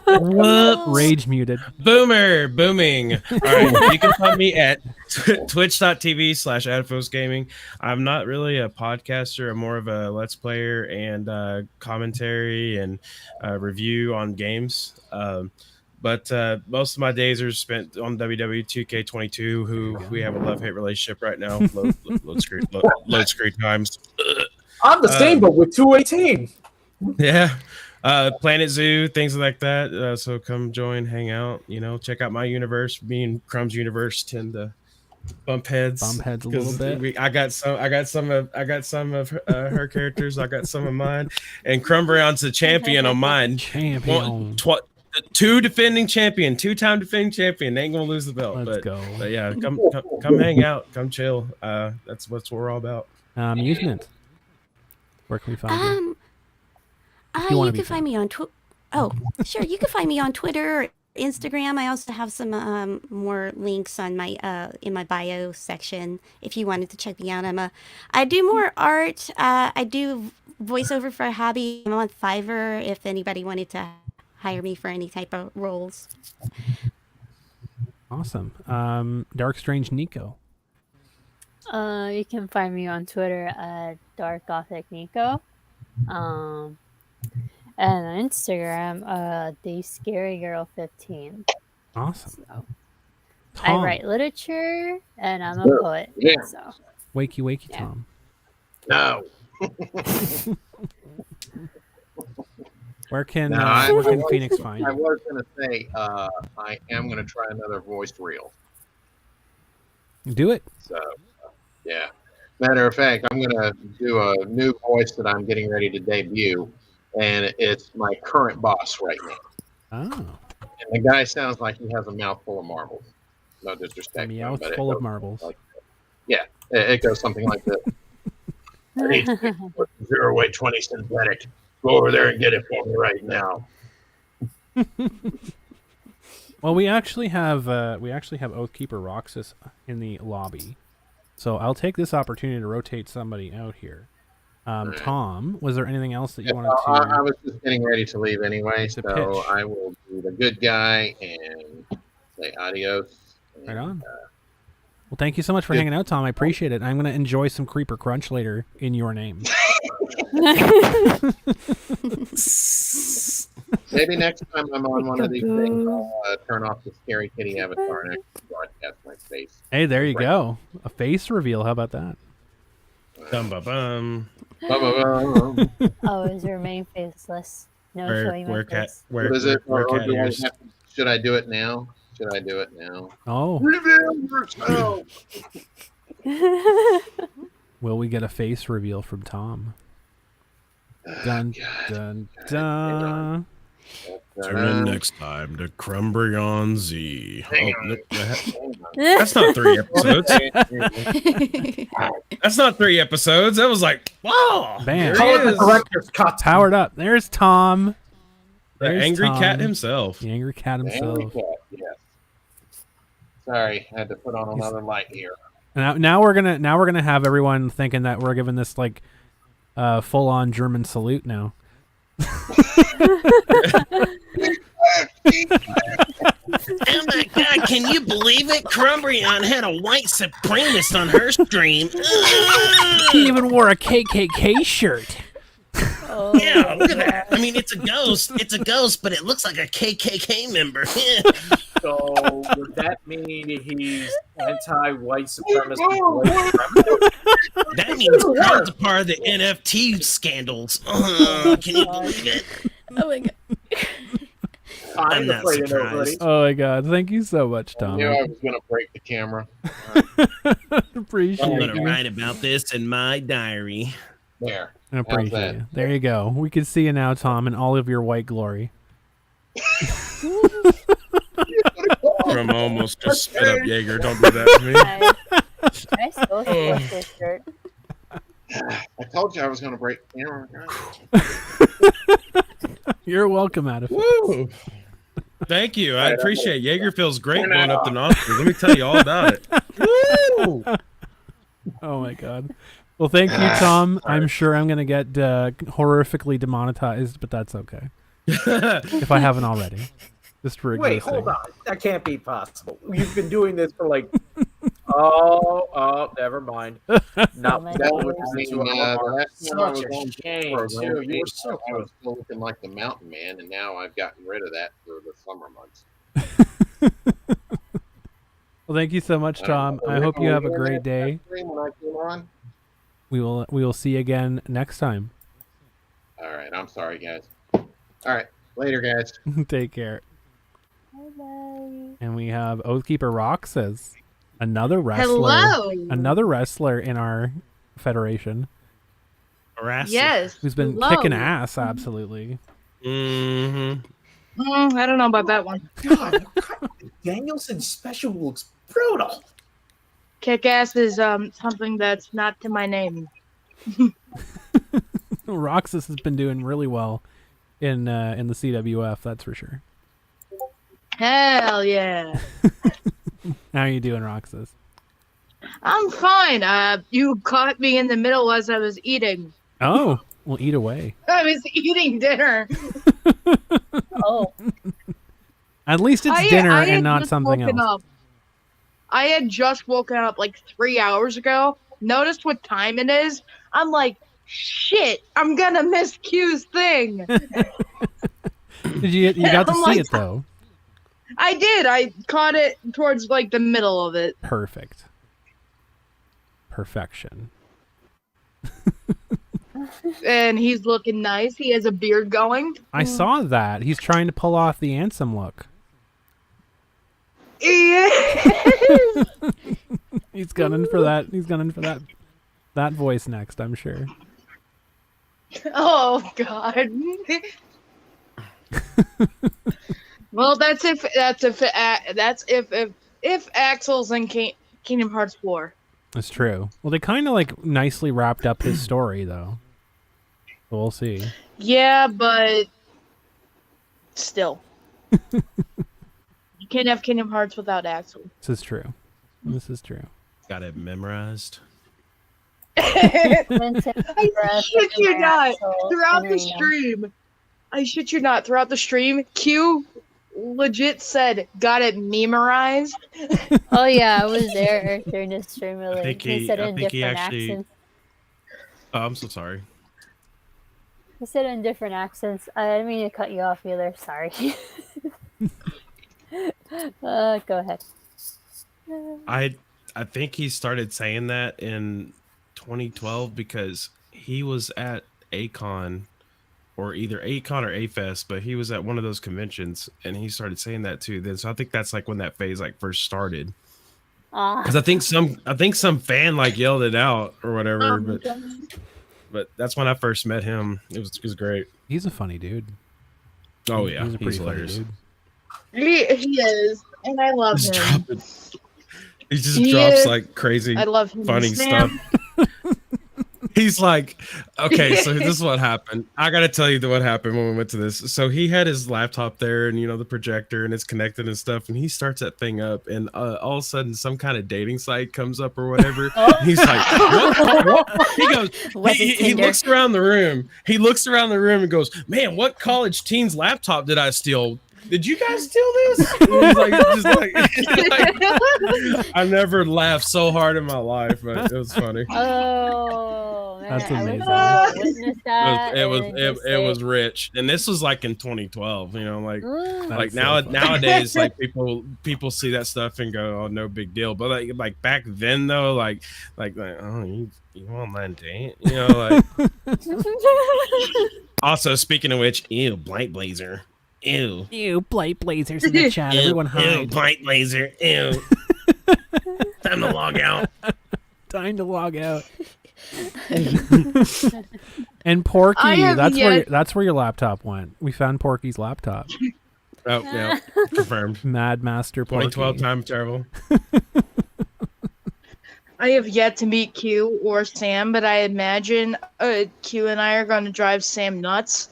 What? Rage muted. Booming. All right, you can find me at twitch.tv/AdifosGaming. I'm not really a podcaster. I'm more of a let's player and commentary and review on games. But most of my days are spent on WWE 2K22, who we have a love-hate relationship right now. Load screen times. I'm the same, but with 218. Yeah. Planet Zoo, things like that. So come join, hang out, check out my universe. Me and Crumb's universe tend to bump heads a little bit. I got some of her characters. I got some of mine, and Crumb Brown's the champion on mine. Champion. Two-time defending champion. They ain't gonna lose the belt. Let's go. But yeah, come hang out, come chill. That's what we're all about. Amusement. Where can we find you? You can find me on sure. You can find me on Twitter, or Instagram. I also have some more links on my in my bio section if you wanted to check me out. I do more art. I do voiceover for a hobby. I'm on Fiverr if anybody wanted to hire me for any type of roles. Awesome. Dark Strange Nico. You can find me on Twitter at Dark Gothic Nico. And on Instagram, the Scary Girl 15. Awesome. So, I write literature and I'm a poet. Yeah. So. Wakey, Tom. No. Where can Phoenix find I you? was going to say I am going to try another voice reel. Do it. So, yeah. Matter of fact, I'm going to do a new voice that I'm getting ready to debut, and it's my current boss right now. Oh. And the guy sounds like he has a mouthful of marbles. No disrespect. Meowth full of marbles. It goes something like this. I need 0-weight 20 synthetic. Go over there and get it for me right now. Well, we actually have Oathkeeper Roxas in the lobby, so I'll take this opportunity to rotate somebody out here. Tom, was there anything else that you wanted to? I was just getting ready to leave anyway, so pitch. I will do the good guy and say adios. Right on. Well, thank you so much for hanging out, Tom. I appreciate it. I'm going to enjoy some Creeper Crunch later in your name. It Maybe next time I'm on one of these things, I'll turn off the scary kitty avatar and actually broadcast my face. Hey, there you go. A face reveal. How about that? Bum. Oh, is remain faceless. No showing my face. What is it? Or do I have to, should I do it now? Should I do it now? Oh. Reveal yourself. Will we get a face reveal from Tom? Dun, dun, dun. Tune in next time to Crumbry on Z. That's not 3 episodes. That's not 3 episodes. That was like, wow. Bam. Powered up. There's Tom. The angry cat himself. The angry cat himself. Angry cat, yes. Sorry, I had to put on another light here. Now we're gonna have everyone thinking that we're giving this like full on German salute now. Oh my god, can you believe it? Crumbrion had a white supremacist on her stream. He even wore a KKK shirt. Oh, yeah, look at that. I mean, it's a ghost. It's a ghost, but it looks like a KKK member. So would that mean he's anti-white supremacist? That means Crum's a part of the NFT scandals. Can you believe it? Oh my god. I'm not surprised. Oh my god! Thank you so much, I Tom. knew I was going to break the camera. Appreciate I'm you. gonna write about this in my diary. There. I appreciate you. There you go. We can see you now, Tom, in all of your white glory. Crum almost just spit up Jaeger. Don't do that to me. I still support this shirt. I told you I was going to break the camera. You're welcome, Adam. Woo! Thank you. I appreciate it. Jaeger feels great going up the nostrils. Let me tell you all about it. Woo! Oh my god. Well, thank you, Tom. I'm sure I'm gonna get horrifically demonetized, but that's okay. If I haven't already. Just for Wait, existing. hold on. That can't be possible. You've been doing this for like. Never mind. Not such a shame too. You were so I was still looking like the mountain man, and now I've gotten rid of that for the summer months. Well, thank you so much, Tom. I hope you have a great day. When I came on? We will see you again next time. All right, I'm sorry, guys. All right, later, guys. Take care. Bye-bye. And we have Oathkeeper Roxas, another wrestler. Hello. Another wrestler in our federation. Yes. Who's been Hello. kicking ass, absolutely. Mm-hmm. I don't know about that one. God, Danielson's special looks brutal. Kick ass is something that's not to my name. Roxas has been doing really well in the CWF, that's for sure. Hell yeah. How are you doing, Roxas? I'm fine. You caught me in the middle as I was eating. Oh, well, eat away. I was eating dinner. Oh. At least it's dinner and not something else. Up. I had just woken up like 3 hours ago. Noticed what time it is. I'm like, shit, I'm gonna miss Q's thing. Did you got to see it though? I did. I caught it towards like the middle of it. Perfect. Perfection. And he's looking nice. He has a beard going. I saw that. He's trying to pull off the Ansem look. Yes. He's gunning for that. He's gunning for that voice next, I'm sure. Oh God. Well, that's if Axel's in Kingdom Hearts 4. That's true. Well, they kind of like nicely wrapped up his story, though. So we'll see. Yeah, but still, you can't have Kingdom Hearts without Axel. This is true. This is true. Got it memorized. I shit you not. Throughout the stream, I shit you not. Throughout the stream, Q legit said, "Got it memorized." Oh yeah, I was there during the stream. Really. think He said it I in think he different actually- accents. Oh, I'm so sorry. You said it in different accents. I didn't mean to cut you off either. Sorry. Go ahead. I think he started saying that in 2012 because he was at ACON or either ACON or AFest, but he was at one of those conventions and he started saying that too. Then so I think that's like when that phase like first started. Because I think some fan like yelled it out or whatever, but that's when I first met him. It was great. He's a funny dude. Oh yeah, he's a pretty funny hilarious. dude. He is, and I love him. He just drops like crazy, I love him. funny stuff. He's like, okay, so this is what happened. I got to tell you what happened when we went to this. So he had his laptop there and, the projector and it's connected and stuff. And he starts that thing up and all of a sudden some kind of dating site comes up or whatever. He's like, what? He goes, he looks around the room. He looks around the room and goes, man, what college teen's laptop did I steal? Did you guys steal this? He's like, I never laughed so hard in my life, but it was funny. Oh man, That's amazing. I wish I witnessed that. It was rich, and this was like in 2012. That's Nowadays, like people see that stuff and go, oh, no big deal. But like back then though, like oh, you want my date? Also, speaking of which, ew, Blight Blazer. Ew. Ew, Blight Blazers in the chat. Everyone hide. Ew, Blight Blazer. Ew. Time to log out. Time to log out. And Porky, that's where your laptop went. We found Porky's laptop. Oh, yeah. Confirmed. Mad Master Porky. 2012 time travel. I have yet to meet Q or Sam, but I imagine Q and I are going to drive Sam nuts.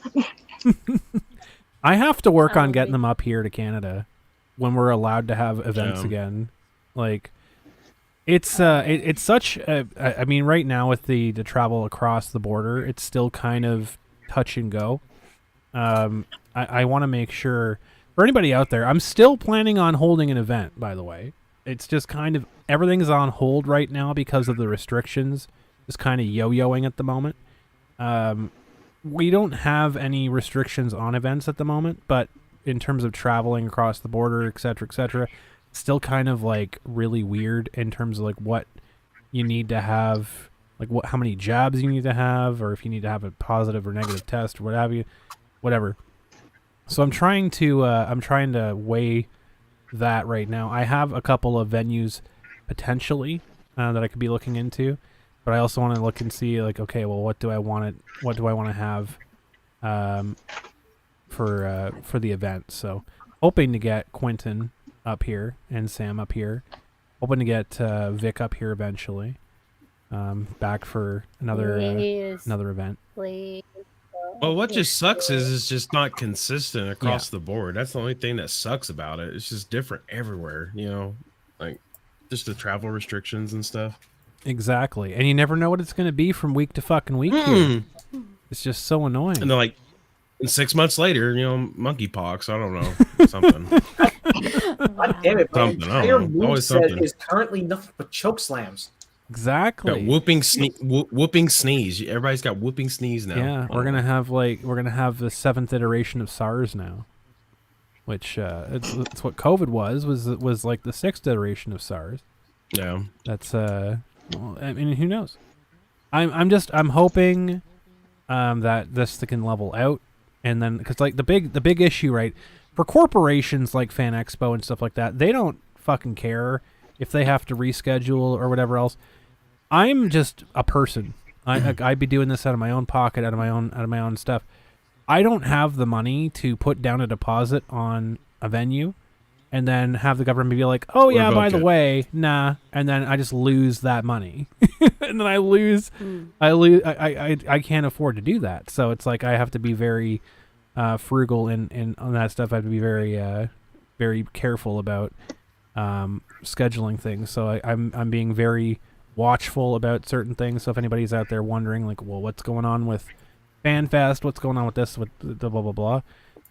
I have to work on getting them up here to Canada when we're allowed to have events again. Like, it's such a, I mean, right now with the travel across the border, it's still kind of touch and go. I want to make sure for anybody out there, I'm still planning on holding an event, by the way. It's just kind of, everything's on hold right now because of the restrictions. Just kind of yo-yoing at the moment. We don't have any restrictions on events at the moment, but in terms of traveling across the border, et cetera, still kind of like really weird in terms of like what you need to have, like how many jabs you need to have, or if you need to have a positive or negative test or whatever. So I'm trying to weigh that right now. I have a couple of venues potentially that I could be looking into. But I also want to look and see, like, okay, well, what do I want to have for the event? So, hoping to get Quentin up here and Sam up here. Hoping to get Vic up here eventually. Back for another event. Please. Well, what just sucks is it's just not consistent across the board. That's the only thing that sucks about it. It's just different everywhere, like just the travel restrictions and stuff. Exactly, and you never know what it's going to be from week to fucking week. Here. It's just so annoying. And they're like, and 6 months later, monkeypox. I don't know, something. God damn it! My entire moveset is currently nothing but choke slams. Exactly. Got whooping sneeze. Everybody's got whooping sneeze now. Yeah, we're gonna have the 7th iteration of SARS now, which it's what COVID was like the 6th iteration of SARS. Yeah, that's well, I mean, who knows? I'm hoping that this can level out, and then because like the big issue, right, for corporations like Fan Expo and stuff like that, they don't fucking care if they have to reschedule or whatever else. I'm just a person. I'd be doing this out of my own pocket, out of my own stuff. I don't have the money to put down a deposit on a venue and then have the government be like, oh yeah, by the way, nah, and then I just lose that money. And then I can't afford to do that. So it's like I have to be very frugal in on that stuff. I have to be very very careful about scheduling things. So I'm being very watchful about certain things. So if anybody's out there wondering like, well, what's going on with FanFest? What's going on with this, with the blah blah blah?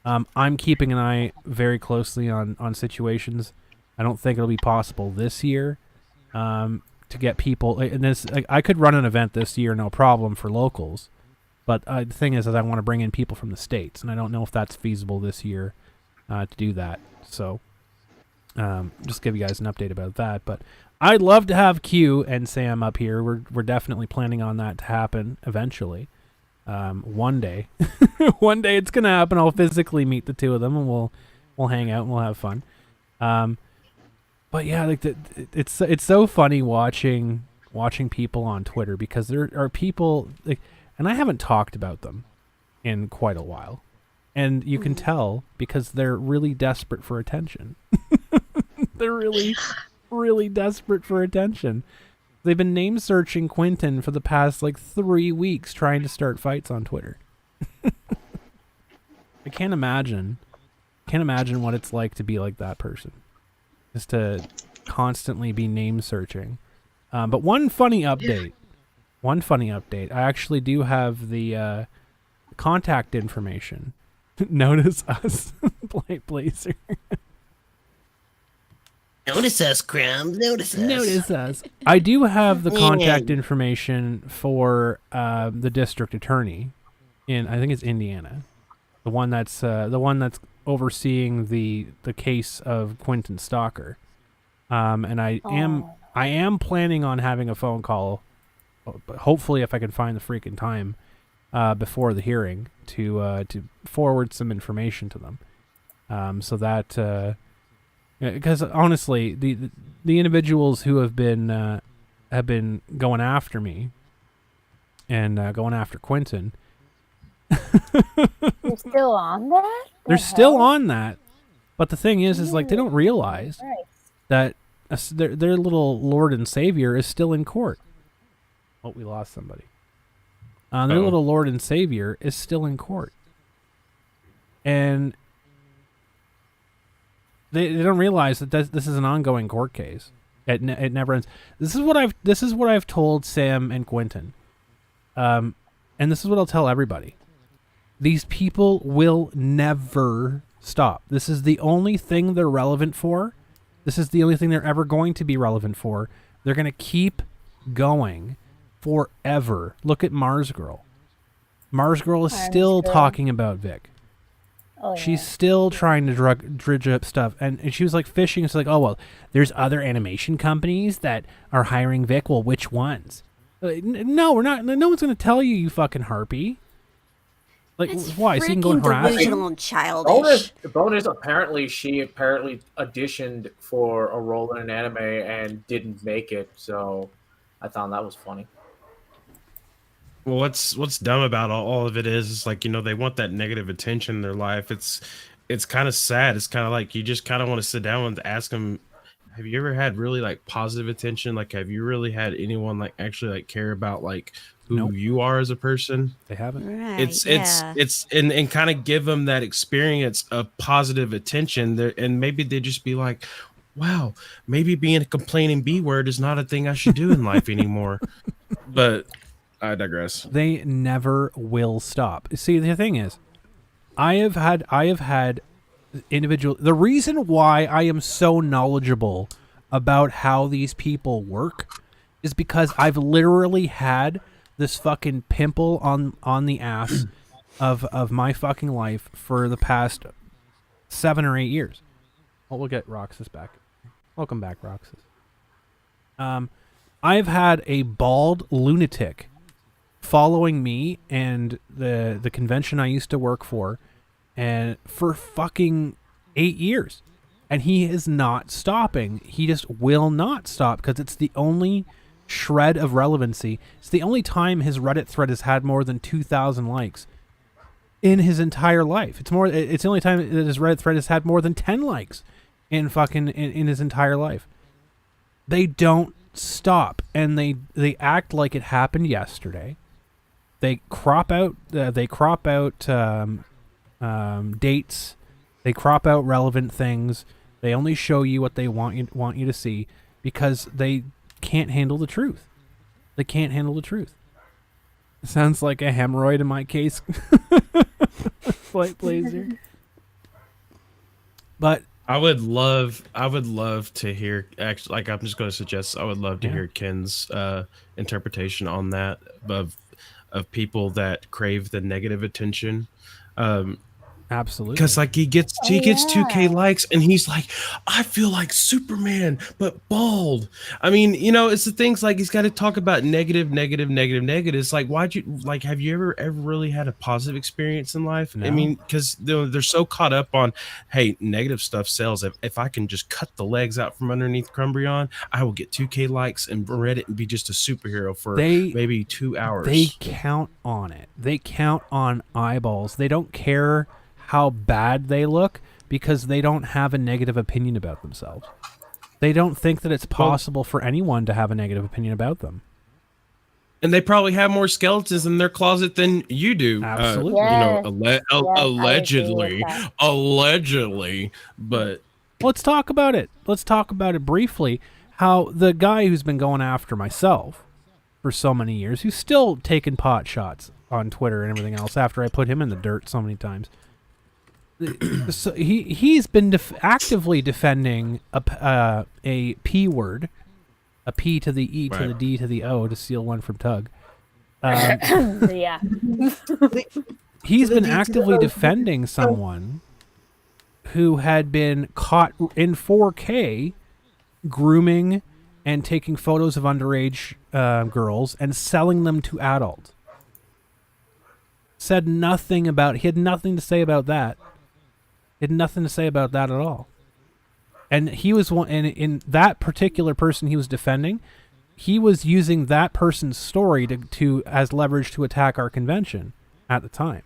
I'm keeping an eye very closely on situations. I don't think it'll be possible this year to get people. And this, I could run an event this year, no problem, for locals. But the thing is I want to bring in people from the States, and I don't know if that's feasible this year to do that. So just give you guys an update about that. But I'd love to have Q and Sam up here. We're definitely planning on that to happen eventually. One day. One day it's going to happen. I'll physically meet the two of them, and we'll hang out and we'll have fun. But yeah, like it's so funny watching people on Twitter, because there are people like, and I haven't talked about them in quite a while, and you can tell because they're really desperate for attention. They're really, really desperate for attention. They've been name searching Quentin for the past like 3 weeks trying to start fights on Twitter. I can't imagine what it's like to be like that person. Just to constantly be name searching. But one funny update. I actually do have the contact information. Notice us. Blight Blazer. Notice us, Crumbs. Notice us. Notice us. I do have the contact information for the district attorney in, I think it's Indiana, the one that's overseeing the case of Quentin Stalker, and I am planning on having a phone call, hopefully if I can find the freaking time before the hearing to forward some information to them, so that. Because honestly, the individuals who have been going after me and going after Quentin, They're still on that? They're still on that. But the thing is like they don't realize that their little Lord and Savior is still in court. Oh, we lost somebody. Their little Lord and Savior is still in court, and They don't realize that this is an ongoing court case. It never ends. This is what I've told Sam and Quentin, and this is what I'll tell everybody. These people will never stop. This is the only thing they're relevant for. This is the only thing they're ever going to be relevant for. They're going to keep going forever. Look at Mars Girl. Mars Girl is still talking about Vic. Oh, yeah. She's still trying to dredge up stuff, and she was like fishing. It's like, oh well, there's other animation companies that are hiring Vic. Well, which ones? No, we're not. No one's gonna tell you, you fucking harpy. Like, why? So you can go and harass delusional and childish. Bonus. Apparently, she auditioned for a role in an anime and didn't make it. So, I thought that was funny. Well, what's dumb about all of it is like, you know, they want that negative attention in their life. It's kind of sad. It's kind of like you just kind of want to sit down and ask them, have you ever had really like positive attention? Like, have you really had anyone like actually like care about like who you are as a person? They haven't. Right, It's and kind of give them that experience of positive attention there, and maybe they just be like, wow, maybe being a complaining B word is not a thing I should do in life anymore. But I digress. They never will stop. See, the thing is, I have had individual. The reason why I am so knowledgeable about how these people work is because I've literally had this fucking pimple on the ass of my fucking life for the past 7 or 8 years. Well, we'll get Roxas back. Welcome back, Roxas. I've had a bald lunatic following me and the convention I used to work for, and for fucking 8 years, and he is not stopping. He just will not stop because it's the only shred of relevancy. It's the only time his Reddit thread has had more than 2,000 likes in his entire life. It's the only time that his Reddit thread has had more than 10 likes in his entire life. They don't stop, and they act like it happened yesterday. They crop out dates. They crop out relevant things. They only show you what they want you to see because they can't handle the truth. They can't handle the truth. It sounds like a hemorrhoid in my case. Flight Blazer. But I would love to hear, actually, like, I'm just going to suggest, I would love to hear Ken's interpretation on that, of people that crave the negative attention. Absolutely. Because like he gets 2K likes and he's like, I feel like Superman but bald. I mean, you know, it's the things like he's got to talk about negative. It's like, why'd you like, have you ever really had a positive experience in life? No. I mean, because they're so caught up on, hey, negative stuff sells. If I can just cut the legs out from underneath Crumbreon, I will get 2K likes and Reddit and be just a superhero for maybe 2 hours. They count on it. They count on eyeballs. They don't care how bad they look because they don't have a negative opinion about themselves. They don't think that it's possible for anyone to have a negative opinion about them. And they probably have more skeletons in their closet than you do. Absolutely. Allegedly, but let's talk about it. Let's talk about it briefly. How the guy who's been going after myself for so many years, who's still taking pot shots on Twitter and everything else after I put him in the dirt so many times. So he's been actively defending a P word, a P to the E to the D to the O to steal one from Tug. Yeah. He's been actively defending someone who had been caught in 4K grooming and taking photos of underage girls and selling them to adults. He had nothing to say about that. He had nothing to say about that at all. And he was one, and in that particular person he was defending, he was using that person's story to as leverage to attack our convention at the time.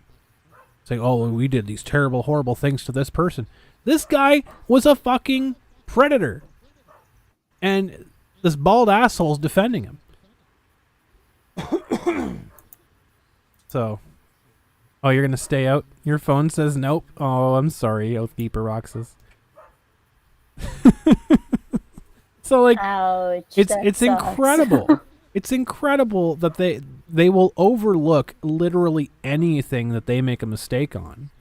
Saying, oh, we did these terrible, horrible things to this person. This guy was a fucking predator. And this bald asshole's defending him. So... Oh, you're going to stay out? Your phone says nope. Oh, I'm sorry, Oathkeeper Roxas. So, like, ouch, it's incredible. It's incredible that they will overlook literally anything that they make a mistake on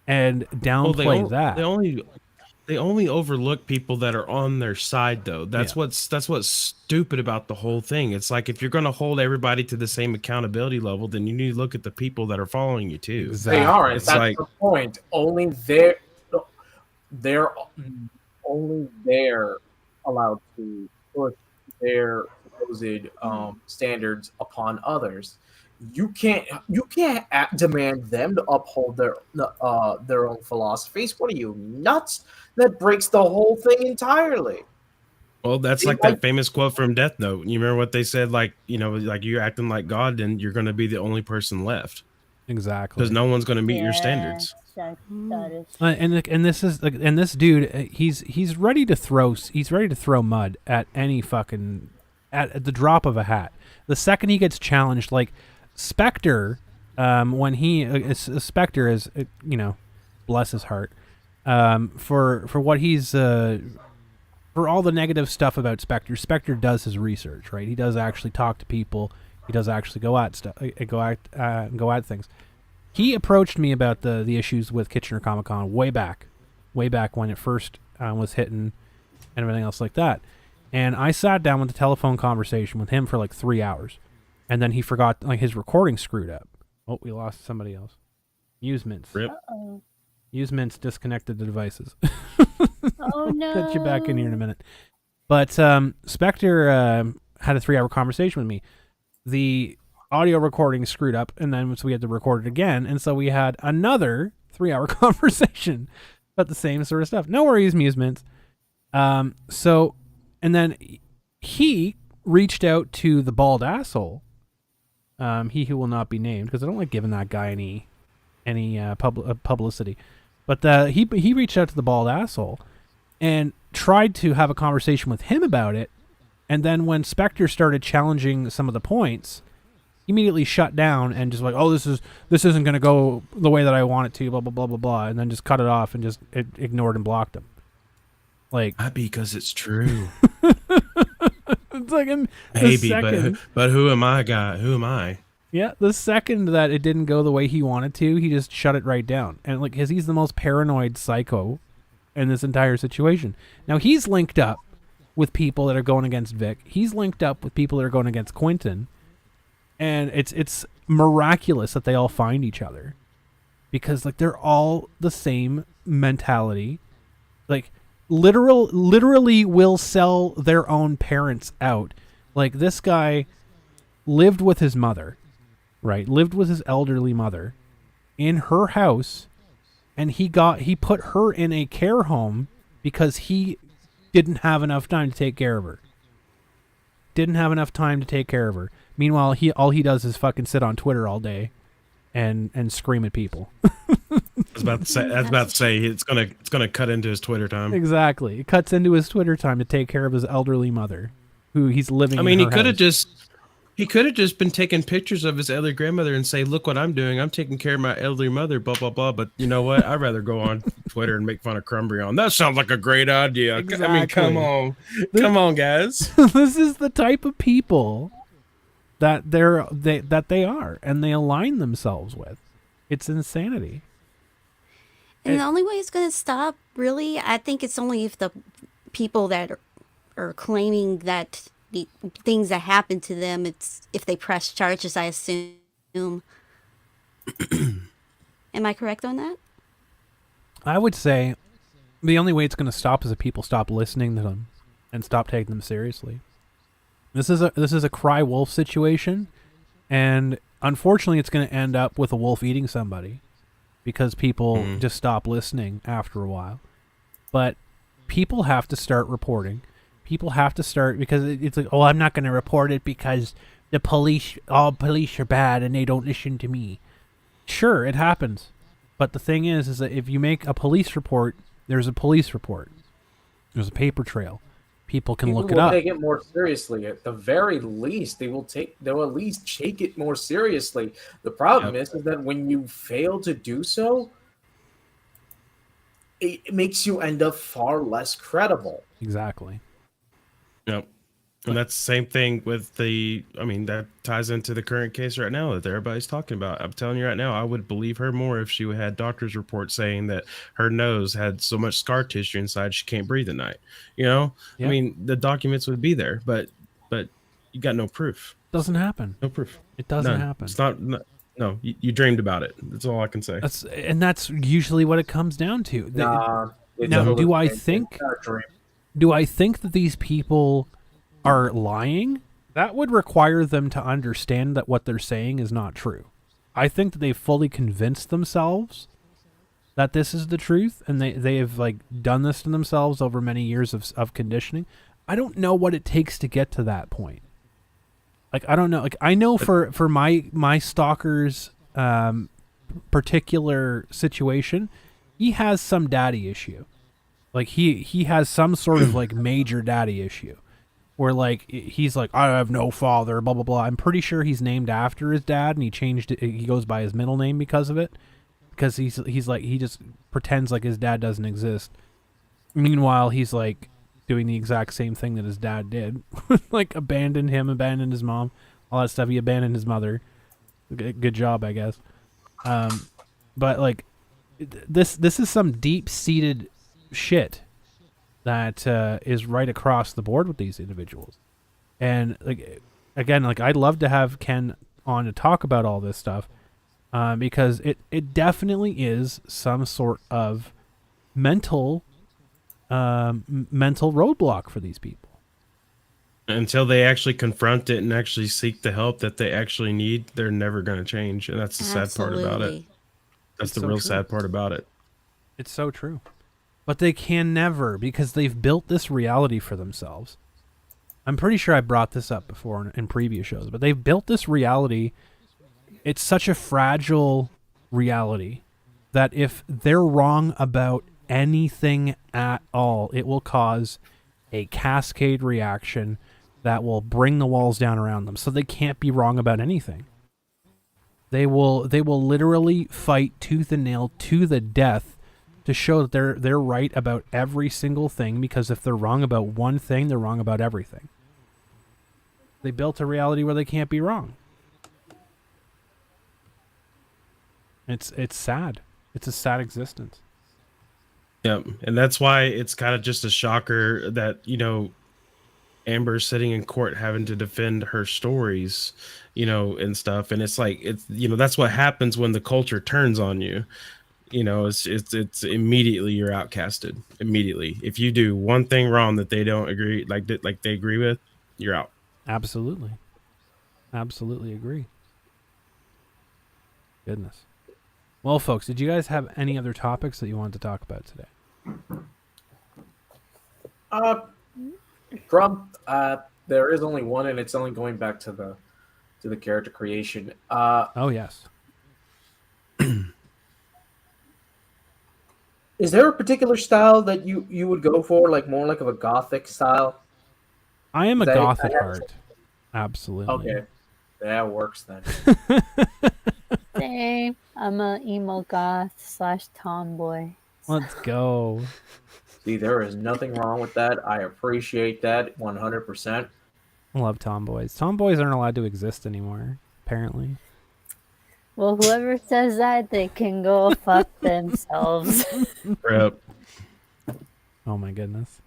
and downplay that. They only overlook people that are on their side, though. That's what's stupid about the whole thing. It's like if you're going to hold everybody to the same accountability level, then you need to look at the people that are following you too. Exactly. They aren't. It's That's like the point. Only they're allowed to push their supposed standards upon others. You can't demand them to uphold their own philosophies. What are you, nuts? That breaks the whole thing entirely. Well, that's like that famous quote from Death Note. You remember what they said? Like, you know, like you're acting like God, and you're going to be the only person left. Exactly. Because no one's going to meet your standards. That is. And this dude, he's ready to throw mud at any fucking at the drop of a hat. The second he gets challenged, like Spectre, when Spectre is, you know, bless his heart, for what he's for all the negative stuff about Spectre. Spectre does his research, right? He does actually talk to people. He does actually go at things. He approached me about the issues with Kitchener Comic Con way back when it first was hitting and everything else like that. And I sat down with a telephone conversation with him for like 3 hours. And then he forgot, like, his recording screwed up. Oh, we lost somebody else. Usemints. Rip. Usemints disconnected the devices. Oh, no. Get you back in here in a minute. But Spectre had a 3-hour conversation with me. The audio recording screwed up, and then so we had to record it again. And so we had another 3-hour conversation about the same sort of stuff. No worries, Musemints. So, and then he reached out to the bald asshole. He who will not be named, because I don't like giving that guy any publicity. But he reached out to the bald asshole and tried to have a conversation with him about it. And then when Spectre started challenging some of the points, he immediately shut down and just like, oh, this isn't going to go the way that I want it to, blah, blah, blah, blah, blah. And then just cut it off and just ignored and blocked him. Like, because it's true. It's like maybe, but who am I, guy? Who am I? Yeah, the second that it didn't go the way he wanted to, he just shut it right down. And like, he's the most paranoid psycho in this entire situation. Now he's linked up with people that are going against Vic. He's linked up with people that are going against Quentin. And it's miraculous that they all find each other, because like they're all the same mentality. Like literally will sell their own parents out. Like this guy lived with his mother, right? Lived with his elderly mother in her house, and he put her in a care home because he didn't have enough time to take care of her. Didn't have enough time to take care of her. Meanwhile, all he does is fucking sit on Twitter all day and scream at people. I was about to say it's gonna cut into his Twitter time. Exactly. It cuts into his Twitter time to take care of his elderly mother, who he's living. I mean, in he her could have just been taking pictures of his elderly grandmother and say, "Look what I'm doing. I'm taking care of my elderly mother." Blah blah blah. But you know what? I'd rather go on Twitter and make fun of Crumbrion. That sounds like a great idea. Exactly. I mean, come on, guys. This is the type of people that they are, and they align themselves with. It's insanity. And the only way it's going to stop, really, I think it's only if the people that are claiming that the things that happen to them, it's if they press charges, I assume. Am I correct on that? I would say the only way it's going to stop is if people stop listening to them and stop taking them seriously. This is a cry wolf situation, and unfortunately, it's going to end up with a wolf eating somebody, because people just stop listening after a while. But people have to start reporting. People have to start, because it's like, oh, I'm not going to report it because all police are bad and they don't listen to me. Sure, it happens. But the thing is that if you make a police report, there's a police report. There's a paper trail. People can look it up. People will take it more seriously. At the very least, they'll at least take it more seriously. The problem is that when you fail to do so, it makes you end up far less credible. Exactly. Yep. And that's the same thing with that ties into the current case right now that everybody's talking about. I'm telling you right now, I would believe her more if she had doctor's report saying that her nose had so much scar tissue inside she can't breathe at night. You know? Yep. I mean, the documents would be there, but you got no proof. Doesn't happen. No proof. It doesn't None. happen. It's not. No, you dreamed about it. That's all I can say. That's usually what it comes down to. Nah, now, do I think that these people are lying? That would require them to understand that what they're saying is not true. I think that they've fully convinced themselves that this is the truth, and they have like done this to themselves over many years of conditioning. I don't know what it takes to get to that point. Like, I don't know. Like, I know for my stalker's particular situation, he has some daddy issue. Like, he has some sort of like major daddy issue, where like he's like, I have no father, blah blah blah. I'm pretty sure he's named after his dad, and he changed it. He goes by his middle name because of it, because he's like, he just pretends like his dad doesn't exist. Meanwhile, he's like doing the exact same thing that his dad did, like abandoned him, abandoned his mom, all that stuff. He abandoned his mother. Good job, I guess. But like this is some deep-seated shit that is right across the board with these individuals. And like, again, like, I'd love to have Ken on to talk about all this stuff, because it definitely is some sort of mental roadblock for these people. Until they actually confront it and actually seek the help that they actually need, they're never going to change. And that's the sad part about it. That's the real sad part about it. It's so true. But they can never, because they've built this reality for themselves. I'm pretty sure I brought this up before in previous shows, but they've built this reality. It's such a fragile reality that if they're wrong about anything at all, it will cause a cascade reaction that will bring the walls down around them. So they can't be wrong about anything. They will literally fight tooth and nail to the death to show that they're right about every single thing, because if they're wrong about one thing, they're wrong about everything. They built a reality where they can't be wrong. It's sad. It's a sad existence. Yeah, and that's why it's kind of just a shocker that, you know, Amber sitting in court having to defend her stories, you know, and stuff. And it's like, it's, you know, that's what happens when the culture turns on you. You know, it's immediately you're outcasted immediately. If you do one thing wrong that they don't agree, like they agree with, you're out. Absolutely. Absolutely agree. Goodness. Well, folks, did you guys have any other topics that you wanted to talk about today? Trump, there is only one, and it's only going back to the character creation. Oh, yes. Is there a particular style that you would go for, like more like of a gothic style? I am a That- goth at that- heart. Absolutely. Okay, that works then. Same. I'm a emo goth / tomboy. Let's go. See, there is nothing wrong with that. I appreciate that 100%. I love tomboys. Tomboys aren't allowed to exist anymore, apparently. Well, whoever says that, they can go fuck themselves. Rip. Oh my goodness.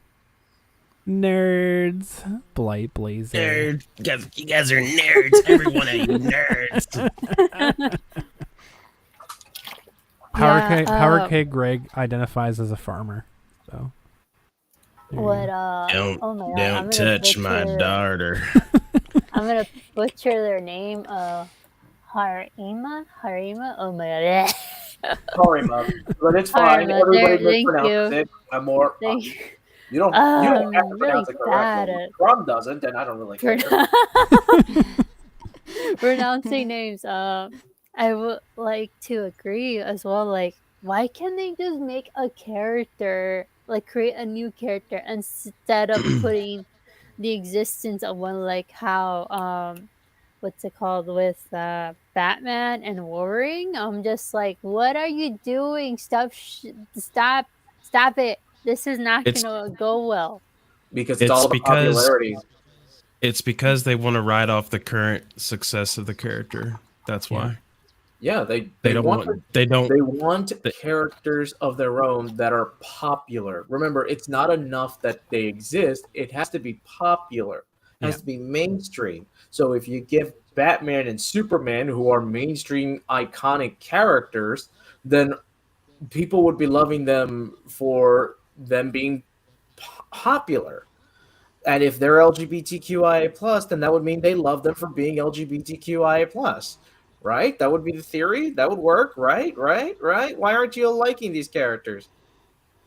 Nerds. Blight Blazer. Nerds. You guys are nerds. Every one of you nerds. Power K Greg identifies as a farmer. So What Don't, oh my God, I'm don't gonna touch my butcher- daughter. I'm gonna butcher their name. Harima? Oh my God. Sorry, Mom, but it's fine. Harima, Everybody thank mispronounces you. it. I'm more. Thank You don't have to really pronounce it bad correctly. at Trump doesn't, and I don't really care. pronouncing names. I would like to agree as well. Like, why can't they just make a character, like create a new character instead of putting the existence of one, like how what's it called with Batman and Wolverine? I'm just like, what are you doing? Stop it. This is not gonna go well. Because it's all about popularity. It's because they want to ride off the current success of the character. That's why. Yeah, they don't want they don't they want characters of their own that are popular. Remember, it's not enough that they exist; it has to be popular. It has to be mainstream. So if you give Batman and Superman, who are mainstream iconic characters, then people would be loving them for them being popular. And if they're LGBTQIA plus, then that would mean they love them for being LGBTQIA plus, right? That would be the theory. That would work, right? Why aren't you liking these characters?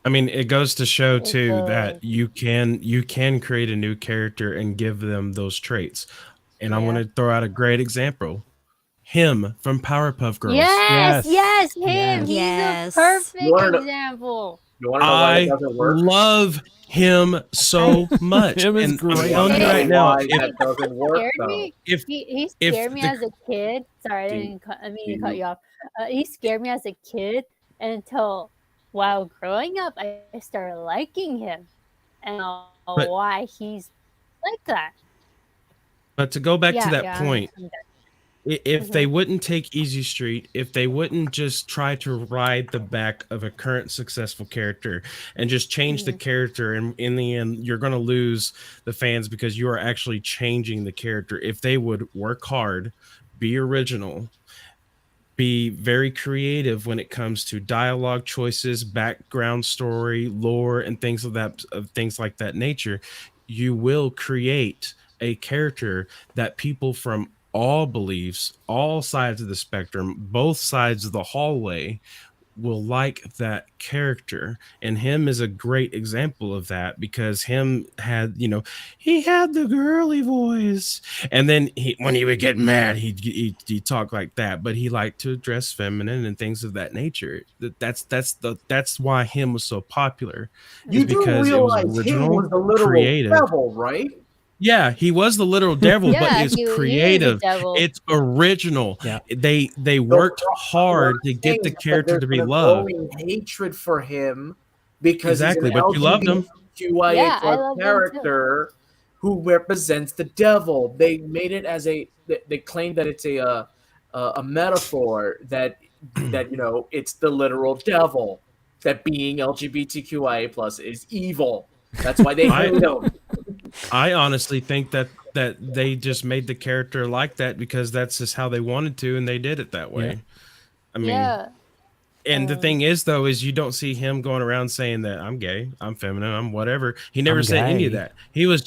I mean, it goes to show too that you can create a new character and give them those traits. And I'm going to throw out a great example. Him from Powerpuff Girls. Yes, him. He's a perfect example. You want to know why it doesn't work? Love him so much. Him is and great. I'm telling you right now, that doesn't work though. He scared me as a kid. Sorry, I mean to cut you off. He scared me as a kid until while growing up, I started liking him, and why he's like that. But to go back to that point, if they wouldn't take Easy Street, if they wouldn't just try to ride the back of a current successful character and just change the character, and in the end, you're going to lose the fans because you are actually changing the character. If they would work hard, be original, be very creative when it comes to dialogue choices, background story, lore, and things like that nature, you will create a character that people from all beliefs, all sides of the spectrum, both sides of the hallway will like that character. And him is a great example of that, because him had, he had the girly voice, and then when he would get mad, he'd talk like that, but he liked to dress feminine and things of that nature. That's why him was so popular. You do because realize it was he original, was the literal creative. devil, right? Yeah, he was the literal devil, but it's he is the creative. devil. It's original. Yeah. They worked hard to get the character to be loved. Growing hatred for him because Exactly, he's an but you loved him. LGBTQIA Yeah, I plus loved him too. character who represents the devil. They made it as they claim that it's a metaphor that it's the literal devil, that being LGBTQIA plus is evil. That's why they hate him. I honestly think that they just made the character like that because that's just how they wanted to, and they did it that way. Yeah. I mean, Yeah. and the thing is, though, is you don't see him going around saying that I'm gay, I'm feminine, I'm whatever. He never I'm said any of gay. that. He was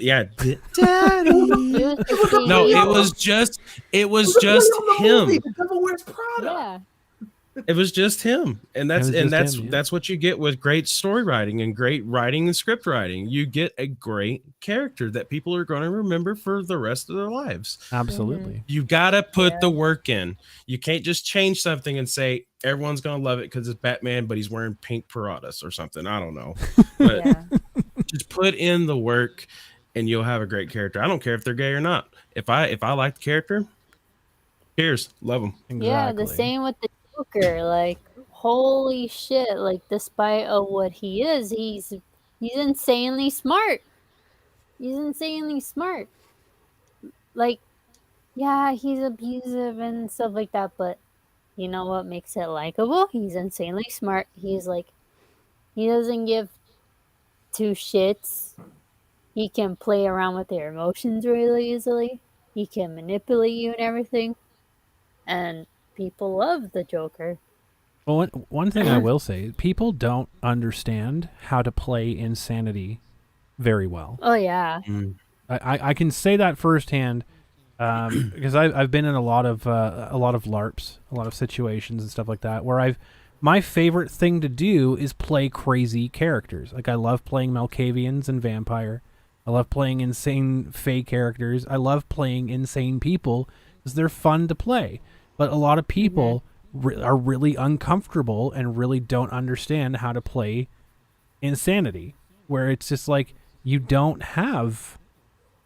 yeah, He daddy. was just being No, evil. it was just him. The Devil Wears Prada. Yeah. It was just him, and was just that's him, yeah. that's what you get with great story writing and great writing and script writing. You get a great character that people are going to remember for the rest of their lives. Absolutely. You gotta put the work in. You can't just change something and say everyone's gonna love it because it's Batman, but he's wearing pink Paradas or something. I don't know, but Yeah. just put in the work, and you'll have a great character. I don't care if they're gay or not. If I like the character, cheers, love them. Yeah, the same with the Joker. Like, holy shit! Like, despite of what he is, he's insanely smart. He's insanely smart. Like, yeah, he's abusive and stuff like that, but you know what makes it likable? He's insanely smart. He's like, he doesn't give two shits. He can play around with your emotions really easily. He can manipulate you and everything. And people love the Joker. Well, one thing I will say, people don't understand how to play insanity very well. Oh yeah. I can say that firsthand because I've been in a lot of LARPs, a lot of situations and stuff like that where my favorite thing to do is play crazy characters. Like I love playing Malkavians and Vampire. I love playing insane Fae characters. I love playing insane people because they're fun to play. But a lot of people are really uncomfortable and really don't understand how to play insanity, where it's just like you don't have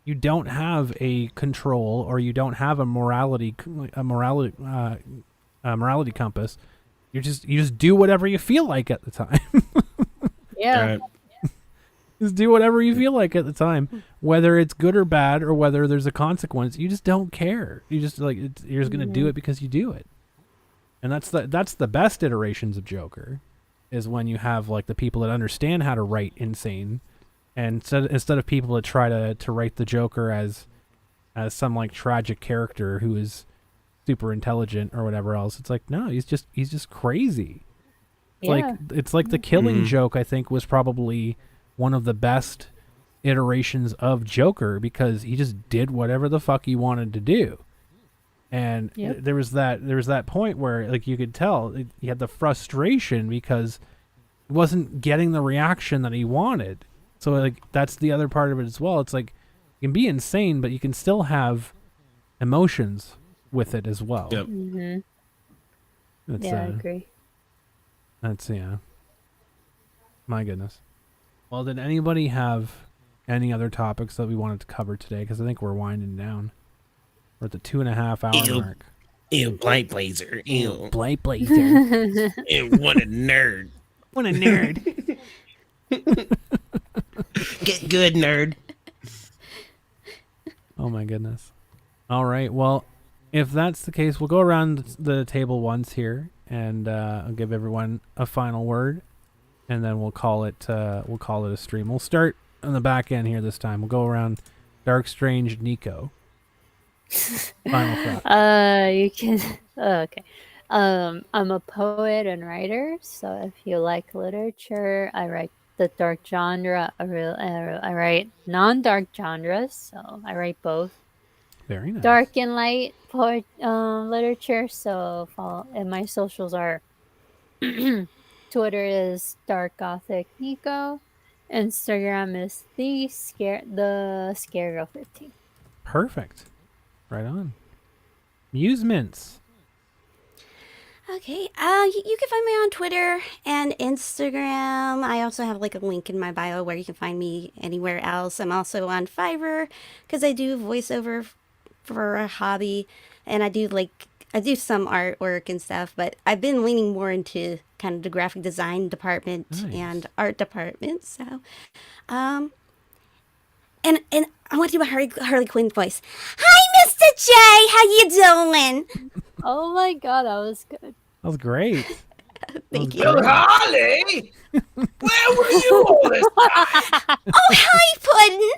a control, or you don't have a morality compass. You just do whatever you feel like at the time. Yeah. Just do whatever you feel like at the time, whether it's good or bad, or whether there's a consequence. You just don't care. You just you're just gonna do it because you do it. And that's the best iterations of Joker, is when you have like the people that understand how to write insane, and instead of people that try to write the Joker as some like tragic character who is super intelligent or whatever else. It's like, no, he's just crazy. It's like the Killing Joke, I think, was probably one of the best iterations of Joker because he just did whatever the fuck he wanted to do. And there was that point where like you could tell he had the frustration because he wasn't getting the reaction that he wanted. So like that's the other part of it as well. It's like you can be insane, but you can still have emotions with it as well. Yep. Yeah, I agree. That's my goodness. Well, did anybody have any other topics that we wanted to cover today? Because I think we're winding down. We're at the 2.5 hour mark. Ew, Blight Blazer. Ew. Blight Blazer. Ew, what a nerd. What a nerd. Get good, nerd. Oh my goodness. All right. Well, if that's the case, we'll go around the table once here, and I'll give everyone a final word, and then we'll call it a stream. We'll start on the back end here this time. We'll go around Dark Strange Nico. Final thought. You can. Okay. I'm a poet and writer, so if you like literature, I write the dark genre. I write non-dark genres, so I write both. Very nice. Dark and light poet literature. So and my socials are Twitter is Dark Gothic Nico, Instagram is the Scaregirl 15. Perfect. Right on. Musements. Okay, you can find me on Twitter and Instagram. I also have like a link in my bio where you can find me anywhere else. I'm also on Fiverr because I do voiceover for a hobby, and I do some artwork and stuff, but I've been leaning more into kind of the graphic design department and art department. So, and I want to do a Harley Quinn voice. Hi, Mr. J, how you doing? Oh my god, that was good. That was great. Thank you. Harley, where were you all this time? Oh, hi, Puddin'.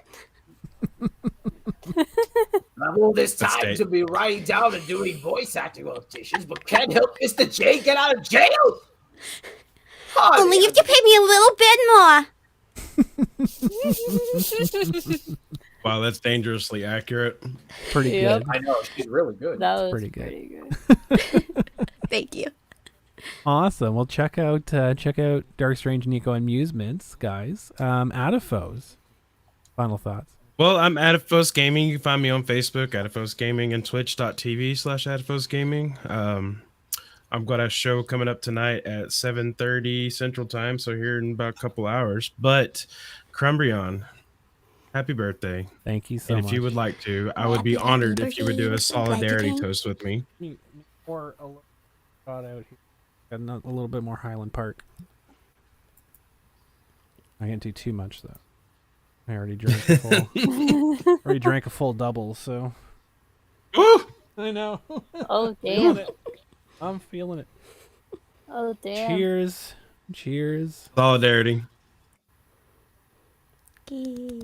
I've all this That's time great. to be writing down and doing voice acting auditions, but can't help Mr. J get out of jail. Only if you pay me a little bit more. Wow, that's dangerously accurate. Pretty Yep. good. I know, she's really good. That was Pretty pretty good. good. Thank you. Awesome. Well, check out Dark Strange Nico Amusements, guys. Adifos. Final thoughts. Well, I'm Adifos Gaming. You can find me on Facebook, Adifos Gaming, and twitch.tv/Adifos Gaming. I've got a show coming up tonight at 7:30 Central Time, so here in about a couple hours. But Crumbrion, happy birthday. Thank you so And much. if you would like to, I would be Happy honored if you would do birthday. a I'm glad you solidarity came. toast with me. Or a little out here. Got a little bit more Highland Park. I can't do too much though. I already drank a full double, so. Woo! I know. Oh, Feeling damn. it. I'm feeling it. Oh, damn. Cheers. Cheers. Solidarity. Yay.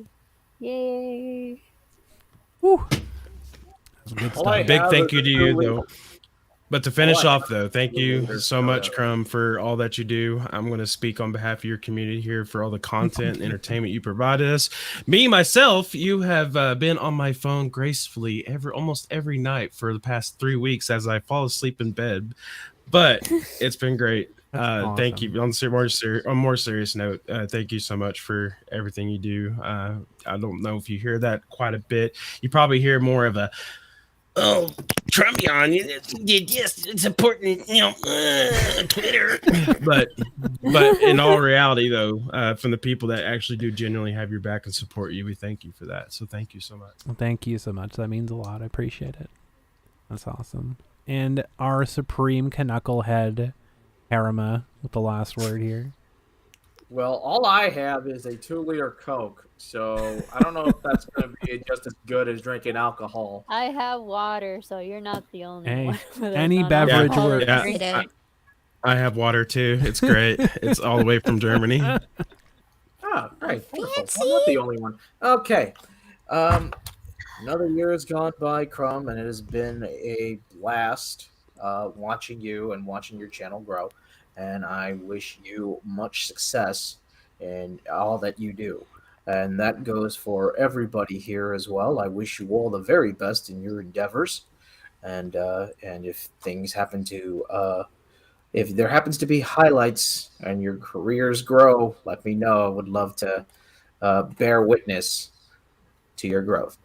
Woo. That's good All I stuff. Big have thank is you to a you, truly- though. But to finish I off, have though, thank truly you leaders so shout much, out. Crumb, for all that you do. I'm going to speak on behalf of your community here for all the content and entertainment you provided us. Me, myself, you have been on my phone gracefully almost every night for the past 3 weeks as I fall asleep in bed. But it's been great. That's Thank awesome. you. On a more serious note, thank you so much for everything you do. I don't know if you hear that quite a bit. You probably hear more of a, Oh, Trumpion, you just supporting, Twitter. but in all reality, though, from the people that actually do genuinely have your back and support you, we thank you for that. So thank you so much. Well, thank you so much. That means a lot. I appreciate it. That's awesome. And our supreme Canucklehead, Harima, with the last word here. Well, all I have is a 2-liter Coke, so I don't know if that's going to be just as good as drinking alcohol. I have water, so you're not the only Hey, one. with any a beverage non-alcoholic works. drink. I have water too. It's great. It's all the way from Germany. Ah, great. Wonderful. I'm not the only one. Okay. Another year has gone by, Crumb, and it has been a blast watching you and watching your channel grow. And I wish you much success in all that you do. And that goes for everybody here as well. I wish you all the very best in your endeavors. And if things happen to if there happens to be highlights and your careers grow, let me know. I would love to bear witness to your growth.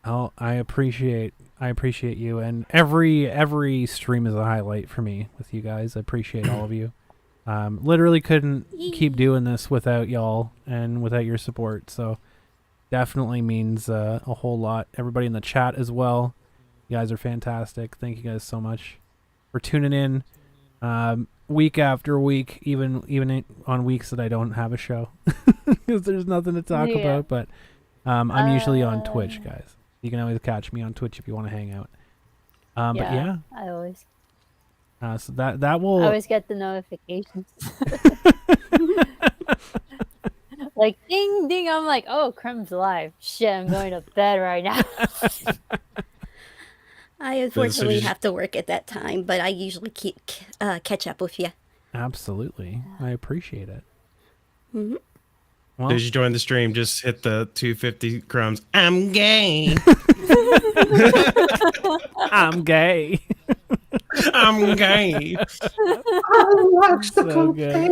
Oh, I appreciate you, and every stream is a highlight for me with you guys. I appreciate all of you. Literally couldn't keep doing this without y'all and without your support. So definitely means a whole lot. Everybody in the chat as well. You guys are fantastic. Thank you guys so much for tuning in week after week, even on weeks that I don't have a show because there's nothing to talk about. But I'm usually on Twitch, guys. You can always catch me on Twitch if you want to hang out. But yeah, I always. so that will. I always get the notifications. Like ding ding, I'm like, oh, Crumb's live. Shit, I'm going to bed right now. I unfortunately have to work at that time, but I usually catch up with you. Absolutely, I appreciate it. Mm-hmm. Well, as you join the stream, just hit the 250 crumbs. I'm gay. I'm gay. I'm gay. I watch the So good.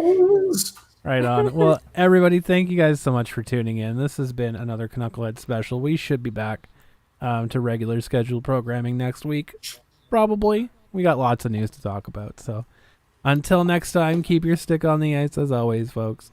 Right on. Well, everybody, thank you guys so much for tuning in. This has been another Canucklehead special. We should be back to regular scheduled programming next week. Probably. We got lots of news to talk about. So until next time, keep your stick on the ice as always, folks.